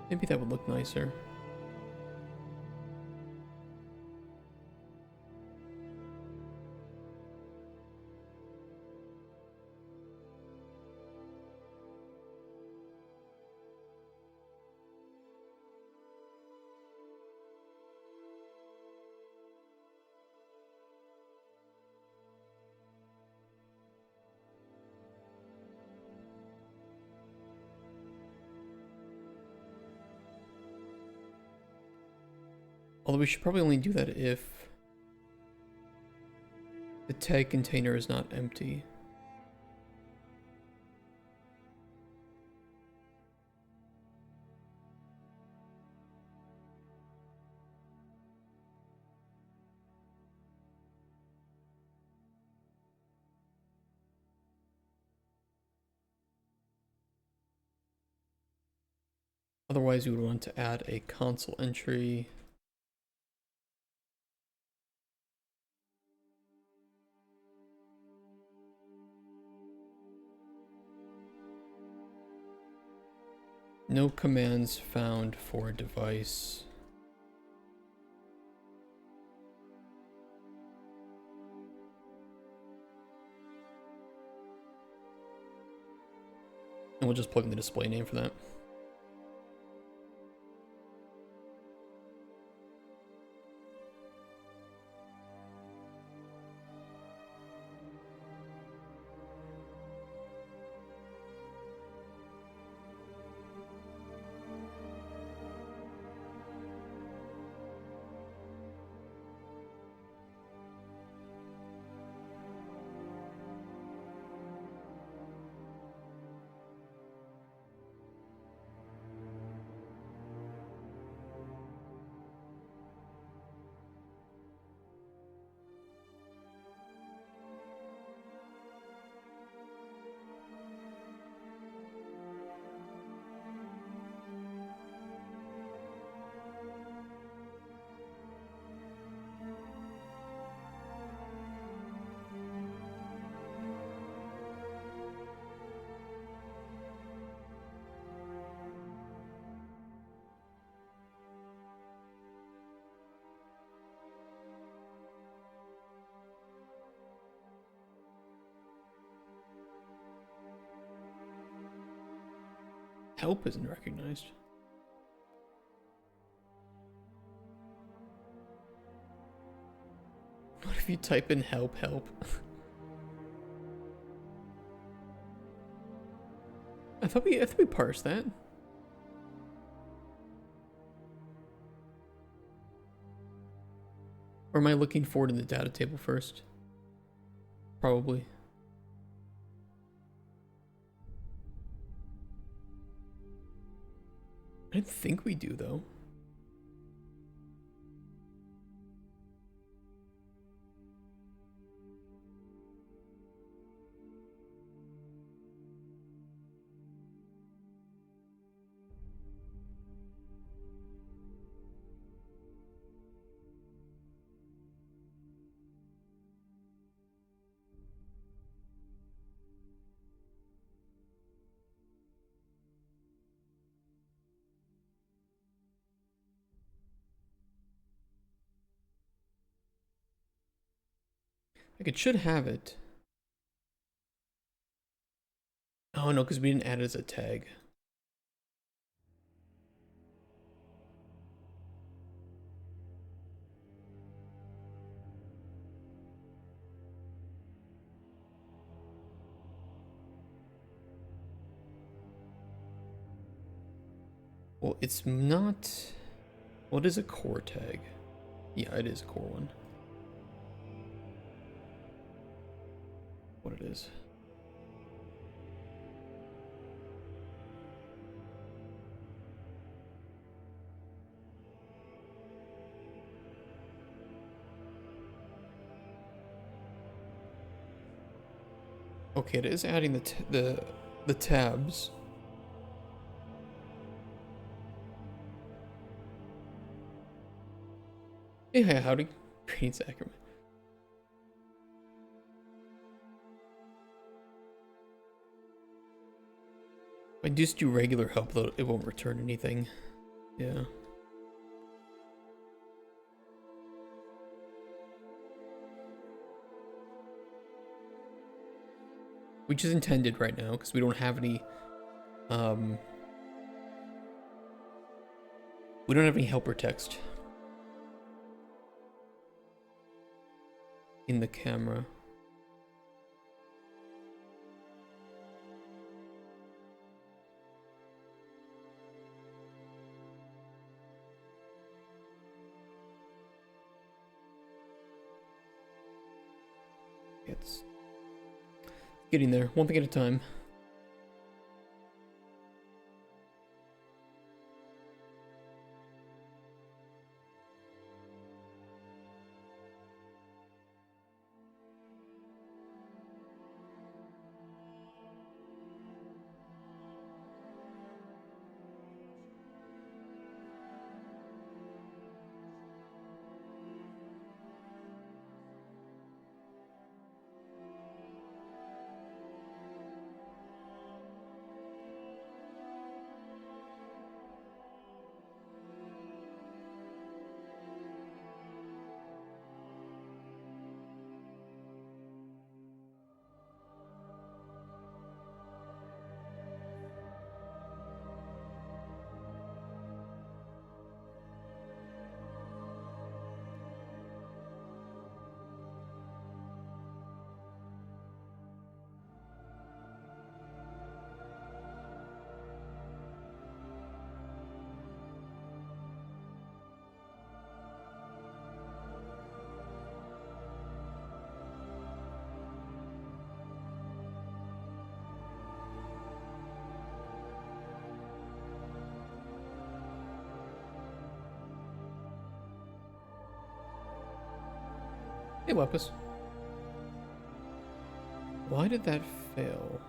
Speaker 1: Maybe that would look nicer. Although we should probably only do that if the tag container is not empty. Otherwise, we would want to add a console entry. No commands found for device. And we'll just plug in the display name for that. Help isn't recognized. What if you type in help? I thought we parsed that. Or am I looking for it in the data table first? Probably. I didn't think we do, though. Like, it should have it. Oh, no, because we didn't add it as a tag. Well, it's not... What is a core tag? Yeah, it is a core one. What it is. Okay, it is adding the tabs. Yeah, howdy. Greetings, Ackerman. If I just do regular help, though, it won't return anything. Yeah. Which is intended right now, because we don't have any, we don't have any helper text in the camera. It's getting there, one thing at a time. Hey, Lepus. Why did that fail?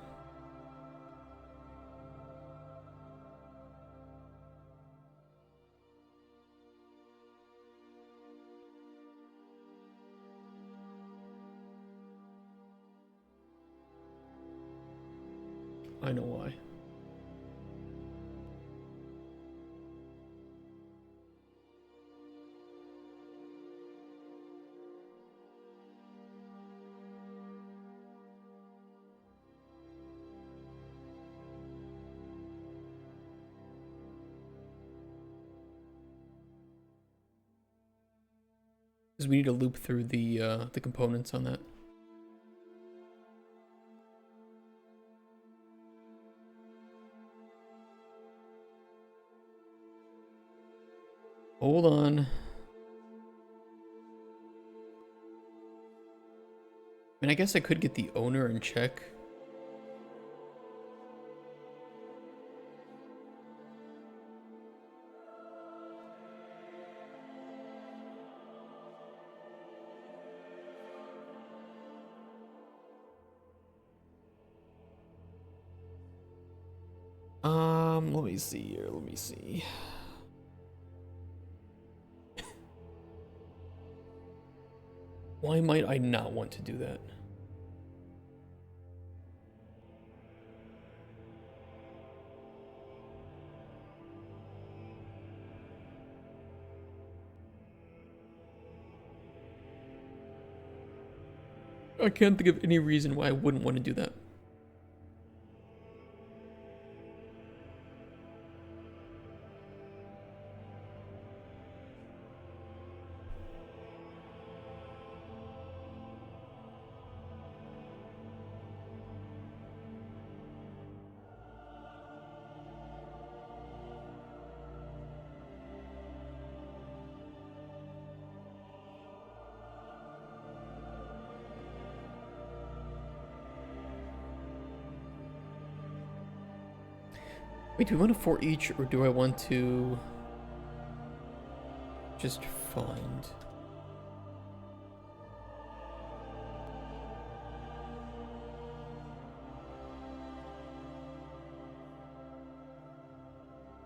Speaker 1: I know why. Because we need to loop through the components on that. Hold on. I mean, I guess I could get the owner and check. Let me see here. Let me see. Why might I not want to do that? I can't think of any reason why I wouldn't want to do that. Wait, do we want a for each, or do I want to just find?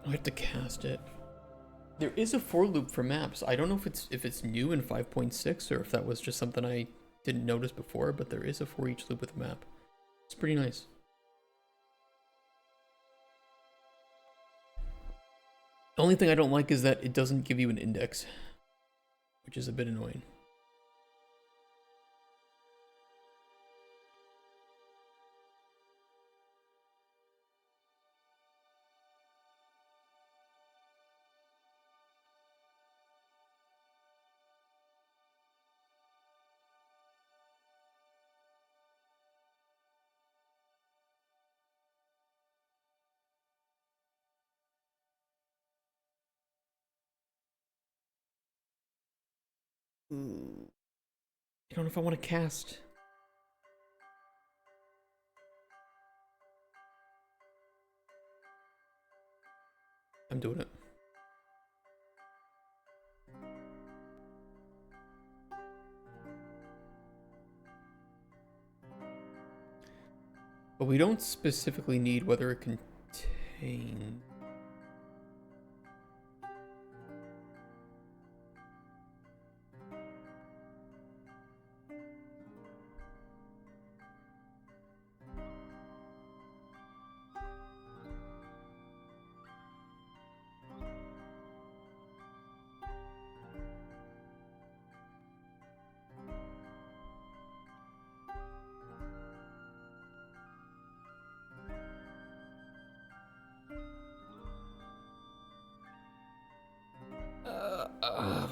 Speaker 1: I have to cast it. There is a for loop for maps. I don't know if it's new in 5.6 or if that was just something I didn't notice before, but there is a for each loop with a map. It's pretty nice. The only thing I don't like is that it doesn't give you an index, which is a bit annoying. I don't know if I want to cast. I'm doing it. But we don't specifically need whether it contains.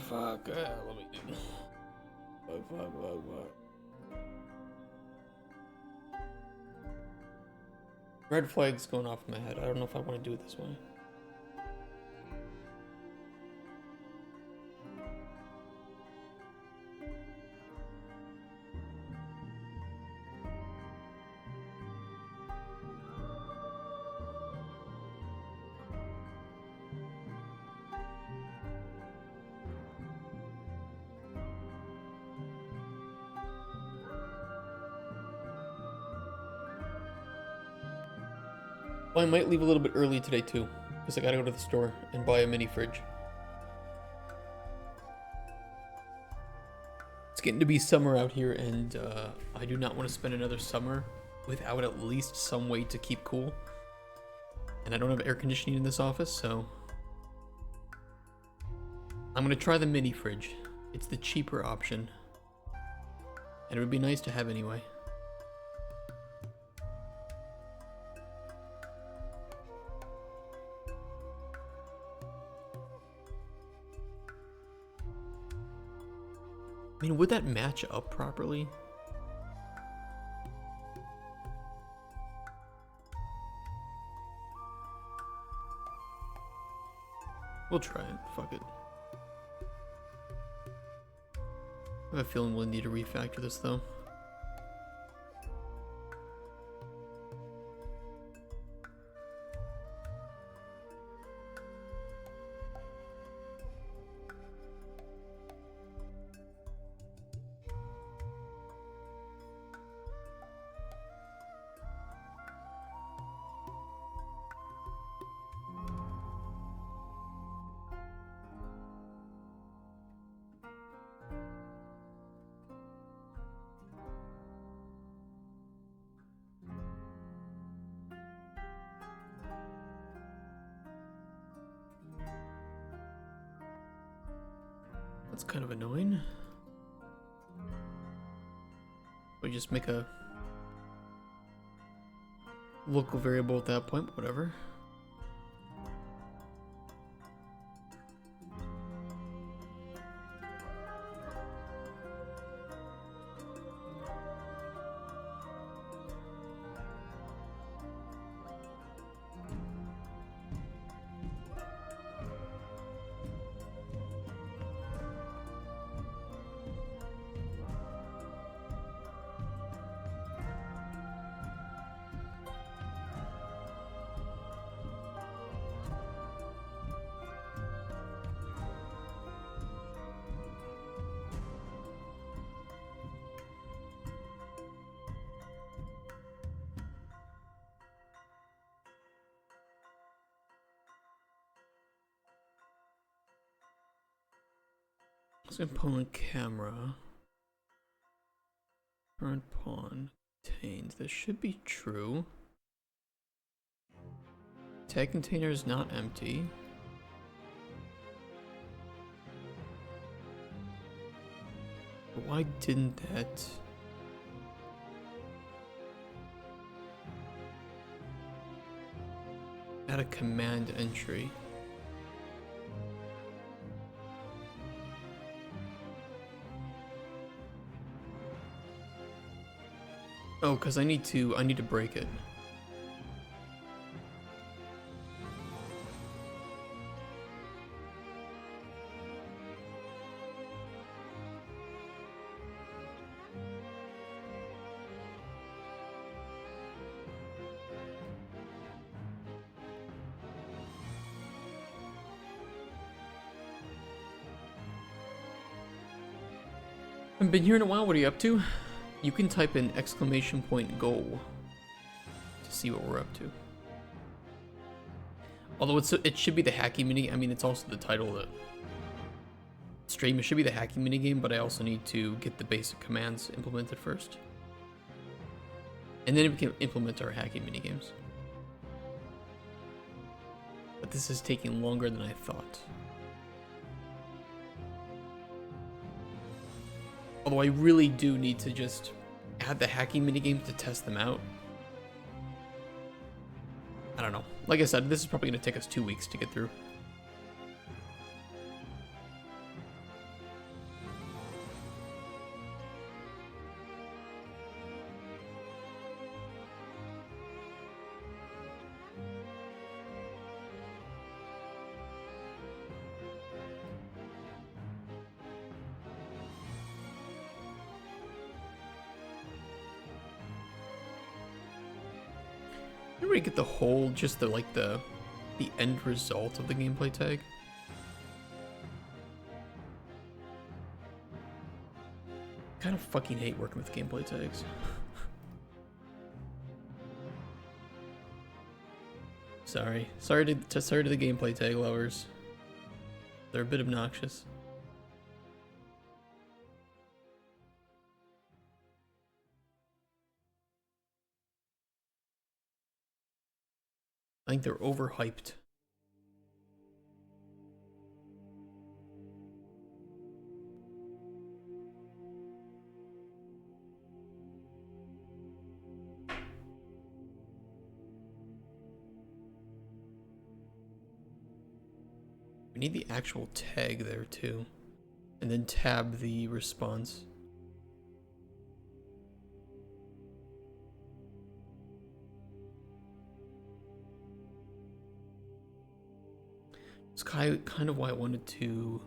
Speaker 1: Fuck. Let me do. Fuck. Red flag's going off in my head. I don't know if I want to do it this way. Well, I might leave a little bit early today too, because I gotta go to the store and buy a mini fridge. It's getting to be summer out here, and I do not want to spend another summer without at least some way to keep cool. And I don't have air conditioning in this office, so I'm gonna try the mini fridge. It's the cheaper option, and it would be nice to have anyway. I mean, would that match up properly? We'll try it. Fuck it. I have a feeling we'll need to refactor this though. That's kind of annoying. We just make a local variable at that point, but whatever. Component camera. Current pawn contains. This should be true. Tag container is not empty. But why didn't that? Add a command entry. Oh, because I need to break it. I've been here in a while. What are you up to? You can type in !goal to see what we're up to. Although it should be the hacky mini. I mean, it's also the title of the stream. It should be the hacky mini game, but I also need to get the basic commands implemented first, and then we can implement our hacky mini games. But this is taking longer than I thought. Although I really do need to just add the hacking minigames to test them out. I don't know. Like I said, this is probably going to take us 2 weeks to get through. I really get the whole, just the the end result of the gameplay tag. Kind of fucking hate working with gameplay tags. Sorry. Sorry to the gameplay tag lovers. They're a bit obnoxious. I think they're overhyped. We need the actual tag there too. And then tab the response. It's kind of why I wanted to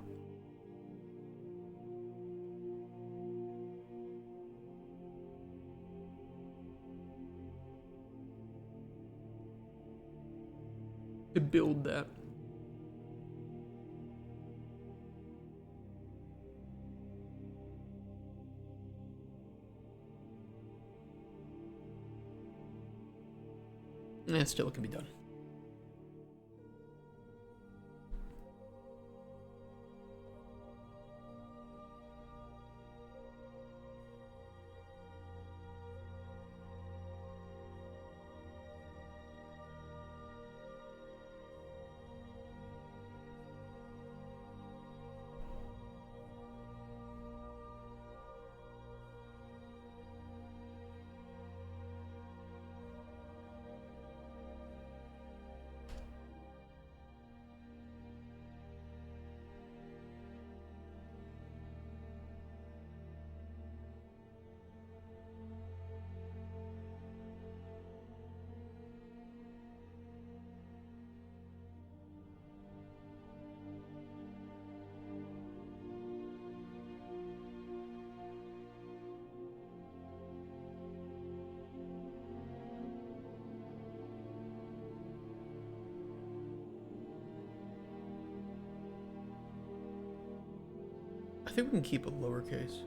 Speaker 1: build that. And still it can be done. I think we can keep it lowercase.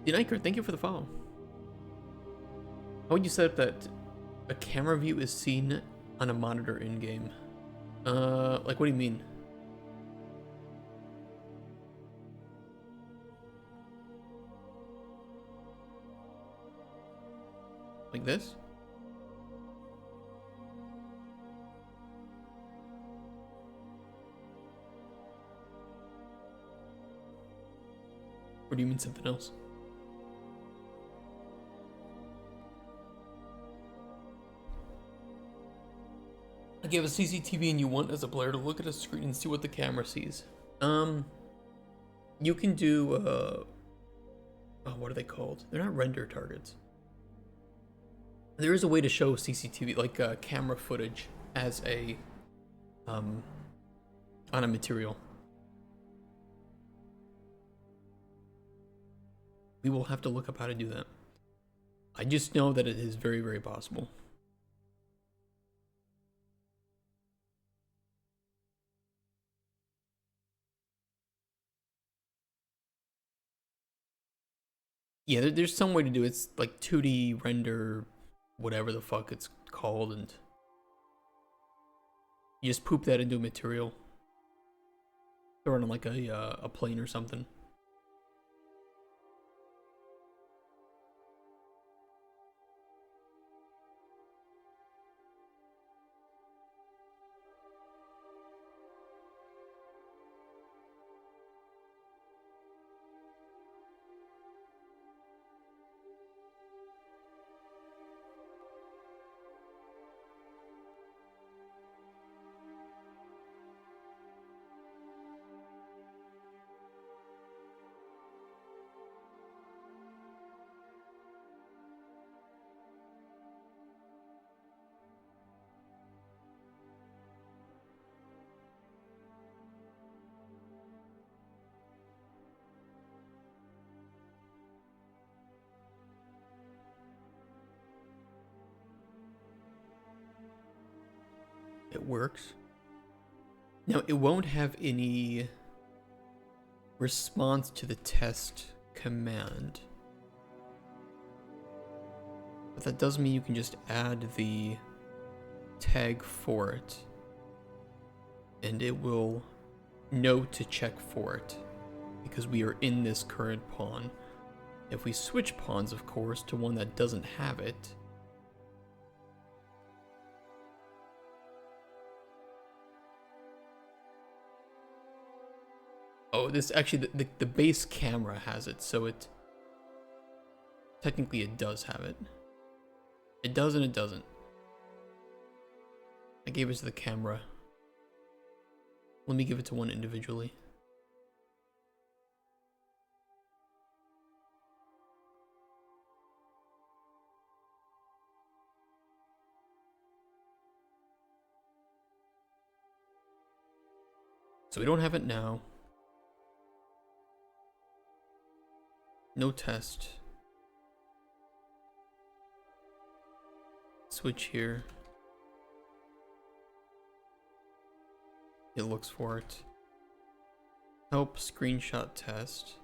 Speaker 1: Uniker, thank you for the follow. How would you set up that a camera view is seen on a monitor in game? Like what do you mean? Like this? Or do you mean something else? Like you have a CCTV and you want as a player to look at a screen and see what the camera sees. You can do oh, what are they called? They're not render targets. There is a way to show CCTV, like camera footage, as a on a material. We will have to look up how to do that. I just know that it is very, very possible. Yeah, there's some way to do it. It's like 2D render, whatever the fuck it's called, and you just poop that into a material. Throw it on like a plane or something. it works. Now, it won't have any response to the test command. But that does mean you can just add the tag for it, and it will know to check for it, because we are in this current pawn. If we switch pawns, of course, to one that doesn't have it, oh, this actually, the base camera has it, so it, technically it does have it. It does and it doesn't. I gave it to the camera. Let me give it to one individually. So we don't have it now. No test. Switch here. It looks for it. Help screenshot test.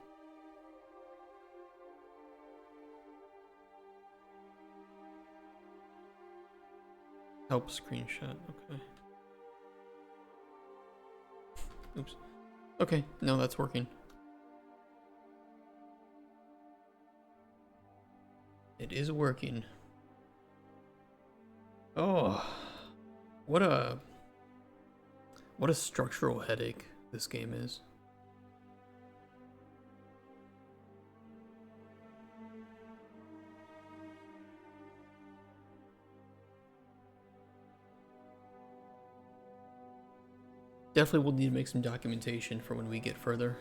Speaker 1: Help screenshot, okay. Oops. Okay, no, that's working. It is working. Oh, what a structural headache this game is. Definitely will need to make some documentation for when we get further.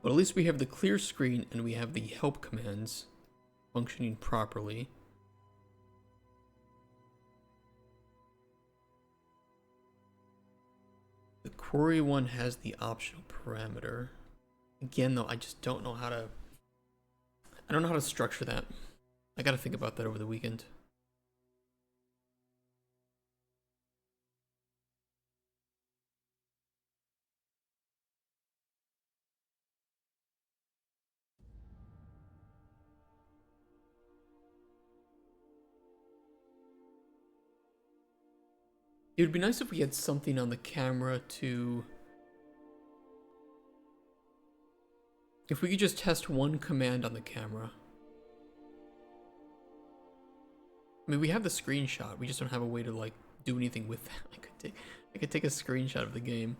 Speaker 1: But at least we have the clear screen and we have the help commands functioning properly. The query one has the optional parameter. Again, though, I just don't know how to... I don't know how to structure that. I gotta think about that over the weekend. It would be nice if we had something on the camera to... If we could just test one command on the camera. I mean, we have the screenshot. We just don't have a way to, like, do anything with that. I could take a screenshot of the game.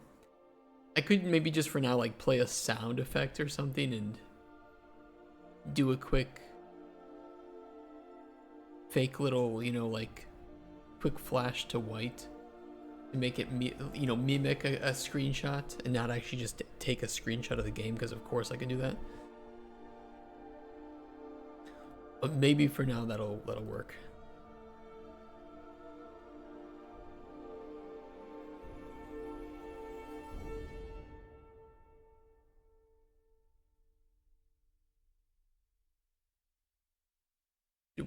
Speaker 1: I could maybe just for now, like, play a sound effect or something and do a quick fake little, you know, like, quick flash to white to make it, you know, mimic a screenshot and not actually just take a screenshot of the game, because of course I could do that. But maybe for now that'll work.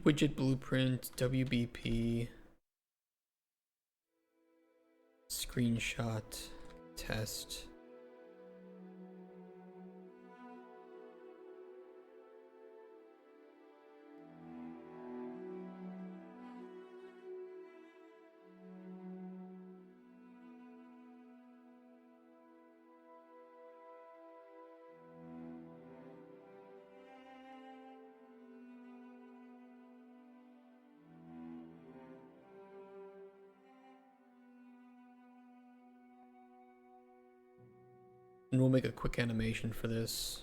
Speaker 1: Widget blueprint, WBP, screenshot, test. And we'll make a quick animation for this.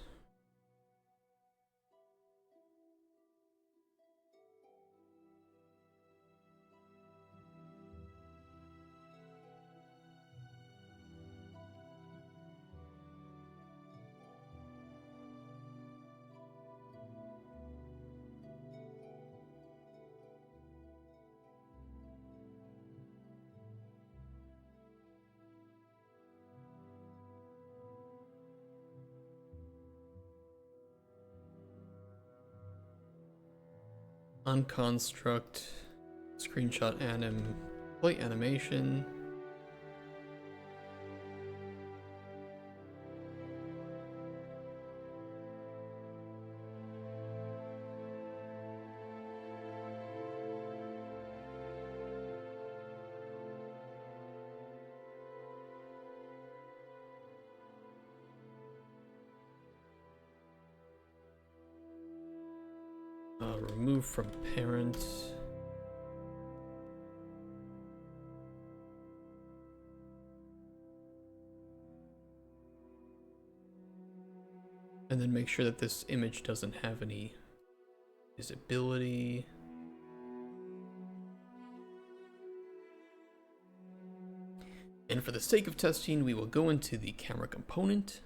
Speaker 1: On construct, screenshot play animation. Remove from parent. And then make sure that this image doesn't have any visibility. And for the sake of testing, we will go into the camera component.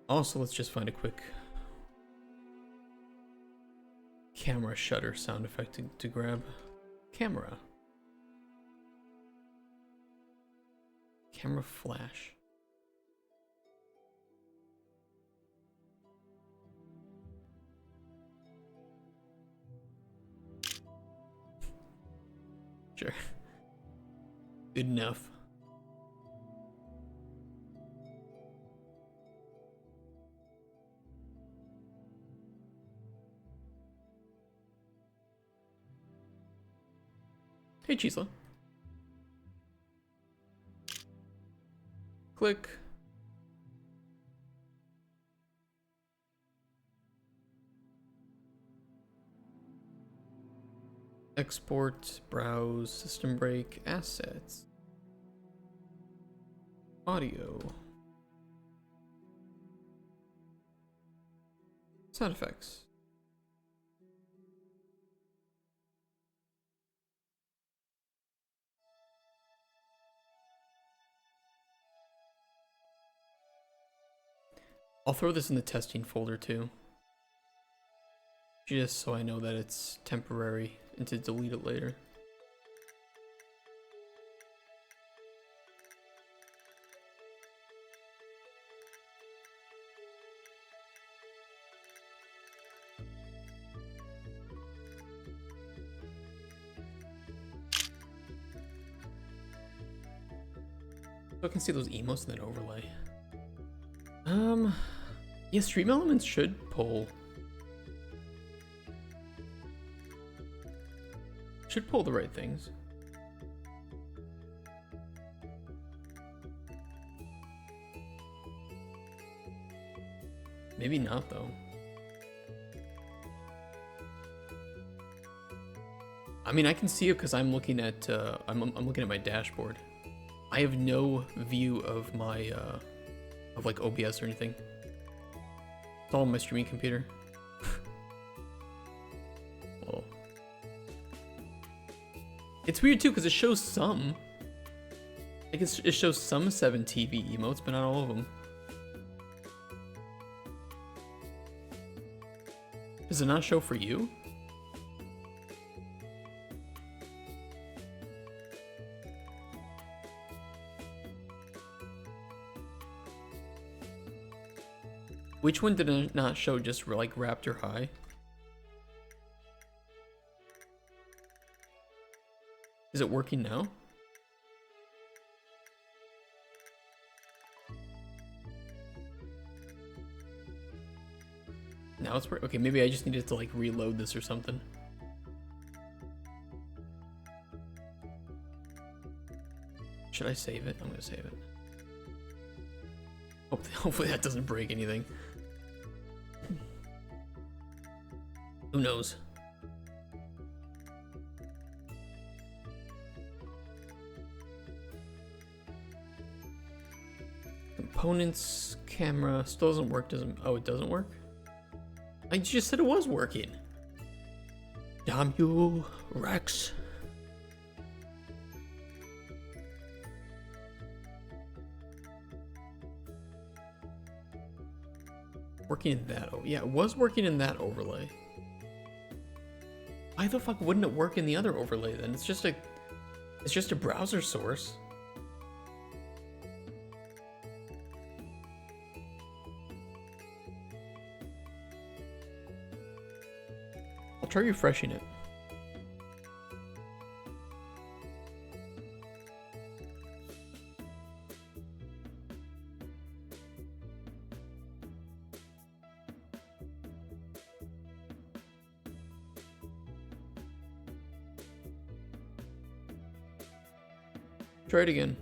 Speaker 1: Also, let's just find a quick camera shutter sound effect to grab. Camera flash. Sure. Good enough. Hey, Chisla. Click. Export, browse, system break, assets, audio, sound effects. I'll throw this in the testing folder too, just so I know that it's temporary and to delete it later. So I can see those emotes in that overlay. Yeah, stream elements should pull the right things. Maybe not though. I mean, I can see it because I'm looking at I'm looking at my dashboard. I have no view of my of like OBS or anything. It's all on my streaming computer. Well, it's weird too because it shows some. Like it shows some 7TV emotes, but not all of them. Does it not show for you? Which one did it not show, just like Raptor High? Is it working now? Now it's working. Okay, maybe I just needed to like reload this or something. Should I save it? I'm gonna save it. Hopefully that doesn't break anything. Who knows? Components, camera, still doesn't work, oh, it doesn't work? I just said it was working. Damn you, Rex. Working in that, yeah, it was working in that overlay. Why the fuck wouldn't it work in the other overlay then? It's just a browser source. try refreshing it. Try it again.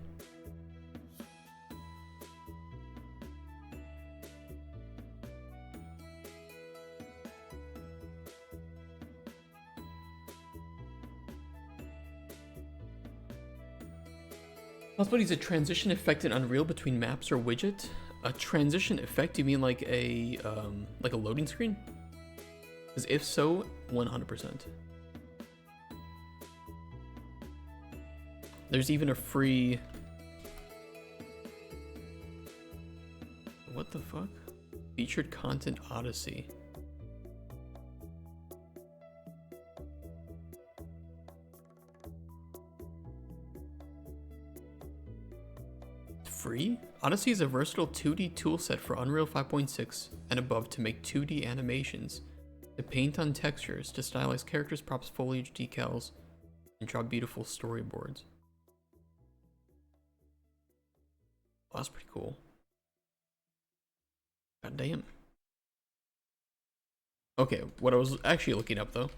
Speaker 1: Possibilities a transition effect in Unreal between maps or widget. A transition effect? You mean like a loading screen? Because if so, 100%. There's even a free. What the fuck? Featured content Odyssey. Free? Odyssey is a versatile 2D toolset for Unreal 5.6 and above to make 2D animations, to paint on textures, to stylize characters, props, foliage, decals, and draw beautiful storyboards. Well, that's pretty cool. God damn. Okay, what I was actually looking up though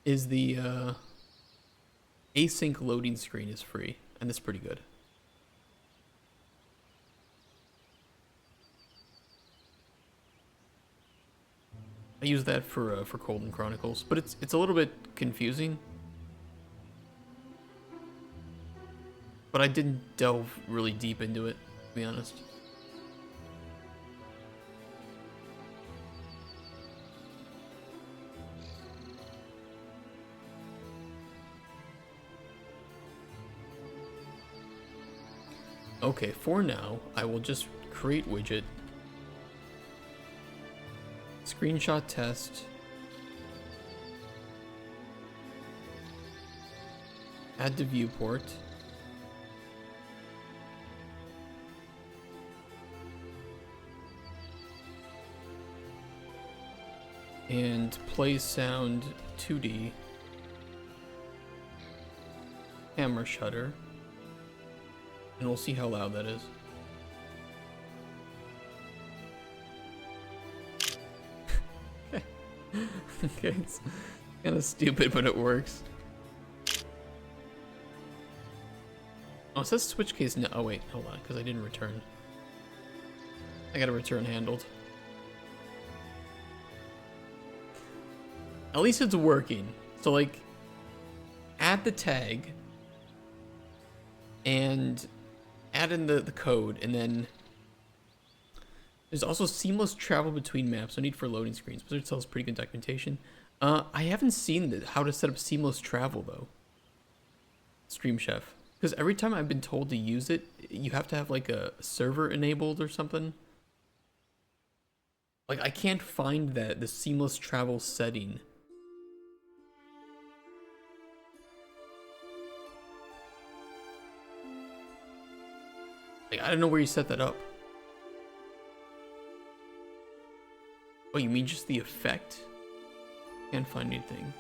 Speaker 1: is the async loading screen is free, and it's pretty good. I use that for Golden Chronicles, but it's a little bit confusing. But I didn't delve really deep into it, to be honest. Okay, for now, I will just create widget, screenshot test, add to viewport, and play sound 2D, camera shutter, and we'll see how loud that is. Okay, it's kind of stupid, but it works. Oh, it says switch case now. Oh wait, hold on, because I didn't return. I got a return handled. At least it's working. So like, add the tag and add in the code, and then there's also seamless travel between maps. No need for loading screens. Blizzard sells pretty good documentation. I haven't seen how to set up seamless travel though. Stream Chef, because every time I've been told to use it, you have to have like a server enabled or something. Like I can't find the seamless travel setting. Like I don't know where you set that up. Oh, you mean just the effect? Can't find anything.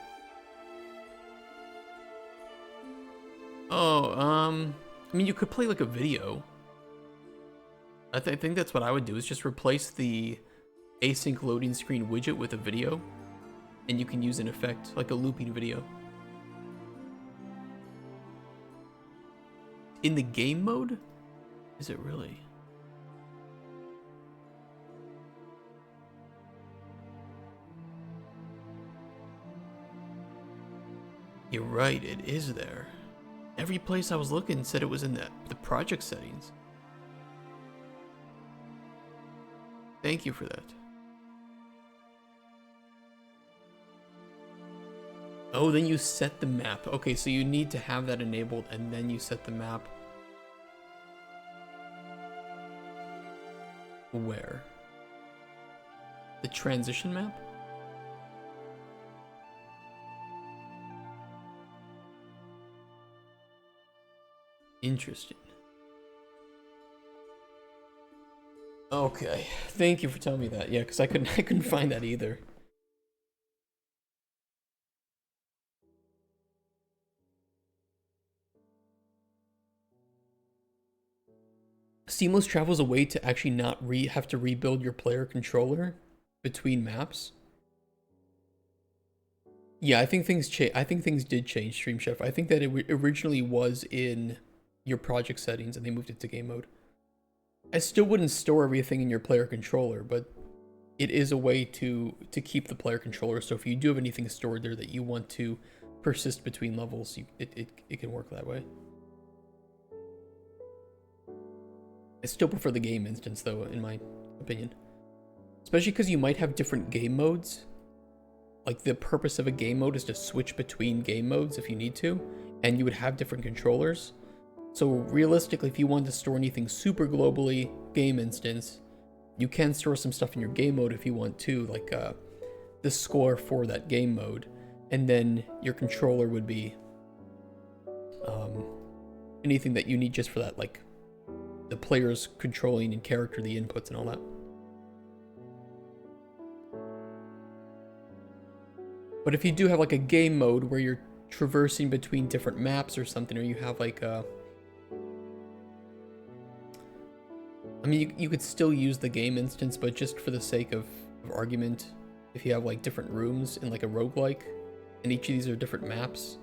Speaker 1: Oh, I mean, you could play like a video. I think that's what I would do, is just replace the async loading screen widget with a video, and you can use an effect, like a looping video. In the game mode? Is it really? You're right, it is there. Every place I was looking said it was in the project settings. Thank you for that. Oh, then you set the map. Okay, so you need to have that enabled and then you set the map. Where? The transition map? Interesting. Okay, thank you for telling me that. Yeah, because I couldn't find that either. seamless travel is a way to actually not have to rebuild your player controller between maps. Yeah, I think things did change, Stream Chef. I think that it originally was in your project settings and they moved it to game mode. I still wouldn't store everything in your player controller, but it is a way to keep the player controller. So if you do have anything stored there that you want to persist between levels, it can work that way. I still prefer the game instance though, in my opinion. Especially because you might have different game modes. Like the purpose of a game mode is to switch between game modes if you need to, and you would have different controllers. So realistically, if you want to store anything super globally, game instance, you can store some stuff in your game mode if you want to, like the score for that game mode, and then your controller would be anything that you need just for that, like the players controlling in character, the inputs and all that. But if you do have like a game mode where you're traversing between different maps or something, or you have like a... I mean, you could still use the game instance, but just for the sake of argument, if you have like different rooms in like a roguelike, and each of these are different maps,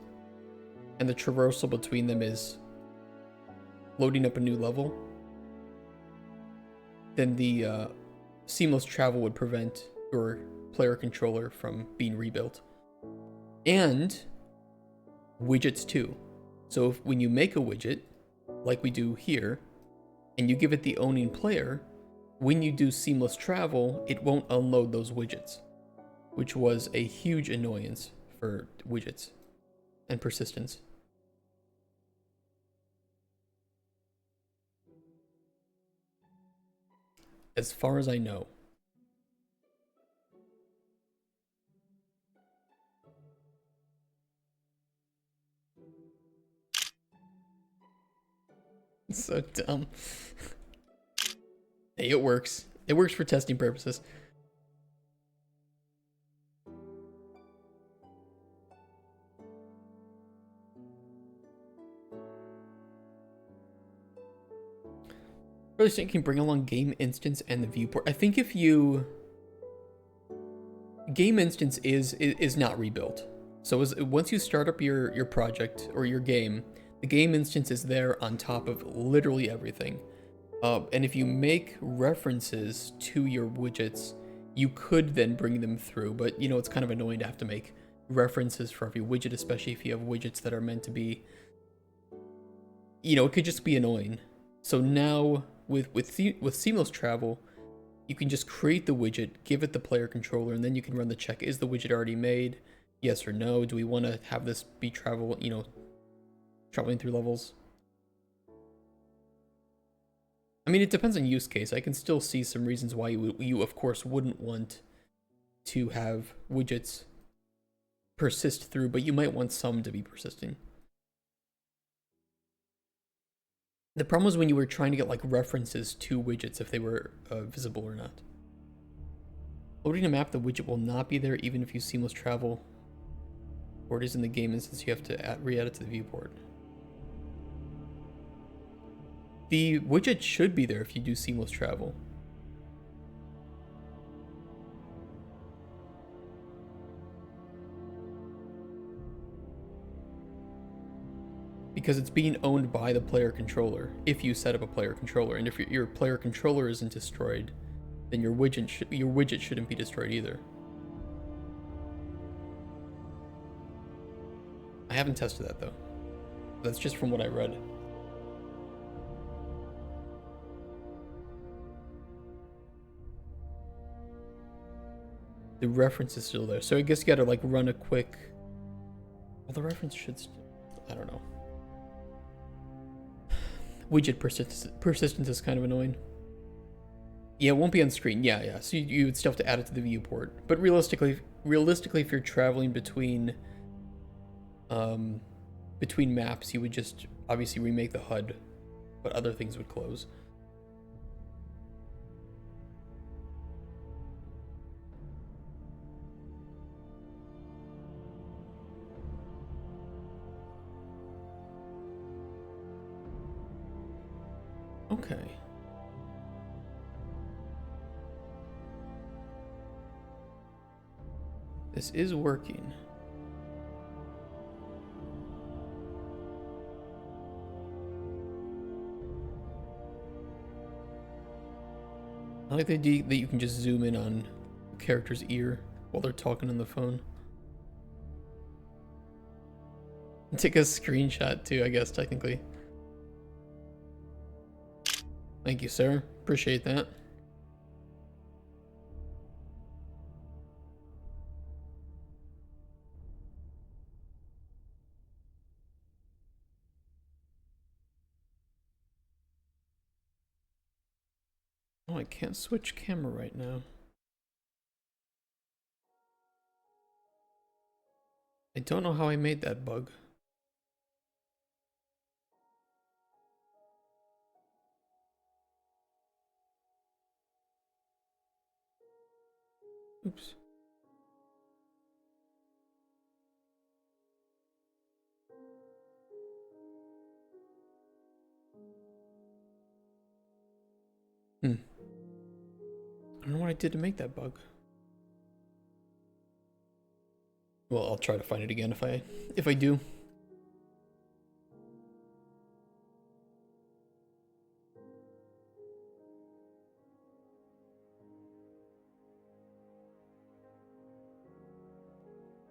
Speaker 1: and the traversal between them is loading up a new level, then the seamless travel would prevent your player controller from being rebuilt. And widgets too. So when you make a widget, like we do here, and you give it the owning player, when you do seamless travel, it won't unload those widgets, which was a huge annoyance for widgets and persistence. As far as I know. So dumb. Hey, it works. It works for testing purposes. Really think you can bring along game instance and the viewport. I think if you... Game instance is not rebuilt. So once you start up your project or your game, the game instance is there on top of literally everything. And if you make references to your widgets, you could then bring them through. But, you know, it's kind of annoying to have to make references for every widget, especially if you have widgets that are meant to be... You know, it could just be annoying. So now, with seamless travel, you can just create the widget, give it the player controller, and then you can run the check. Is the widget already made? Yes or no? Do we want to have this be traveling through levels? I mean, it depends on use case. I can still see some reasons why you of course wouldn't want to have widgets persist through, but you might want some to be persisting. The problem was when you were trying to get like references to widgets, if they were visible or not. Loading a map, the widget will not be there even if you seamless travel, or it is in the game instance. You have to re-add it to the viewport. The widget should be there if you do seamless travel. Because it's being owned by the player controller if you set up a player controller, and if your player controller isn't destroyed, then your widget shouldn't be destroyed either. I haven't tested that though. That's just from what I read. The reference is still there, so I guess you gotta like run a quick... Well, the reference should I don't know. Widget persistence is kind of annoying. Yeah, it won't be on screen. Yeah. So you would still have to add it to the viewport. But realistically, if you're traveling between maps, you would just obviously remake the HUD, but other things would close. Okay. This is working. I like the idea that you can just zoom in on the character's ear while they're talking on the phone. And take a screenshot too, I guess, technically. Thank you, sir. Appreciate that. Oh, I can't switch camera right now. I don't know how I made that bug. Oops. I don't know what I did to make that bug. Well, I'll try to find it again if I do.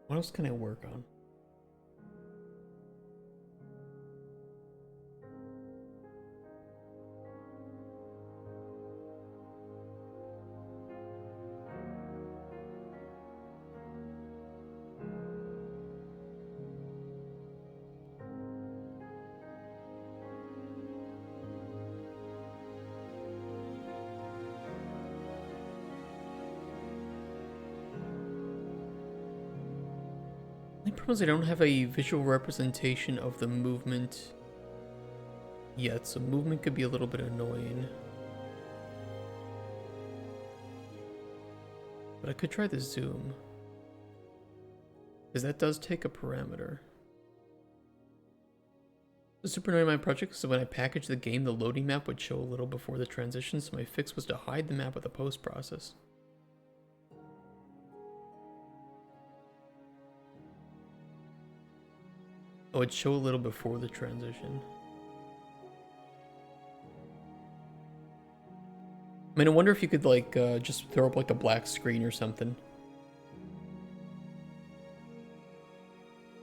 Speaker 1: What else can I work on? The problem is I don't have a visual representation of the movement yet, so movement could be a little bit annoying. But I could try the zoom, because that does take a parameter. The super annoying my project, so when I packaged the game, the loading map would show a little before the transition, so my fix was to hide the map with the post process. Oh, it'd show a little before the transition. I mean, I wonder if you could like just throw up like a black screen or something,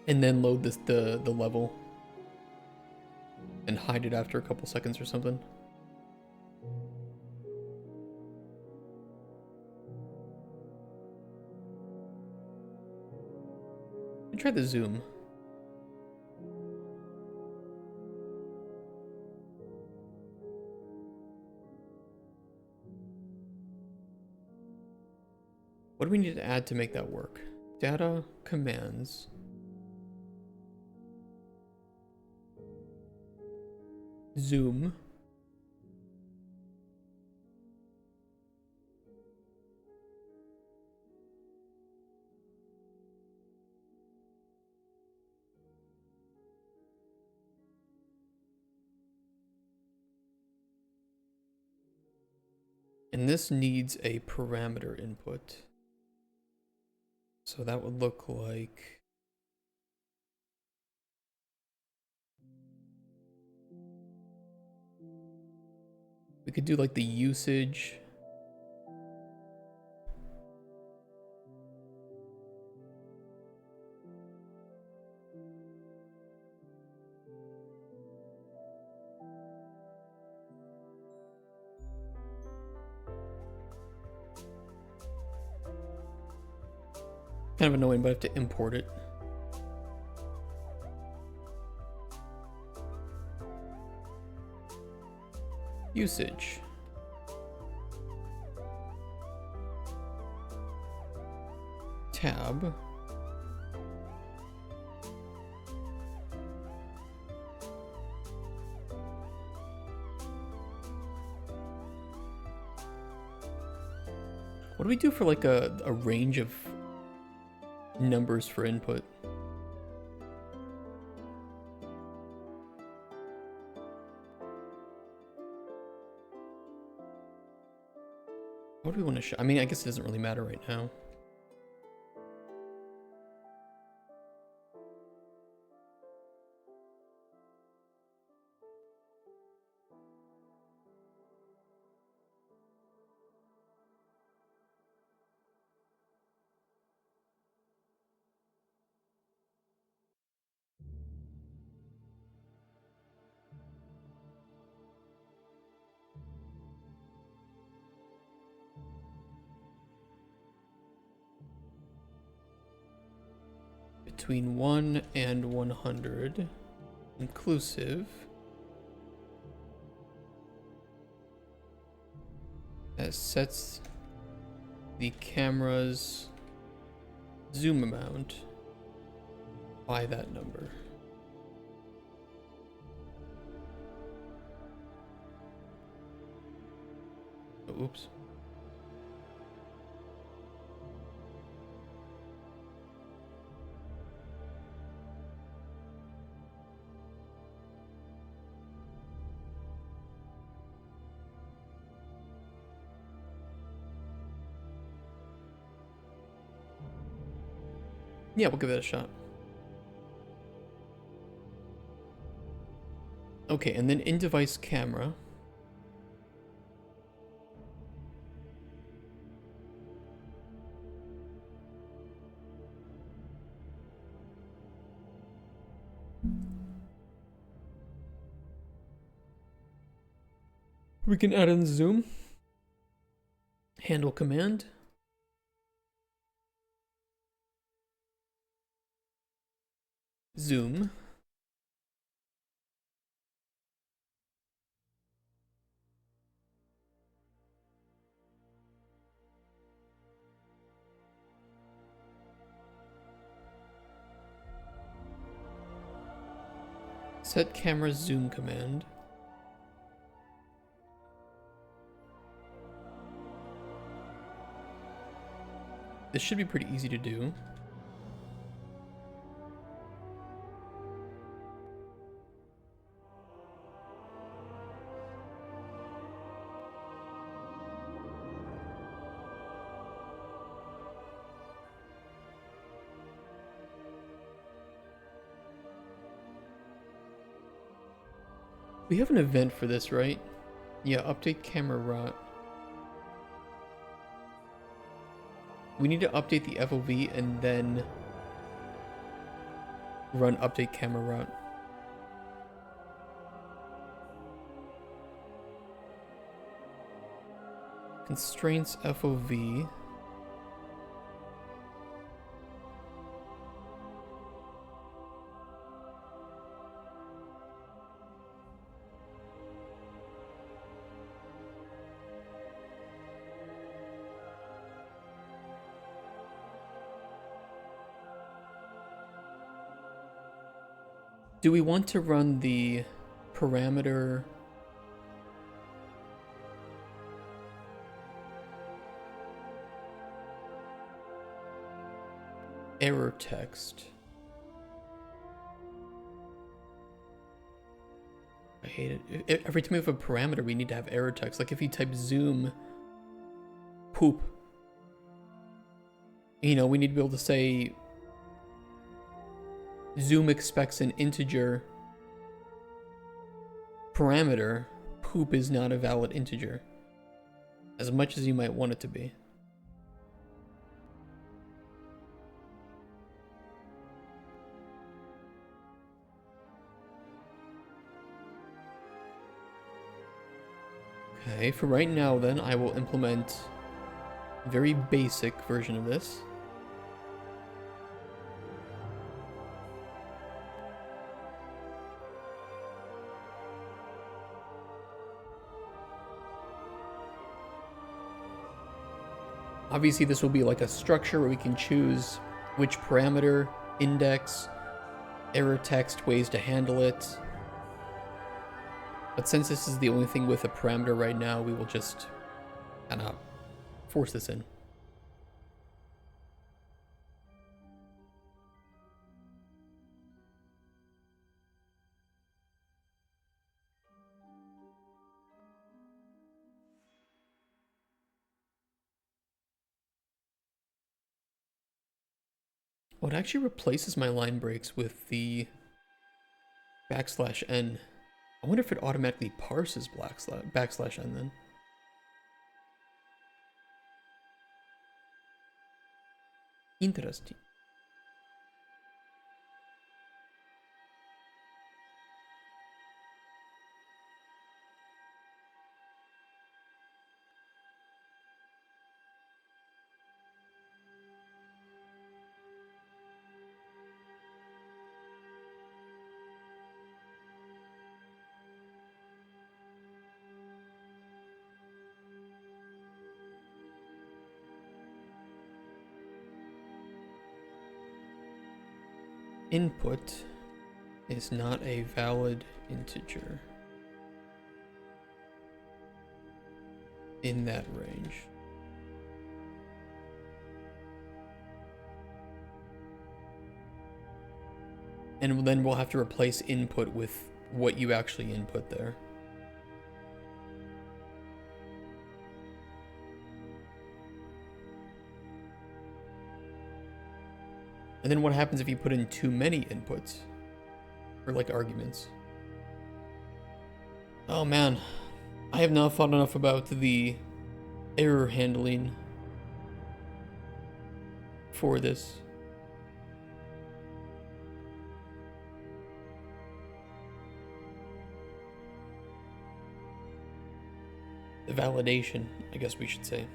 Speaker 1: and then load the level and hide it after a couple seconds or something. Let me try the zoom. What do we need to add to make that work? Data, commands. Zoom. And this needs a parameter input. So that would look like... we could do like the usage. Kind of annoying, but I have to import it. Usage. Tab. What do we do for like a range of numbers for input? What do we want to show? I mean, I guess it doesn't really matter right now. between 1 and 100 inclusive. That sets the camera's zoom amount by that number. Oh, oops. Yeah, we'll give it a shot. Okay, and then in-device camera. We can add in zoom. Handle command. Zoom. Set camera zoom command. This should be pretty easy to do. We have an event for this, right? Yeah, update camera route. We need to update the FOV and then run update camera route. Constraints FOV. Do we want to run the parameter error text? I hate it. Every time we have a parameter, we need to have error text. Like if you type zoom poop, you know, we need to be able to say zoom expects an integer parameter. Poop is not a valid integer, as much as you might want it to be. Okay, for right now then, I will implement a very basic version of this. Obviously, this will be like a structure where we can choose which parameter, index, error text, ways to handle it. But since this is the only thing with a parameter right now, we will just kind of force this in. Oh, it actually replaces my line breaks with the \n. I wonder if it automatically parses \n then. Interesting. input is not a valid integer in that range. And then we'll have to replace input with what you actually input there. And then what happens if you put in too many inputs? Or like arguments? Oh man, I have not thought enough about the error handling for this. The validation, I guess we should say.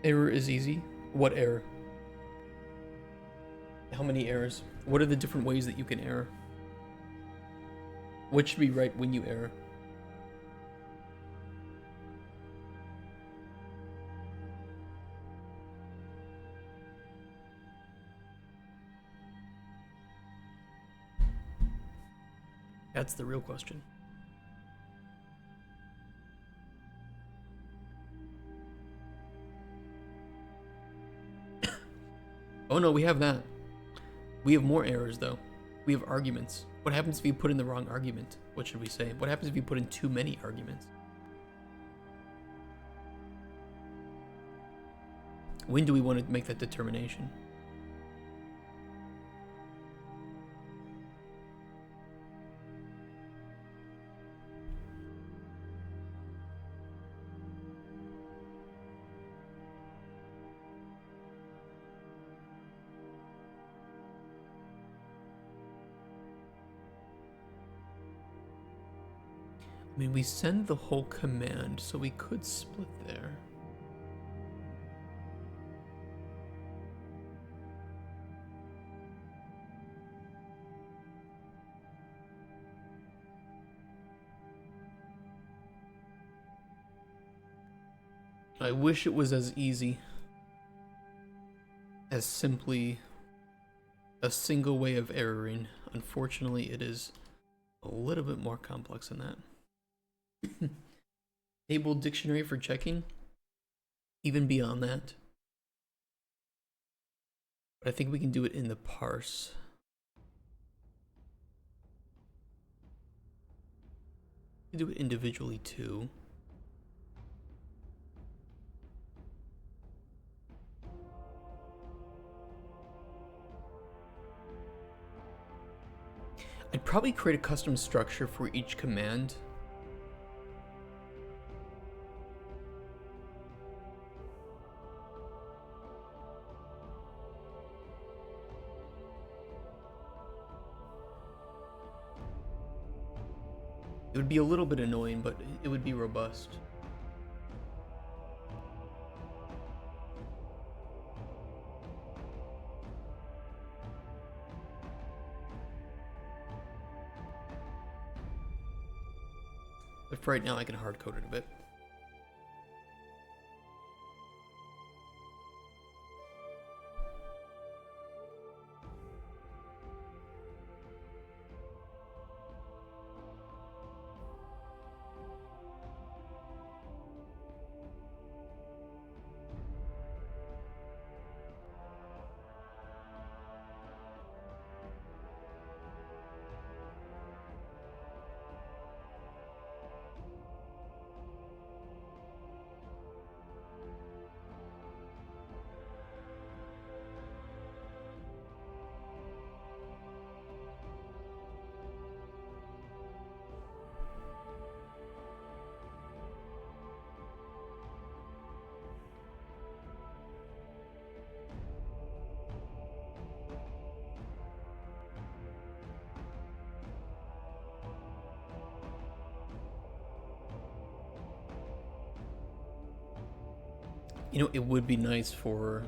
Speaker 1: Error is easy. What error? How many errors? What are the different ways that you can error? What should be right when you error? That's the real question. Oh no, we have that. We have more errors though. We have arguments. What happens if you put in the wrong argument? What should we say? What happens if you put in too many arguments? When do we want to make that determination? I mean, we send the whole command, so we could split there. I wish it was as easy as simply a single way of erroring. Unfortunately, it is a little bit more complex than that. Table dictionary for checking, even beyond that. But I think we can do it in the parse. We can do it individually too. I'd probably create a custom structure for each command. It would be a little bit annoying, but it would be robust. But for right now, I can hard code it a bit. You know, it would be nice for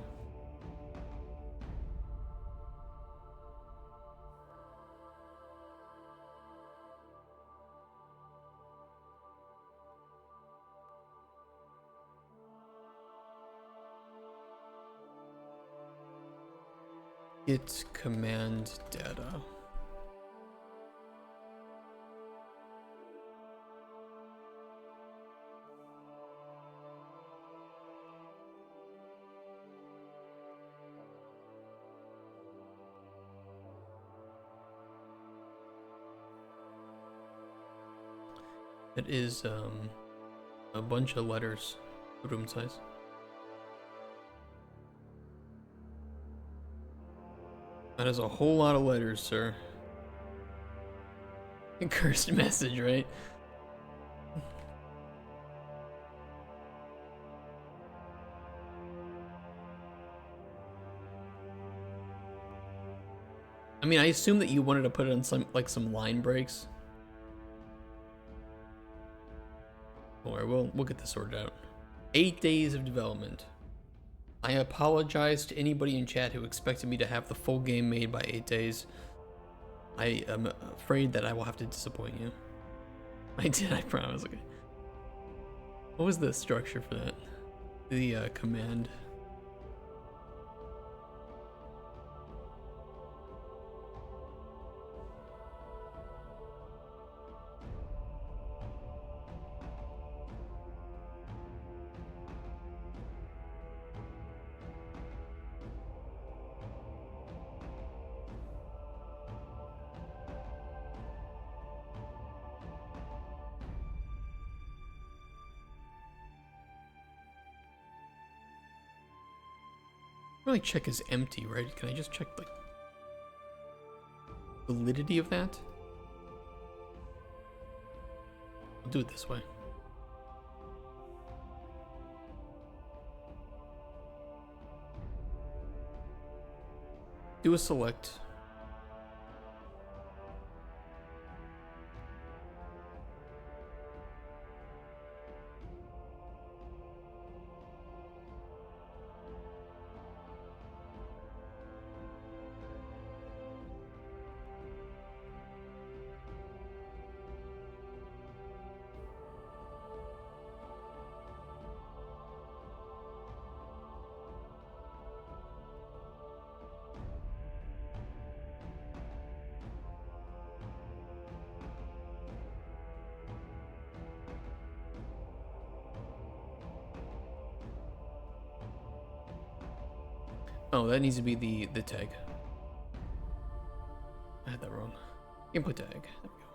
Speaker 1: Git command data. It is a bunch of letters, room size. That is a whole lot of letters, sir. Cursed message, right? I mean, I assume that you wanted to put it on some line breaks. Alright, we'll get this sorted out. 8 days of development. I apologize to anybody in chat who expected me to have the full game made by 8 days. I am afraid that I will have to disappoint you. I did, I promise. Okay. What was the structure for that? The command. Really check is empty, right? Can I just check like validity of that? I'll do it this way. Do a select. Oh, that needs to be the tag. I had that wrong. Input tag. There we go.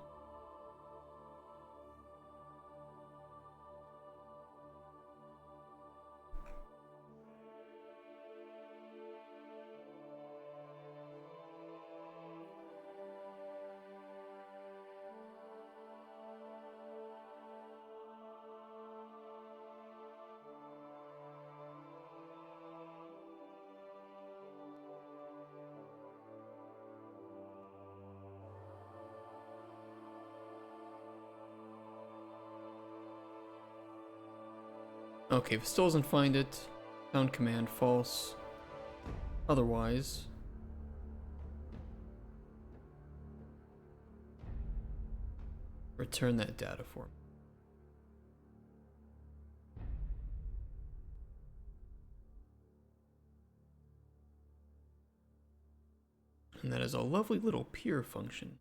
Speaker 1: Okay, if it still doesn't find it, found command false. Otherwise, return that data for me. And that is a lovely little peer function.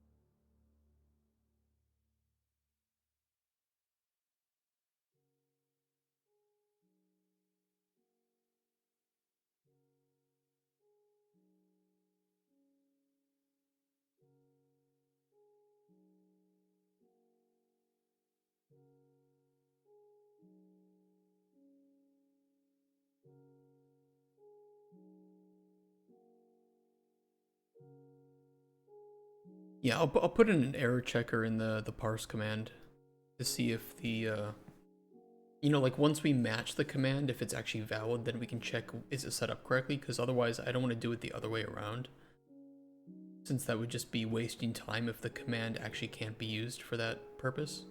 Speaker 1: Yeah, I'll put in an error checker in the parse command to see if the you know, like once we match the command, if it's actually valid, then we can check is it set up correctly, because otherwise I don't want to do it the other way around, since that would just be wasting time if the command actually can't be used for that purpose.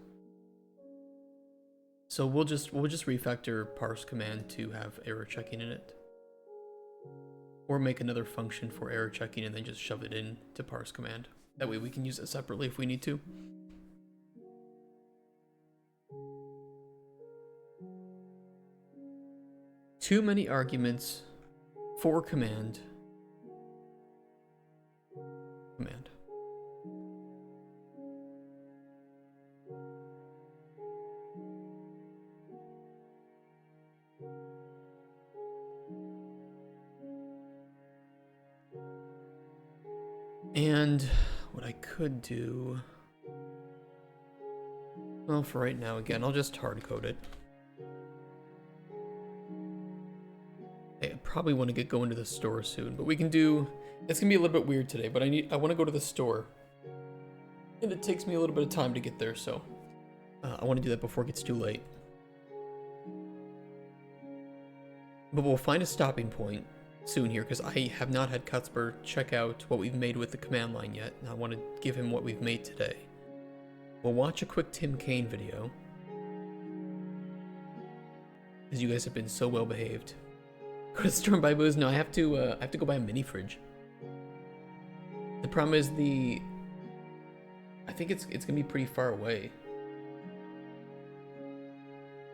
Speaker 1: So we'll just refactor parse command to have error checking in it, or make another function for error checking and then just shove it in to parse command. That way we can use it separately if we need to. Too many arguments for command. And what I could do... Well, for right now, again, I'll just hard code it. I probably want to get going to the store soon, but we can do... It's gonna be a little bit weird today, but I want to go to the store. And it takes me a little bit of time to get there, so... I want to do that before it gets too late. But we'll find a stopping point soon here, because I have not had Cuthbert check out what we've made with the command line yet, and I want to give him what we've made today. We'll watch a quick Tim Kaine video, because you guys have been so well behaved. Go to the store and buy booze? No, I have to go buy a mini fridge. The problem is I think it's gonna be pretty far away.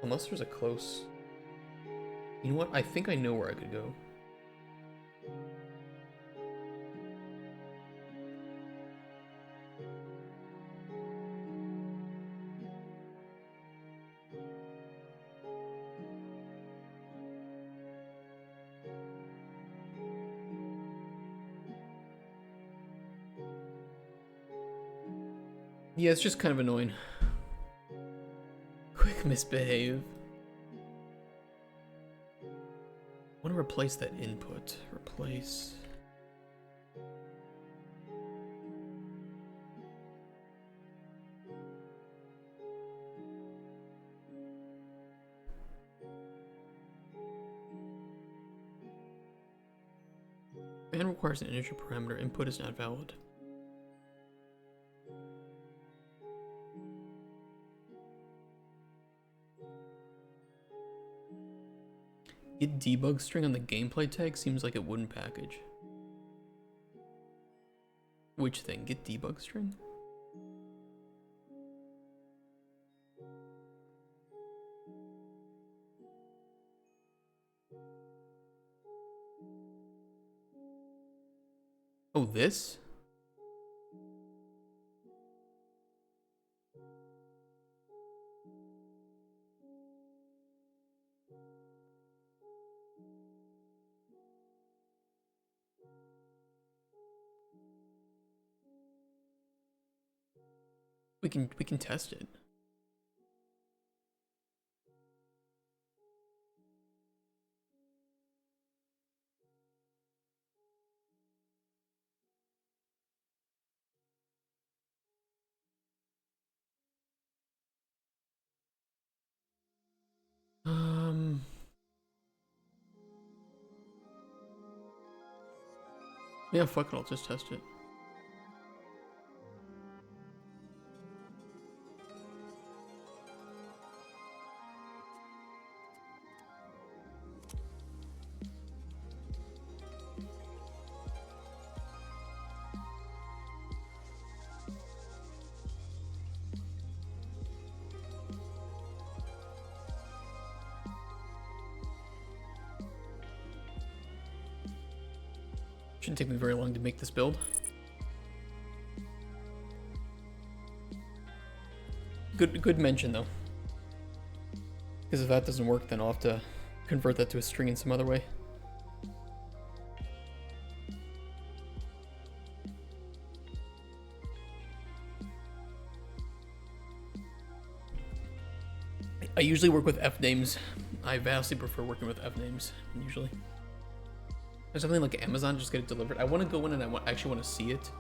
Speaker 1: Unless there's a close... You know what? I think I know where I could go. Yeah, it's just kind of annoying. Quick misbehave. I want to replace that input. Replace. Command requires an integer parameter. Input is not valid. Get debug string on the gameplay tag seems like it wouldn't package. Which thing? Get debug string? Oh, this? We can test it. Yeah, fuck it, I'll just test it. Shouldn't take me very long to make this build. Good mention though. Because if that doesn't work, then I'll have to convert that to a string in some other way. I usually work with F names. I vastly prefer working with F names, usually. There's something like Amazon, just get it delivered. I want to go in and I actually want to see it.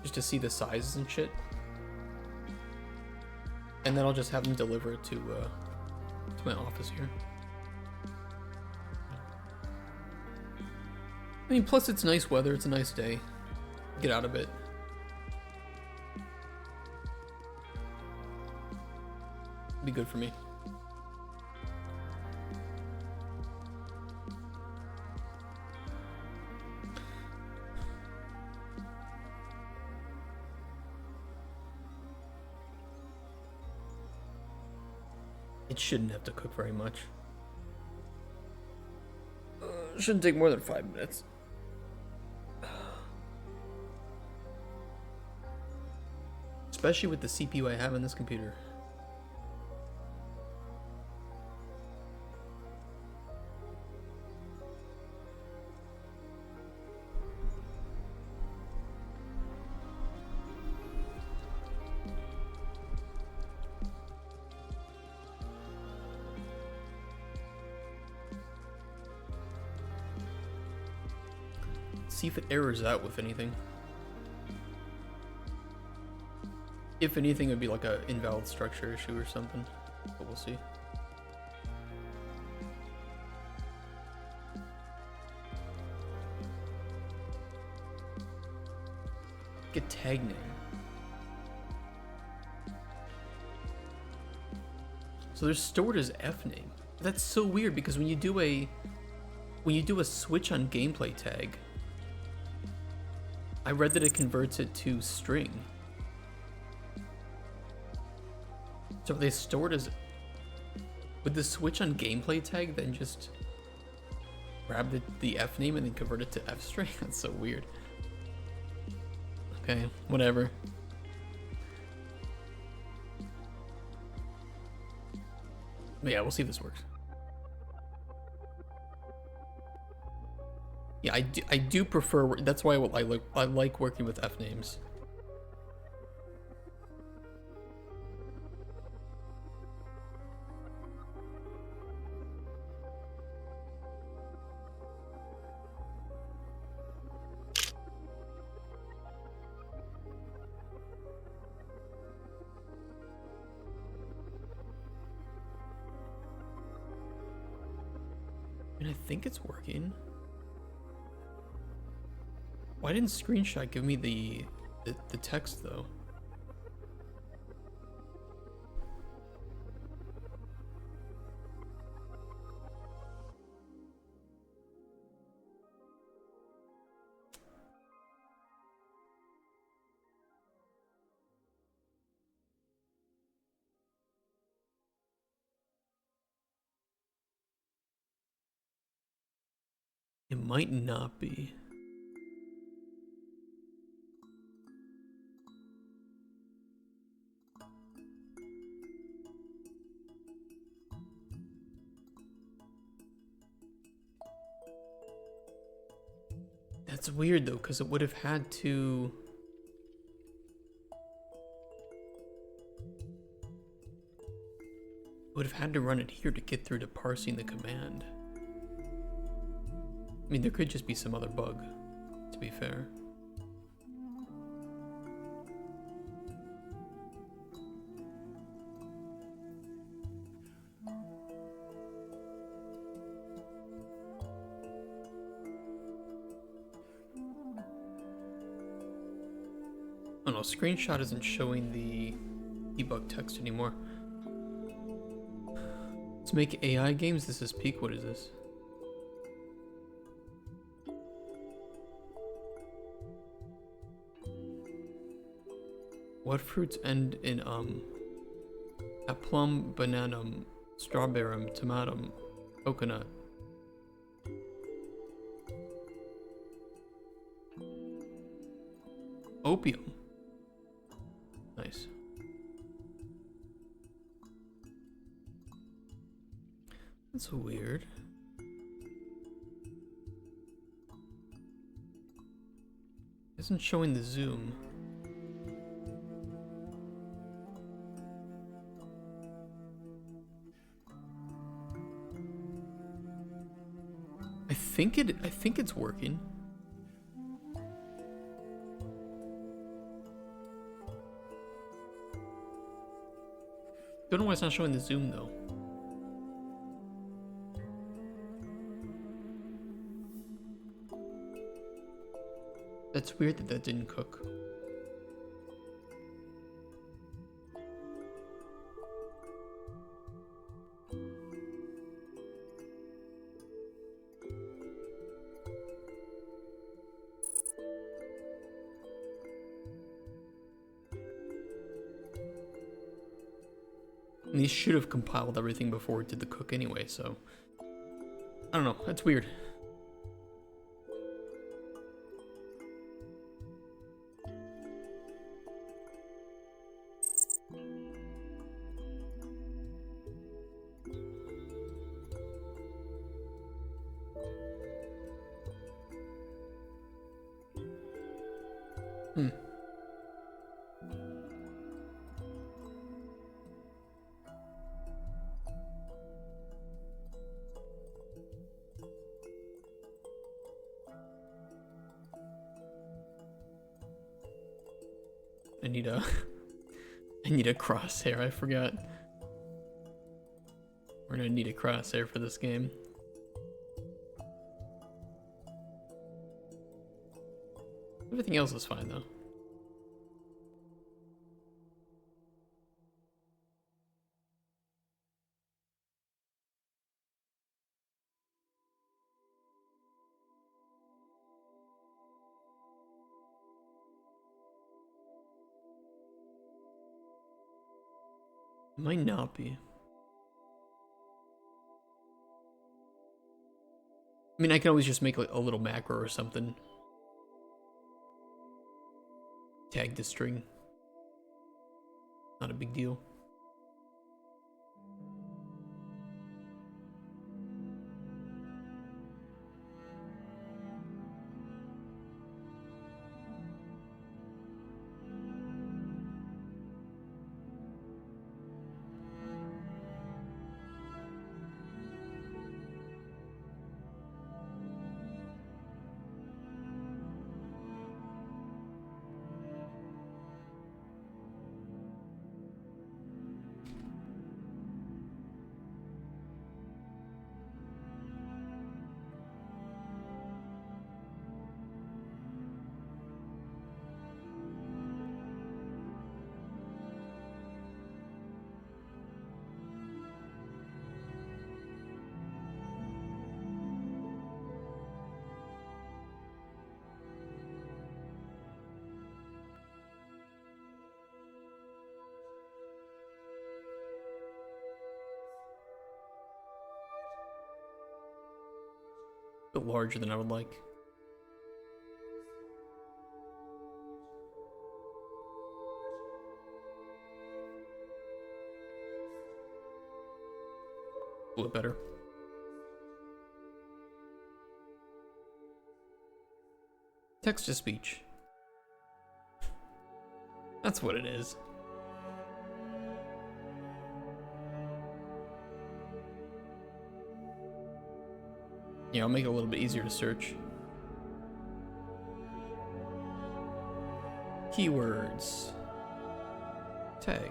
Speaker 1: Just to see the sizes and shit. And then I'll just have them deliver it to my office here. I mean, plus it's nice weather, it's a nice day. Get out a bit. Be good for me. It shouldn't have to cook very much. Shouldn't take more than 5 minutes. Especially with the CPU I have in this computer. see if it errors out with anything. If anything, it would be like a invalid structure issue or something, but we'll see. Get tag name. So they're stored as F name. That's so weird because when you do a switch on gameplay tag, I read that it converts it to string. So are they stored as... Would the switch on gameplay tag then just grab the F name and then convert it to F string? That's so weird. Okay, whatever. But yeah, we'll see if this works. Yeah, I do prefer... That's why I like working with F names. I think it's working. Why didn't screenshot give me the text though? It might not be. That's weird though, because it would have had to... Would have had to run it here to get through to parsing the command. I mean, there could just be some other bug, to be fair. Oh no, screenshot isn't showing the debug text anymore. Let's make AI games. This is peak. What is this? What fruits end in a plum, bananum, strawberry, tomatum, coconut? Opium. Nice. That's weird. Isn't showing the zoom. I think it's working. Don't know why it's not showing the zoom though. That's weird that didn't cook. And these should have compiled everything before it did the cook anyway, so... I don't know, that's weird. I need a I need a crosshair, I forgot. We're gonna need a crosshair for this game. Everything else is fine though. It might not be. I mean, I can always just make like a little macro or something. Tag the string. Not a big deal. A bit larger than I would like. A little better. Text to speech. That's what it is. Yeah, I'll make it a little bit easier to search. Keywords. Tag.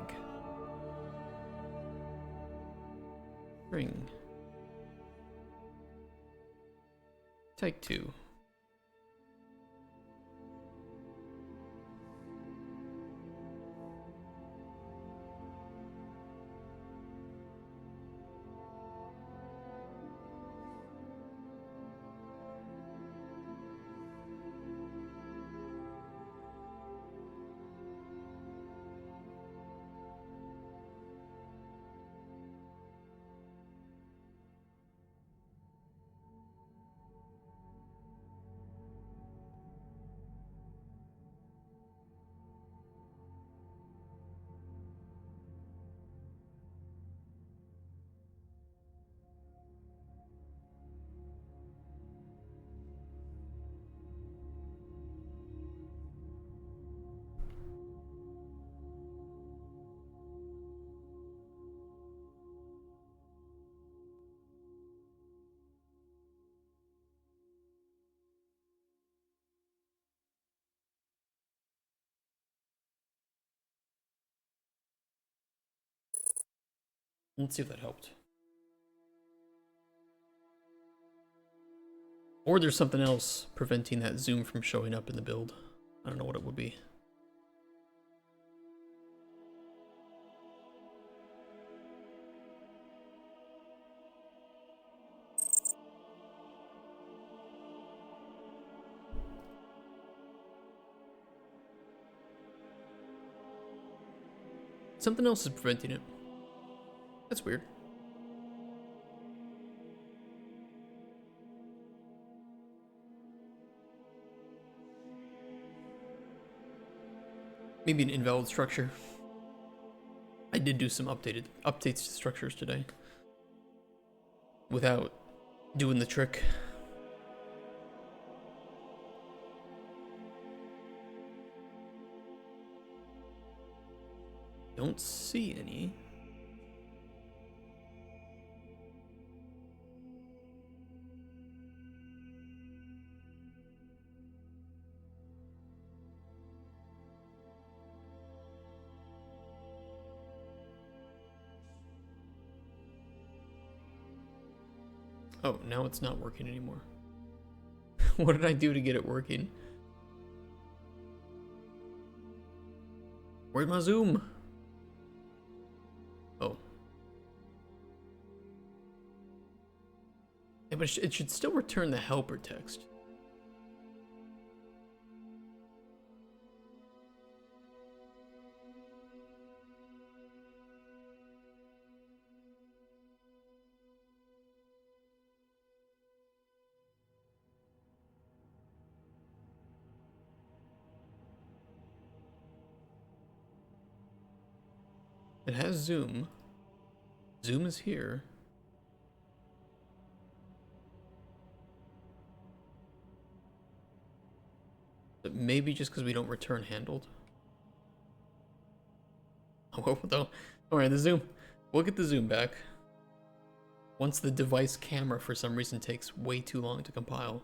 Speaker 1: Ring. Tag 2. Let's see if that helped. Or there's something else preventing that zoom from showing up in the build. I don't know what it would be. Something else is preventing it. That's weird. Maybe an invalid structure. I did do some updates to structures today without doing the trick. Don't see any. Oh, now it's not working anymore. What did I do to get it working? Where's my zoom? Oh. Yeah, but it should still return the helper text. It has zoom. Zoom is here. But maybe just because we don't return handled. Oh, though. Alright, the zoom. We'll get the zoom back. Once the device camera for some reason takes way too long to compile.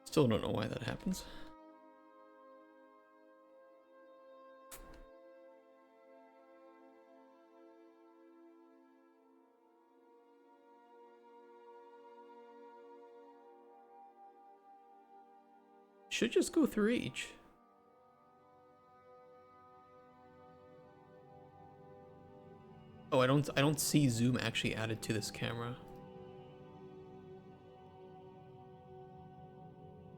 Speaker 1: Still don't know why that happens. Should just go through each. Oh, I don't see zoom actually added to this camera.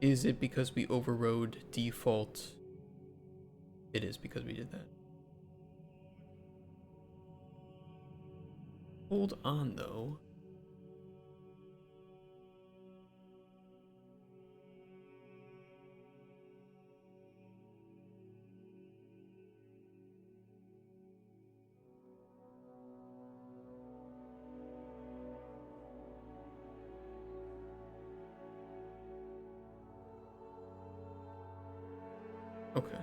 Speaker 1: Is it because we overrode default? It is because we did that. Hold on though. Okay.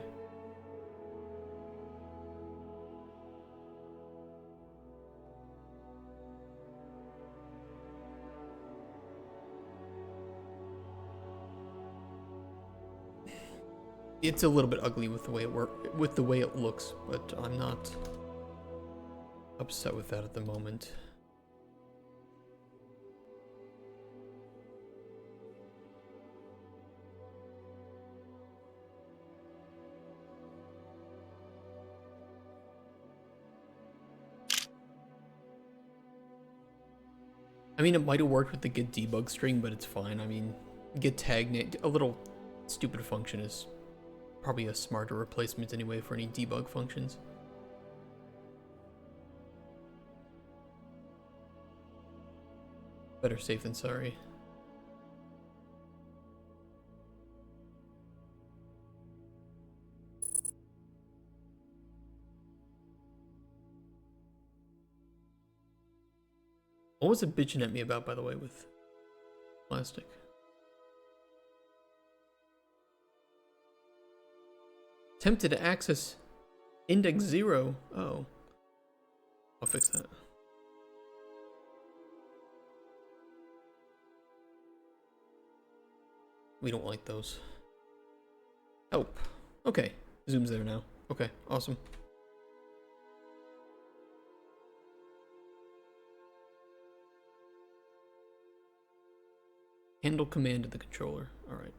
Speaker 1: It's a little bit ugly with the way it looks, but I'm not upset with that at the moment. I mean, it might have worked with the get debug string, but it's fine. I mean, get tag name, a little stupid function is probably a smarter replacement anyway for any debug functions. Better safe than sorry. What was it bitching at me about, by the way, with plastic? Tempted to access index 0. Oh. I'll fix that. We don't like those. Oh. Okay. Zoom's there now. Okay. Awesome. Handle command to the controller. Alright.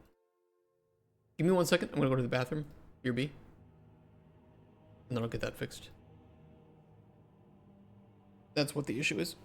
Speaker 1: Give me 1 second. I'm gonna go to the bathroom. Here, B. And then I'll get that fixed. That's what the issue is.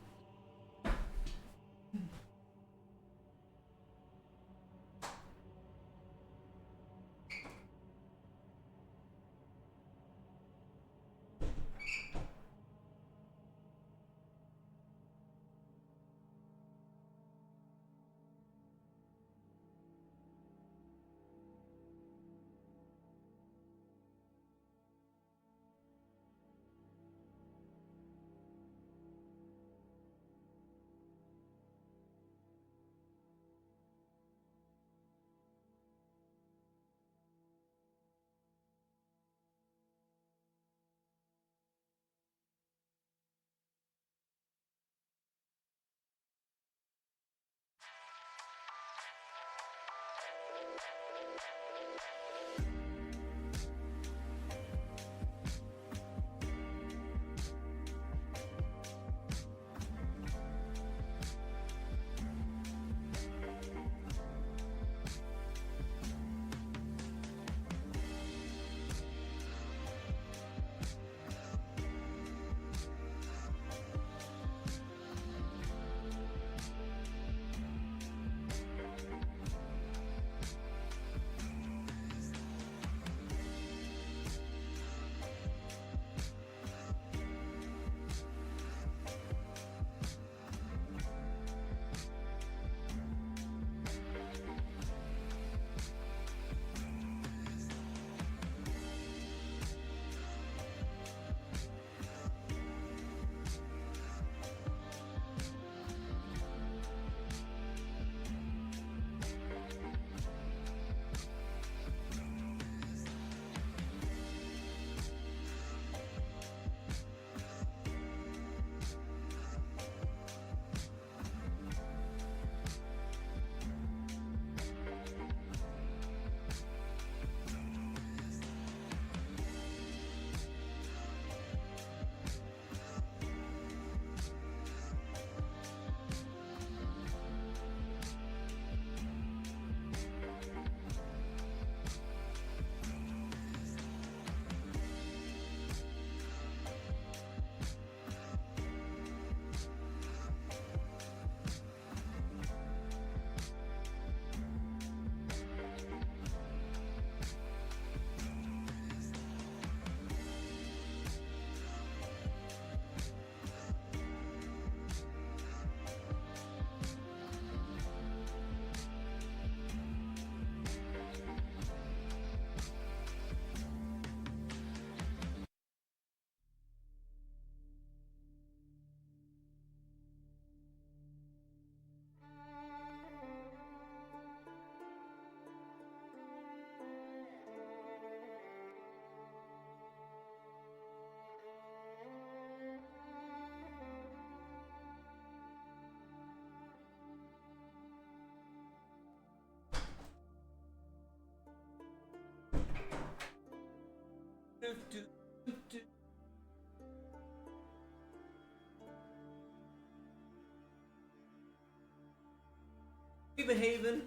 Speaker 1: We behaving.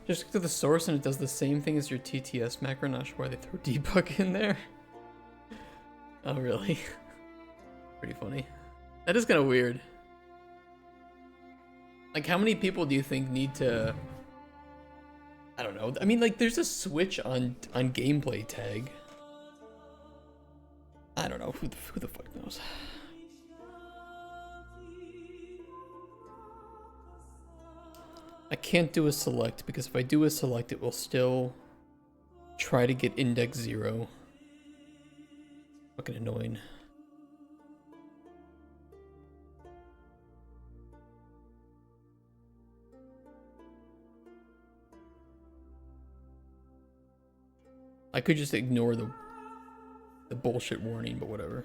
Speaker 1: Just look to the source and it does the same thing as your TTS macro. Not sure why they throw debug in there. Oh, really? Pretty funny. That is kind of weird. Like, how many people do you think need to... I don't know. I mean, like, there's a switch on gameplay tag. I don't know. Who the fuck knows? I can't do a select because if I do a select, it will still try to get index 0. Fucking annoying. I could just ignore the bullshit warning, but whatever.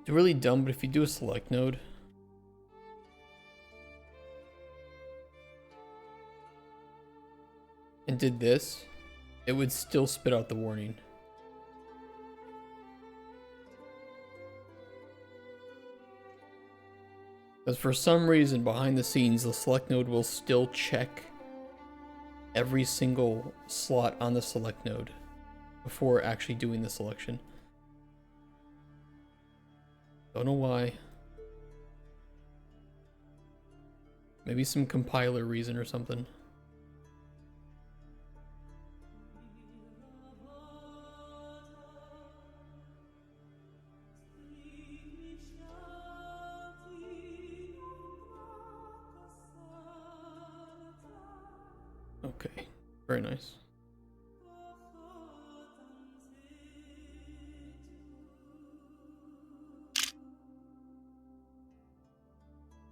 Speaker 1: It's really dumb, but if you do a select node, and did this, it would still spit out the warning. Because for some reason behind the scenes, the select node will still check every single slot on the select node before actually doing the selection. Don't know why. Maybe some compiler reason or something. Okay, very nice.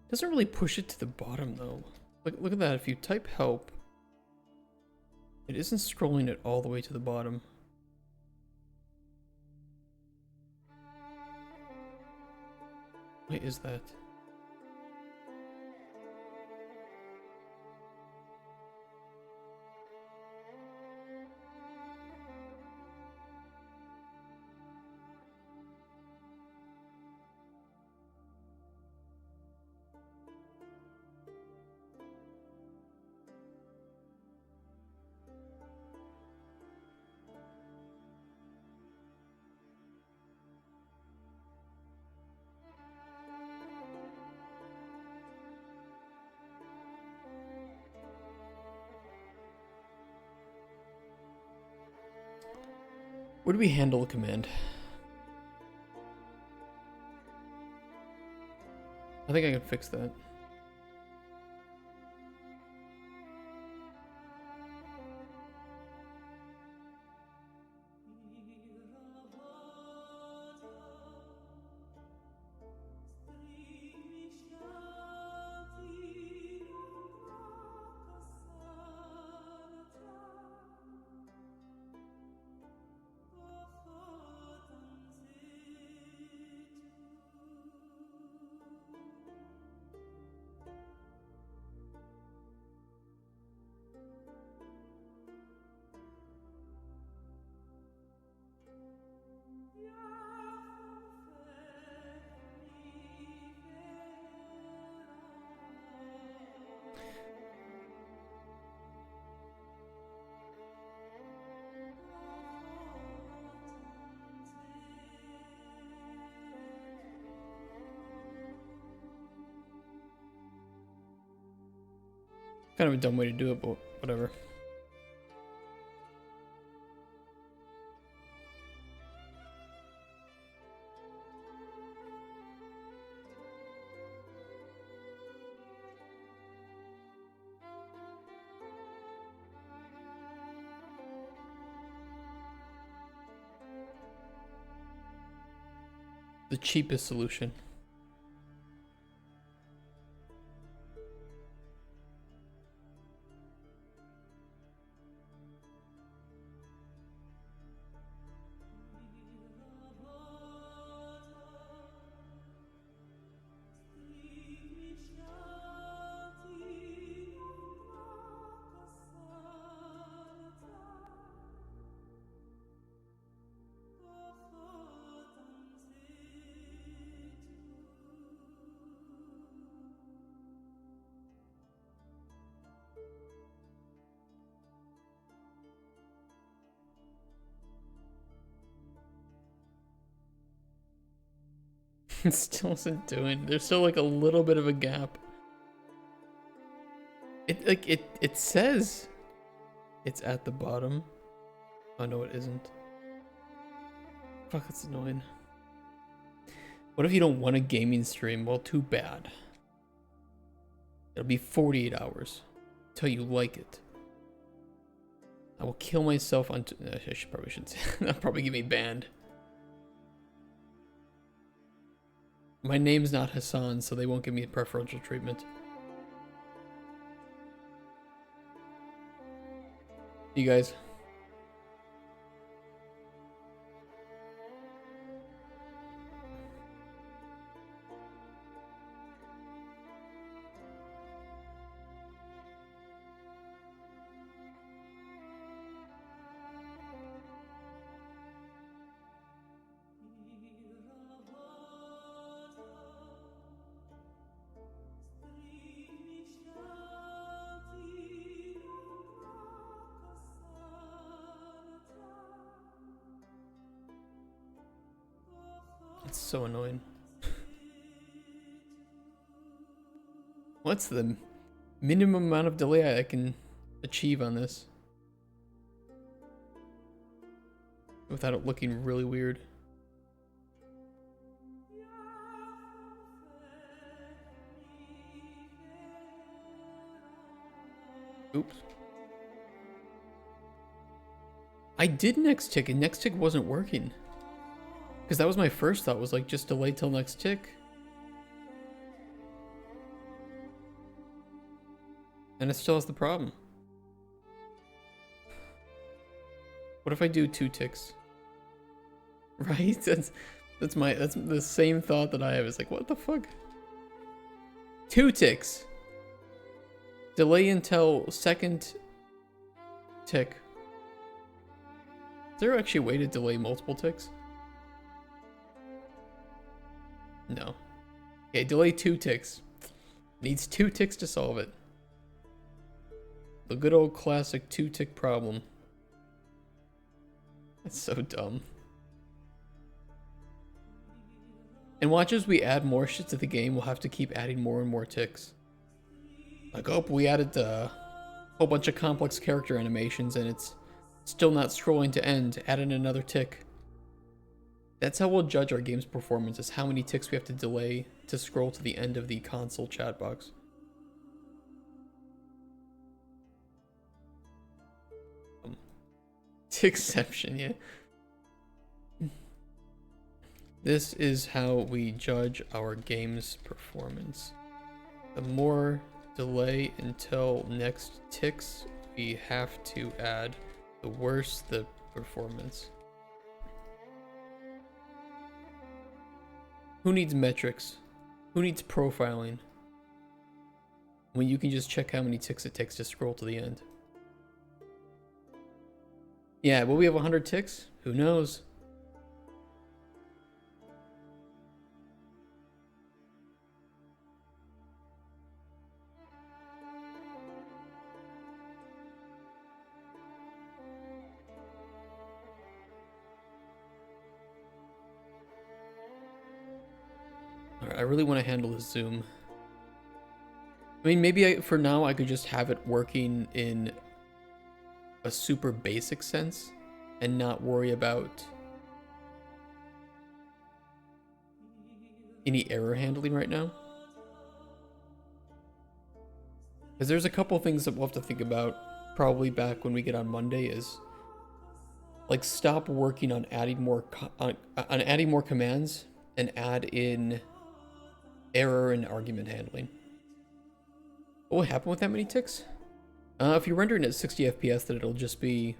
Speaker 1: Doesn't really push it to the bottom though. Look at that. If you type help, it isn't scrolling it all the way to the bottom. Why is that? Where do we handle a command? I think I can fix that. Kind of a dumb way to do it, but whatever. The cheapest solution. It still isn't doing. There's still like a little bit of a gap. It says it's at the bottom. Oh no, it isn't. Fuck, that's annoying. What if you don't want a gaming stream? Well, too bad. It'll be 48 hours till you like it. I will kill myself on. I probably shouldn't say. That'll probably get me banned. My name's not Hassan, so they won't give me preferential treatment. You guys. It's so annoying. What's the minimum amount of delay I can achieve on this without it looking really weird? Oops. I did next tick and next tick wasn't working. Because that was my first thought, was like just delay till next tick. And it still has the problem. What if I do 2 ticks? Right? That's the same thought that I have. It's like, what the fuck? 2 ticks. Delay until second tick. Is there actually a way to delay multiple ticks? No. Okay, delay 2 ticks. Needs 2 ticks to solve it. The good old classic 2-tick problem. That's so dumb. And watch as we add more shit to the game, we'll have to keep adding more and more ticks. Like, oh, we added a whole bunch of complex character animations and it's still not scrolling to end. Add in another tick. That's how we'll judge our game's performance, is how many ticks we have to delay to scroll to the end of the console chat box. Tickception, yeah. This is how we judge our game's performance. The more delay until next ticks we have to add, the worse the performance. Who needs metrics? Who needs profiling? When you can just check how many ticks it takes to scroll to the end. Yeah, will we have 100 ticks? Who knows? Alright, I really want to handle this zoom. I mean, maybe for now I could just have it working in a super basic sense and not worry about any error handling right now. Because there's a couple things that we'll have to think about probably back when we get on Monday, is like stop working on adding more adding more commands and add in error and argument handling. What will happen with that many ticks? If you're rendering at 60 FPS, then it'll just be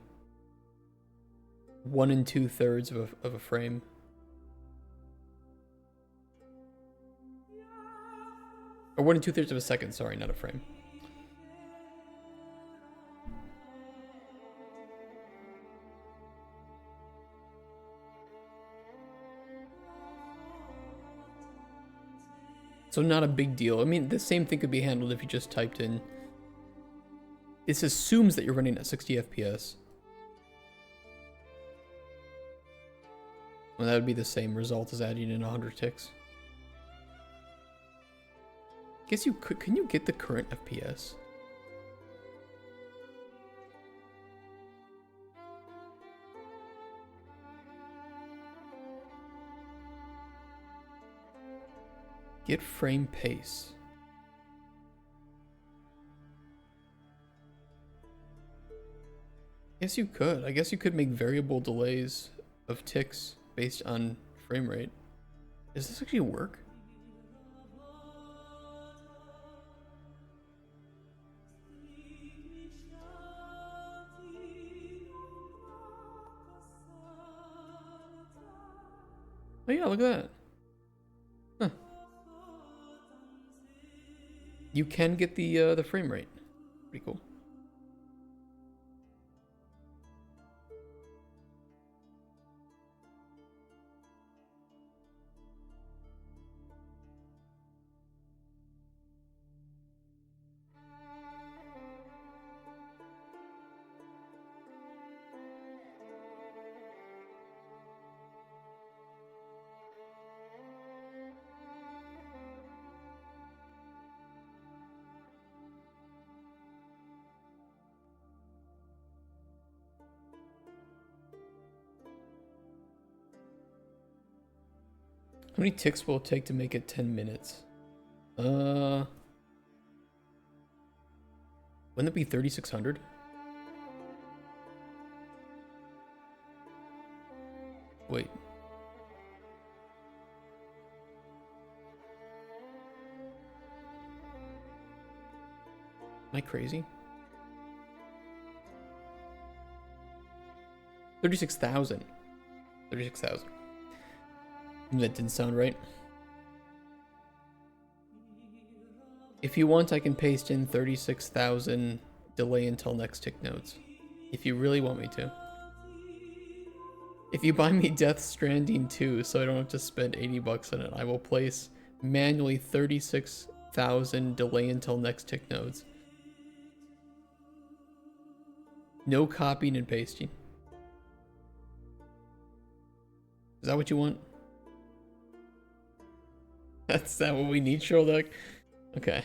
Speaker 1: 1 2/3 of a frame. Or 1 2/3 of a second, sorry, not a frame. So not a big deal. I mean, the same thing could be handled if you just typed in. This assumes that you're running at 60 FPS. Well, that would be the same result as adding in 100 ticks. Guess you could. Can you get the current FPS? Get frame pace. Guess you could. I guess you could make variable delays of ticks based on frame rate. Does this actually work? Oh yeah, look at that. Huh. You can get the frame rate. Pretty cool. How many ticks will it take to make it 10 minutes? Wouldn't it be 3,600? Wait. Am I crazy? 36,000. 36,000. That didn't sound right. If you want, I can paste in 36,000 delay until next tick nodes. If you really want me to. If you buy me Death Stranding 2 so I don't have to spend 80 bucks on it, I will place manually 36,000 delay until next tick nodes. No copying and pasting. Is that what you want? That's not what we need, Sherlock. Okay.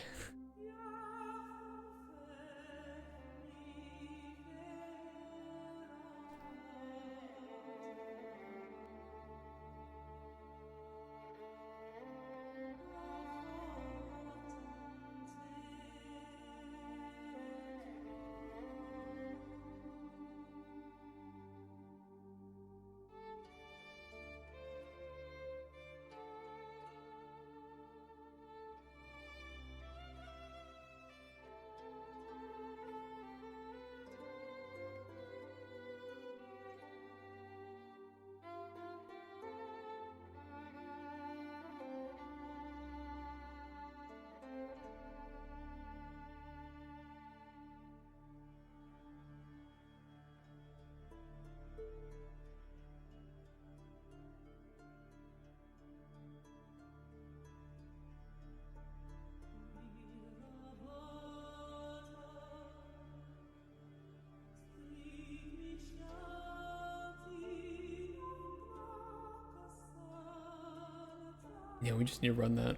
Speaker 1: Yeah, we just need to run that.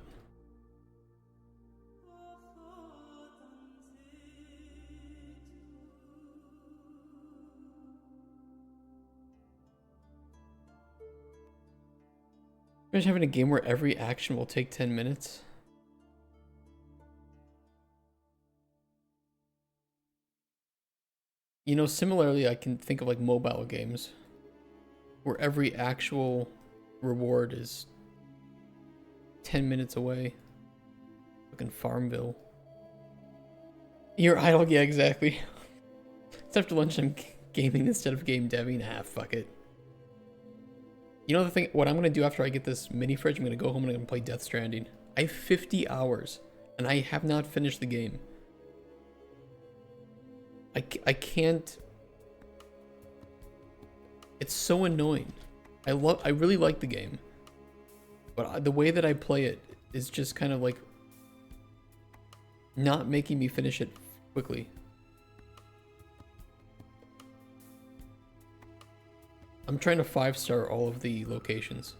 Speaker 1: Imagine having a game where every action will take 10 minutes. You know, similarly, I can think of like mobile games where every actual reward is 10 minutes away. Fucking Farmville. You're idle, yeah, exactly. It's after lunch I'm gaming instead of game deving. Ah, fuck it. You know the thing, what I'm gonna do after I get this mini fridge, I'm gonna go home and I'm gonna play Death Stranding. I have 50 hours and I have not finished the game. I can't. It's so annoying. I really like the game, but the way that I play it is just kind of like not making me finish it quickly. I'm trying to 5-star all of the locations,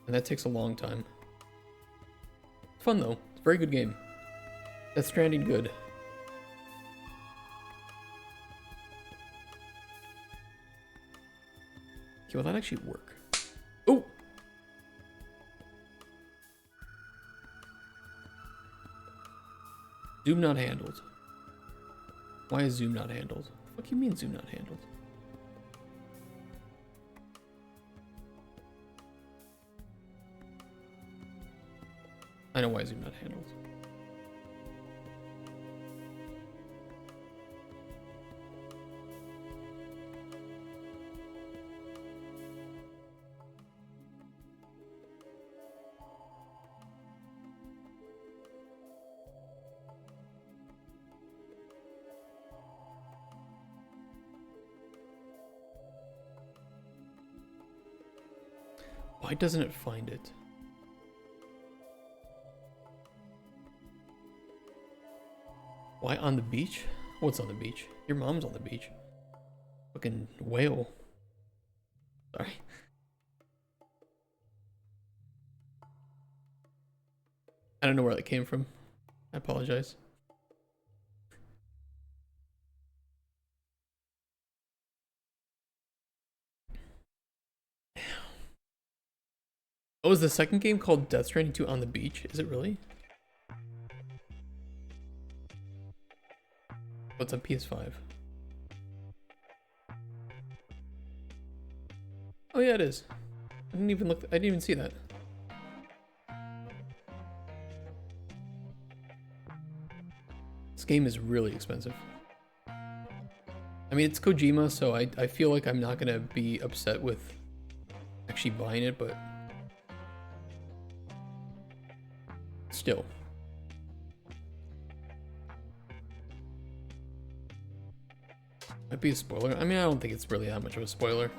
Speaker 1: and that takes a long time. Fun though. It's a very good game. Death Stranding good. Okay, will that actually work? Oh! Zoom not handled. Why is zoom not handled? What do you mean zoom not handled? I know why zoom not handled. Why doesn't it find it? Why on the beach? What's on the beach? Your mom's on the beach. Fucking whale. Sorry. I don't know where that came from. I apologize. Oh, is the second game called Death Stranding 2 on the beach? Is it really? Oh, it's on PS5. Oh yeah, it is. I didn't even look. I didn't even see that. This game is really expensive. I mean, it's Kojima, so I feel like I'm not gonna be upset with actually buying it, but still. Might be a spoiler. I mean, I don't think it's really that much of a spoiler.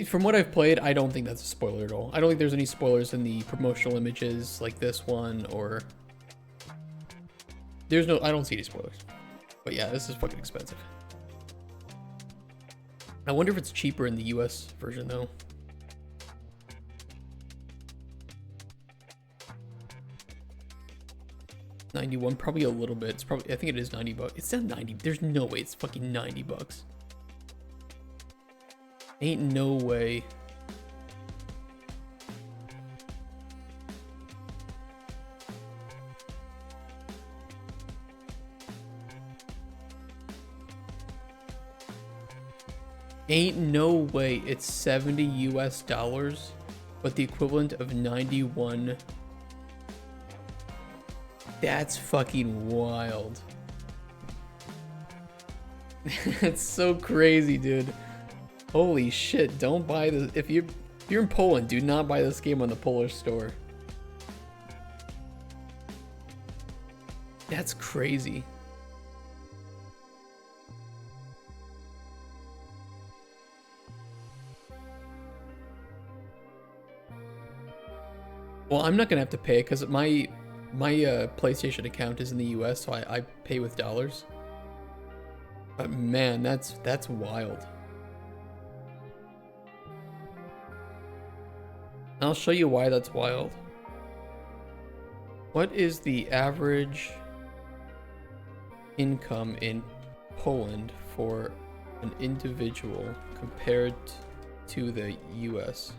Speaker 1: From what I've played, I don't think that's a spoiler at all. I don't think there's any spoilers in the promotional images like this one, or there's no. I don't see any spoilers. But yeah, this is fucking expensive. I wonder if it's cheaper in the US version though. $91, probably a little bit. It's probably, I think it is $90. It's not 90. There's no way it's fucking $90. Ain't no way. Ain't no way it's 70 US dollars, but the equivalent of 91. That's fucking wild. It's so crazy, dude. Holy shit, don't buy this. If you're in Poland, do not buy this game on the Polish store. That's crazy. Well, I'm not gonna have to pay it because my PlayStation account is in the US, so I pay with dollars. But man, that's wild. I'll show you why that's wild. What is the average income in Poland for an individual compared to the US?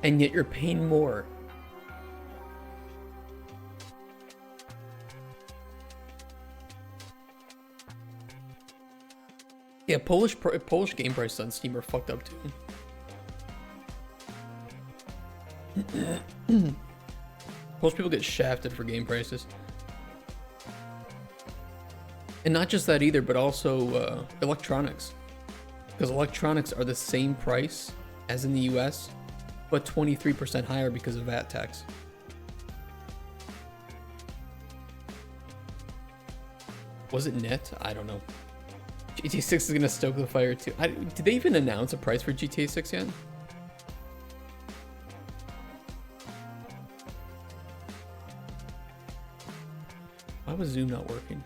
Speaker 1: And yet you're paying more. Yeah, Polish game prices on Steam are fucked up too. Polish people get shafted for game prices. And not just that either, but also electronics. Because electronics are the same price as in the US, but 23% higher because of VAT tax. Was it net? I don't know. GTA 6 is gonna stoke the fire too. Did they even announce a price for GTA 6 yet? Why was Zoom not working?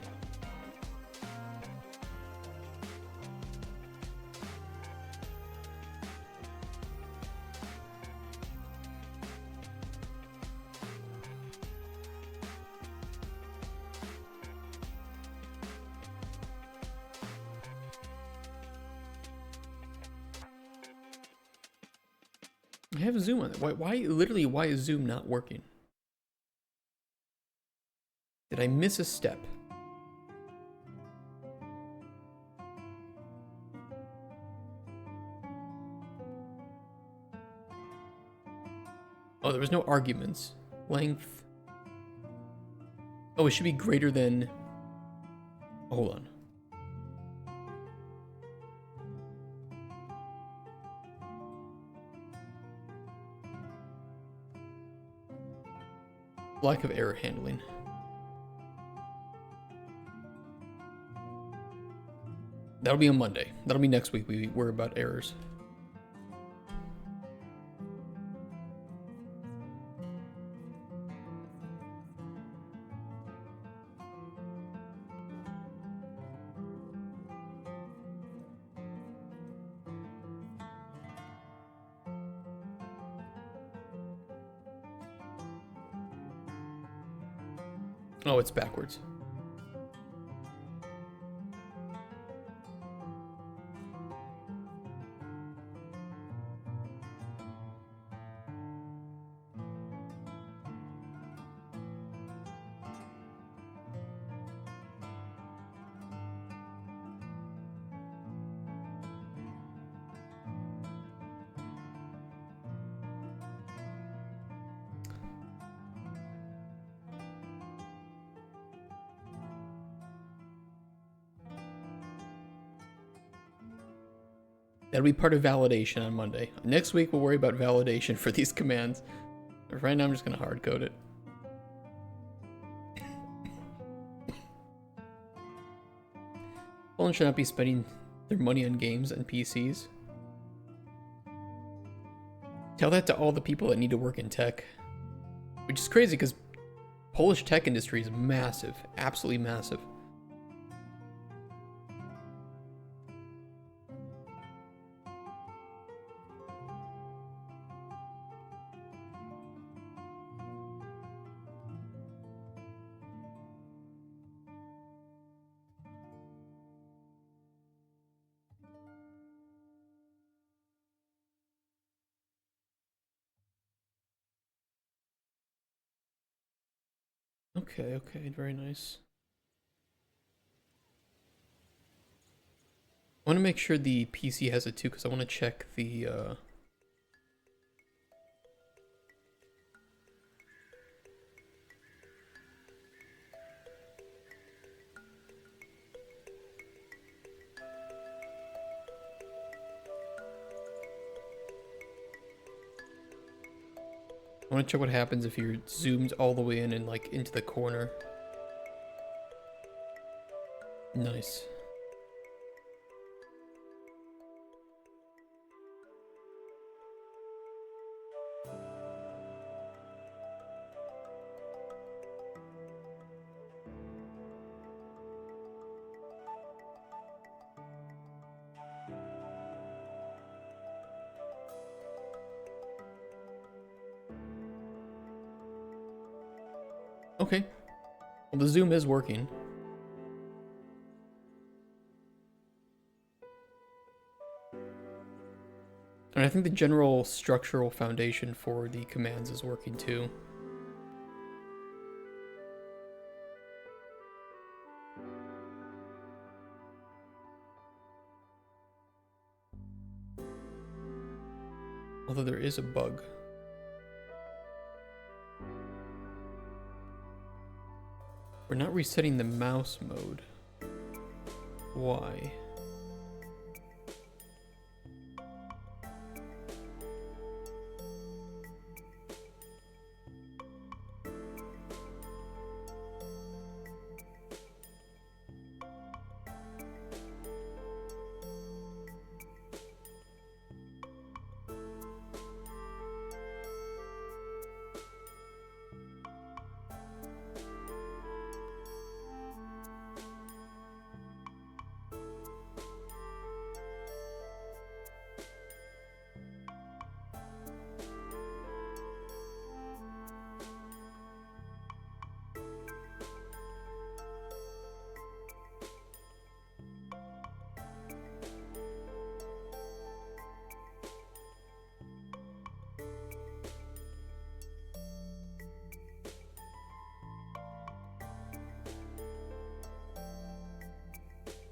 Speaker 1: I have Zoom on it. Why is Zoom not working? Did I miss a step? Oh, there was no arguments. Length. Oh, it should be greater than... Oh, hold on. Lack of error handling. That'll be on Monday. That'll be next week. We worry about errors. Oh, it's backwards. That'll be part of validation on Monday. Next week, we'll worry about validation for these commands. Right now, I'm just going to hard code it. Poland should not be spending their money on games and PCs. Tell that to all the people that need to work in tech. Which is crazy because Polish tech industry is massive. Absolutely massive. Okay, okay, very nice. I want to make sure the PC has it too, because I want to check the, I want to check what happens if you're zoomed all the way in and like into the corner. Nice. Okay. Well, the zoom is working. And I think the general structural foundation for the commands is working too. Although there is a bug. We're not resetting the mouse mode. Why?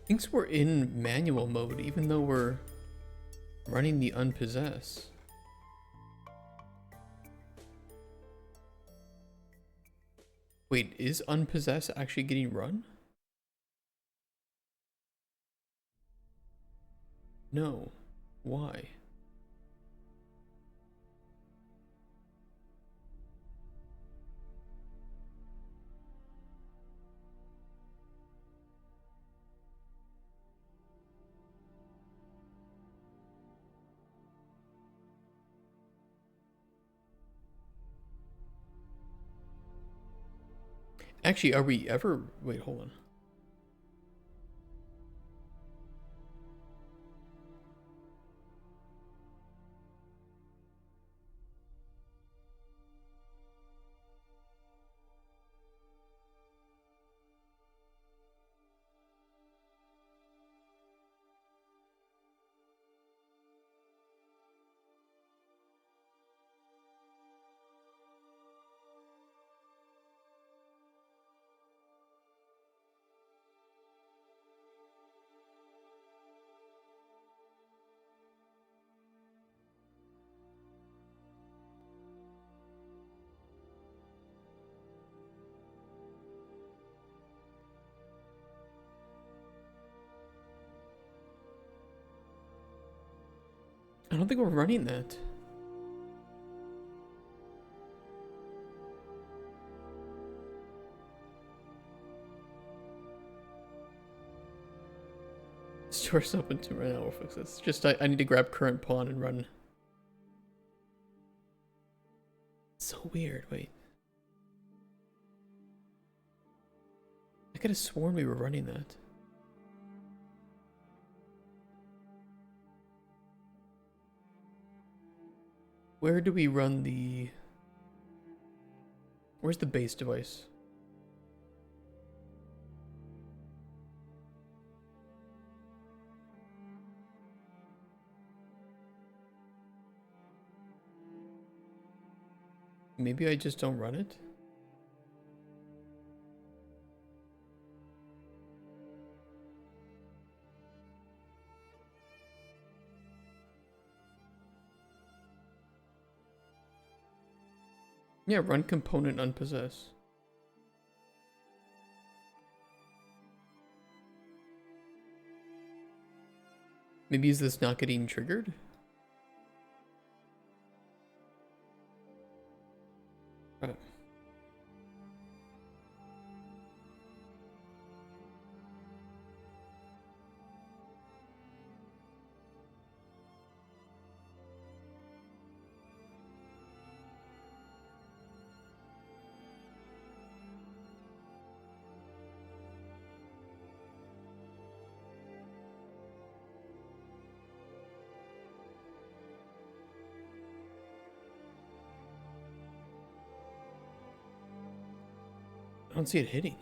Speaker 1: Thinks we're in manual mode, even though we're running the unpossess. Wait, is unpossess actually getting run? No. Why? Actually, are we ever... Wait, hold on. I don't think we're running that. Store's open to right now. We'll fix this. Just I need to grab current pawn and run. So weird. Wait. I could have sworn we were running that. Where do we run the... Where's the base device? Maybe I just don't run it? Yeah, run component unpossess. Maybe is this not getting triggered? Right. I don't see it hitting.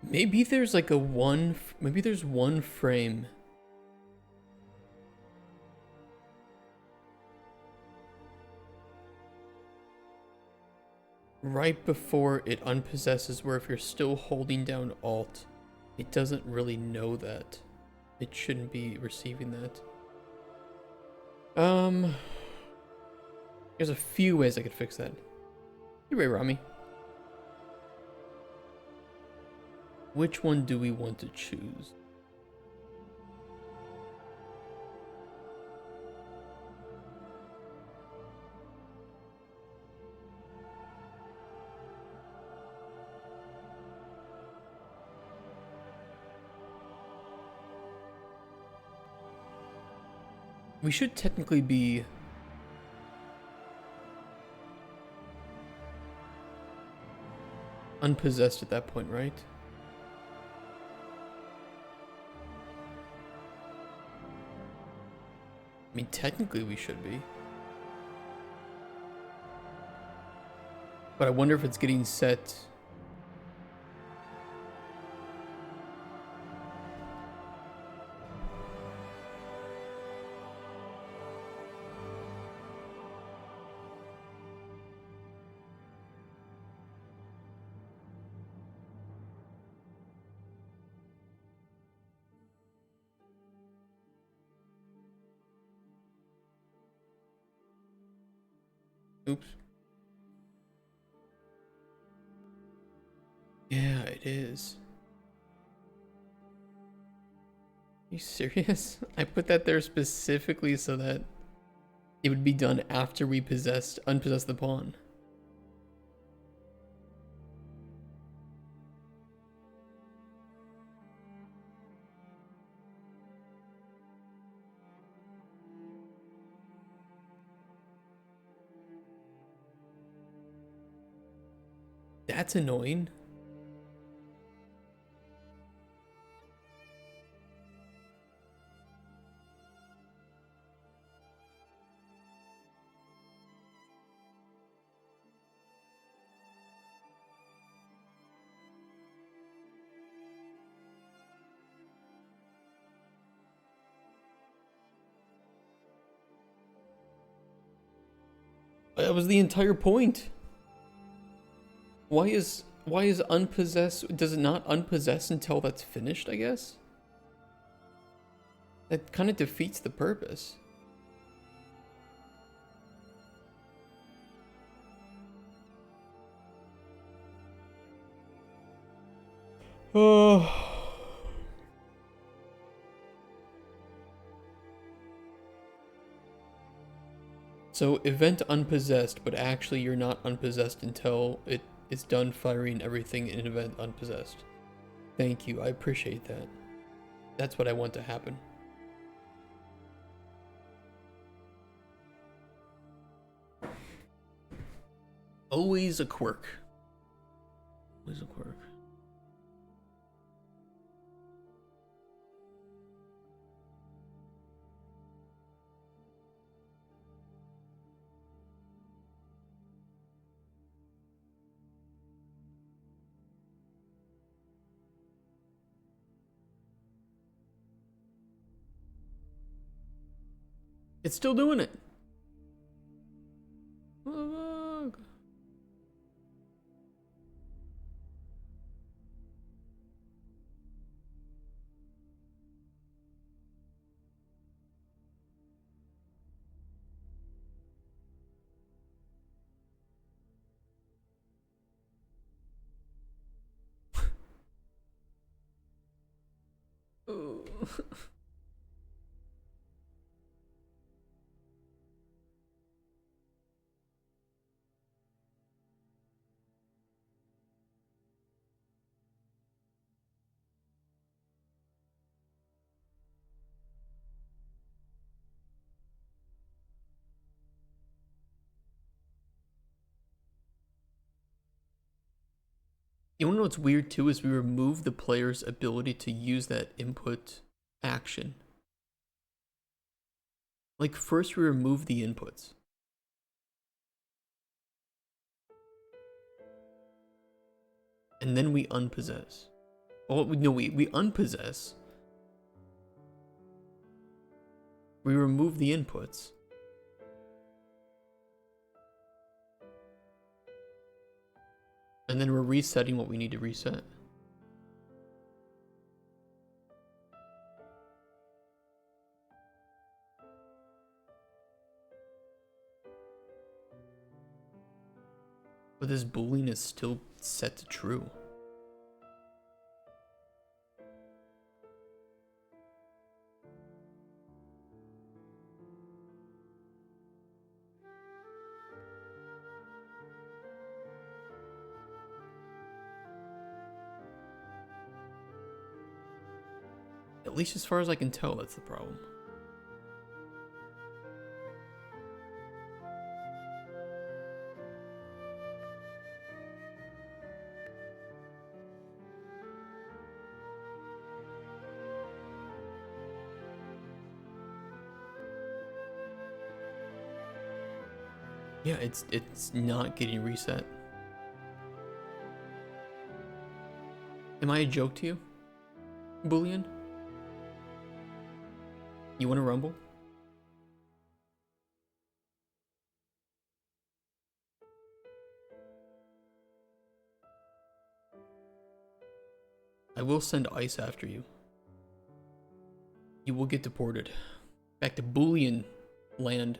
Speaker 1: Maybe there's like a maybe there's one frame. Right before it unpossesses, where if you're still holding down Alt, it doesn't really know that. It shouldn't be receiving that. There's a few ways I could fix that. You're right, Rami. Which one do we want to choose? We should technically be unpossessed at that point, right? I mean, technically we should be. But I wonder if it's getting set. Oops. Yeah, it is. Are you serious? I put that there specifically so that it would be done after we unpossess the pawn. That's annoying. That was the entire point. Why is unpossessed? Does it not unpossess until that's finished, I guess? That kind of defeats the purpose. Oh. So event unpossessed, but actually you're not unpossessed until it is done firing everything in event unpossessed. Thank you, I appreciate that. That's what I want to happen. Always a quirk. Always a quirk. It's still doing it. You wanna know what's weird too is we remove the player's ability to use that input action. Like first we remove the inputs. And then we unpossess. Oh no, we unpossess. We remove the inputs. And then we're resetting what we need to reset. But this boolean is still set to true. At least as far as I can tell, that's the problem. Yeah, it's not getting reset. Am I a joke to you, Boolean? You want to rumble? I will send ice after you. You will get deported back to Boolean land.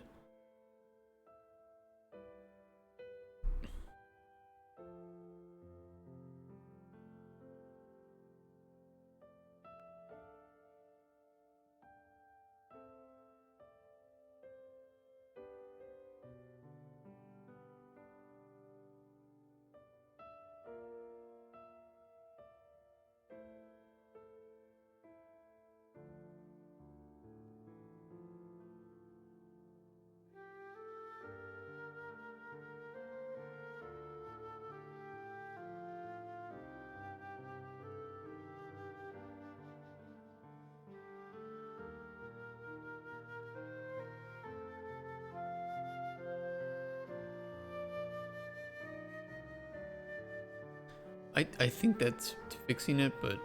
Speaker 1: I think that's fixing it, but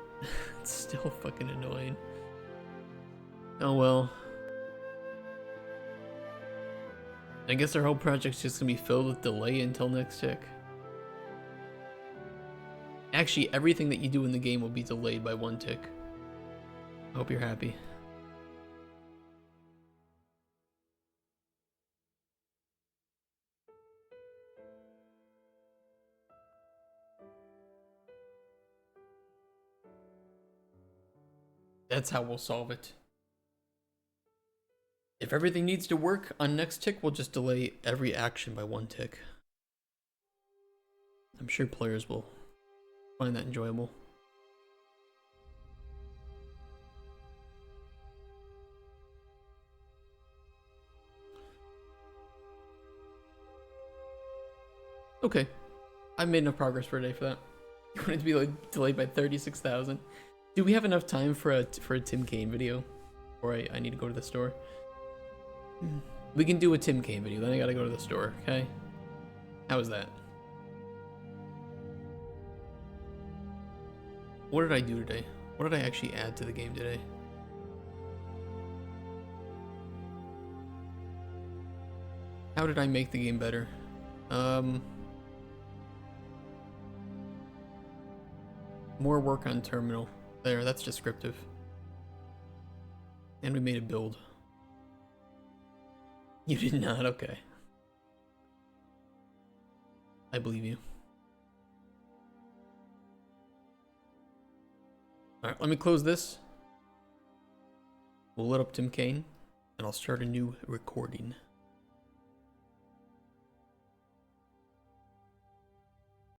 Speaker 1: it's still fucking annoying. Oh well. I guess our whole project's just gonna be filled with delay until next tick. Actually, everything that you do in the game will be delayed by 1 tick. I hope you're happy. That's how we'll solve it. If everything needs to work on next tick, we'll just delay every action by 1 tick. I'm sure players will find that enjoyable. Okay, I made enough progress for a day for that. You want it to be like delayed by 36,000. Do we have enough time for a Tim Kaine video? Or I need to go to the store. We can do a Tim Kaine video, then I gotta go to the store, okay? How is that? What did I do today? What did I actually add to the game today? How did I make the game better? More work on terminal. There, that's descriptive. And we made a build. You did not? Okay. I believe you. Alright, let me close this. We'll let up Tim Kaine, and I'll start a new recording.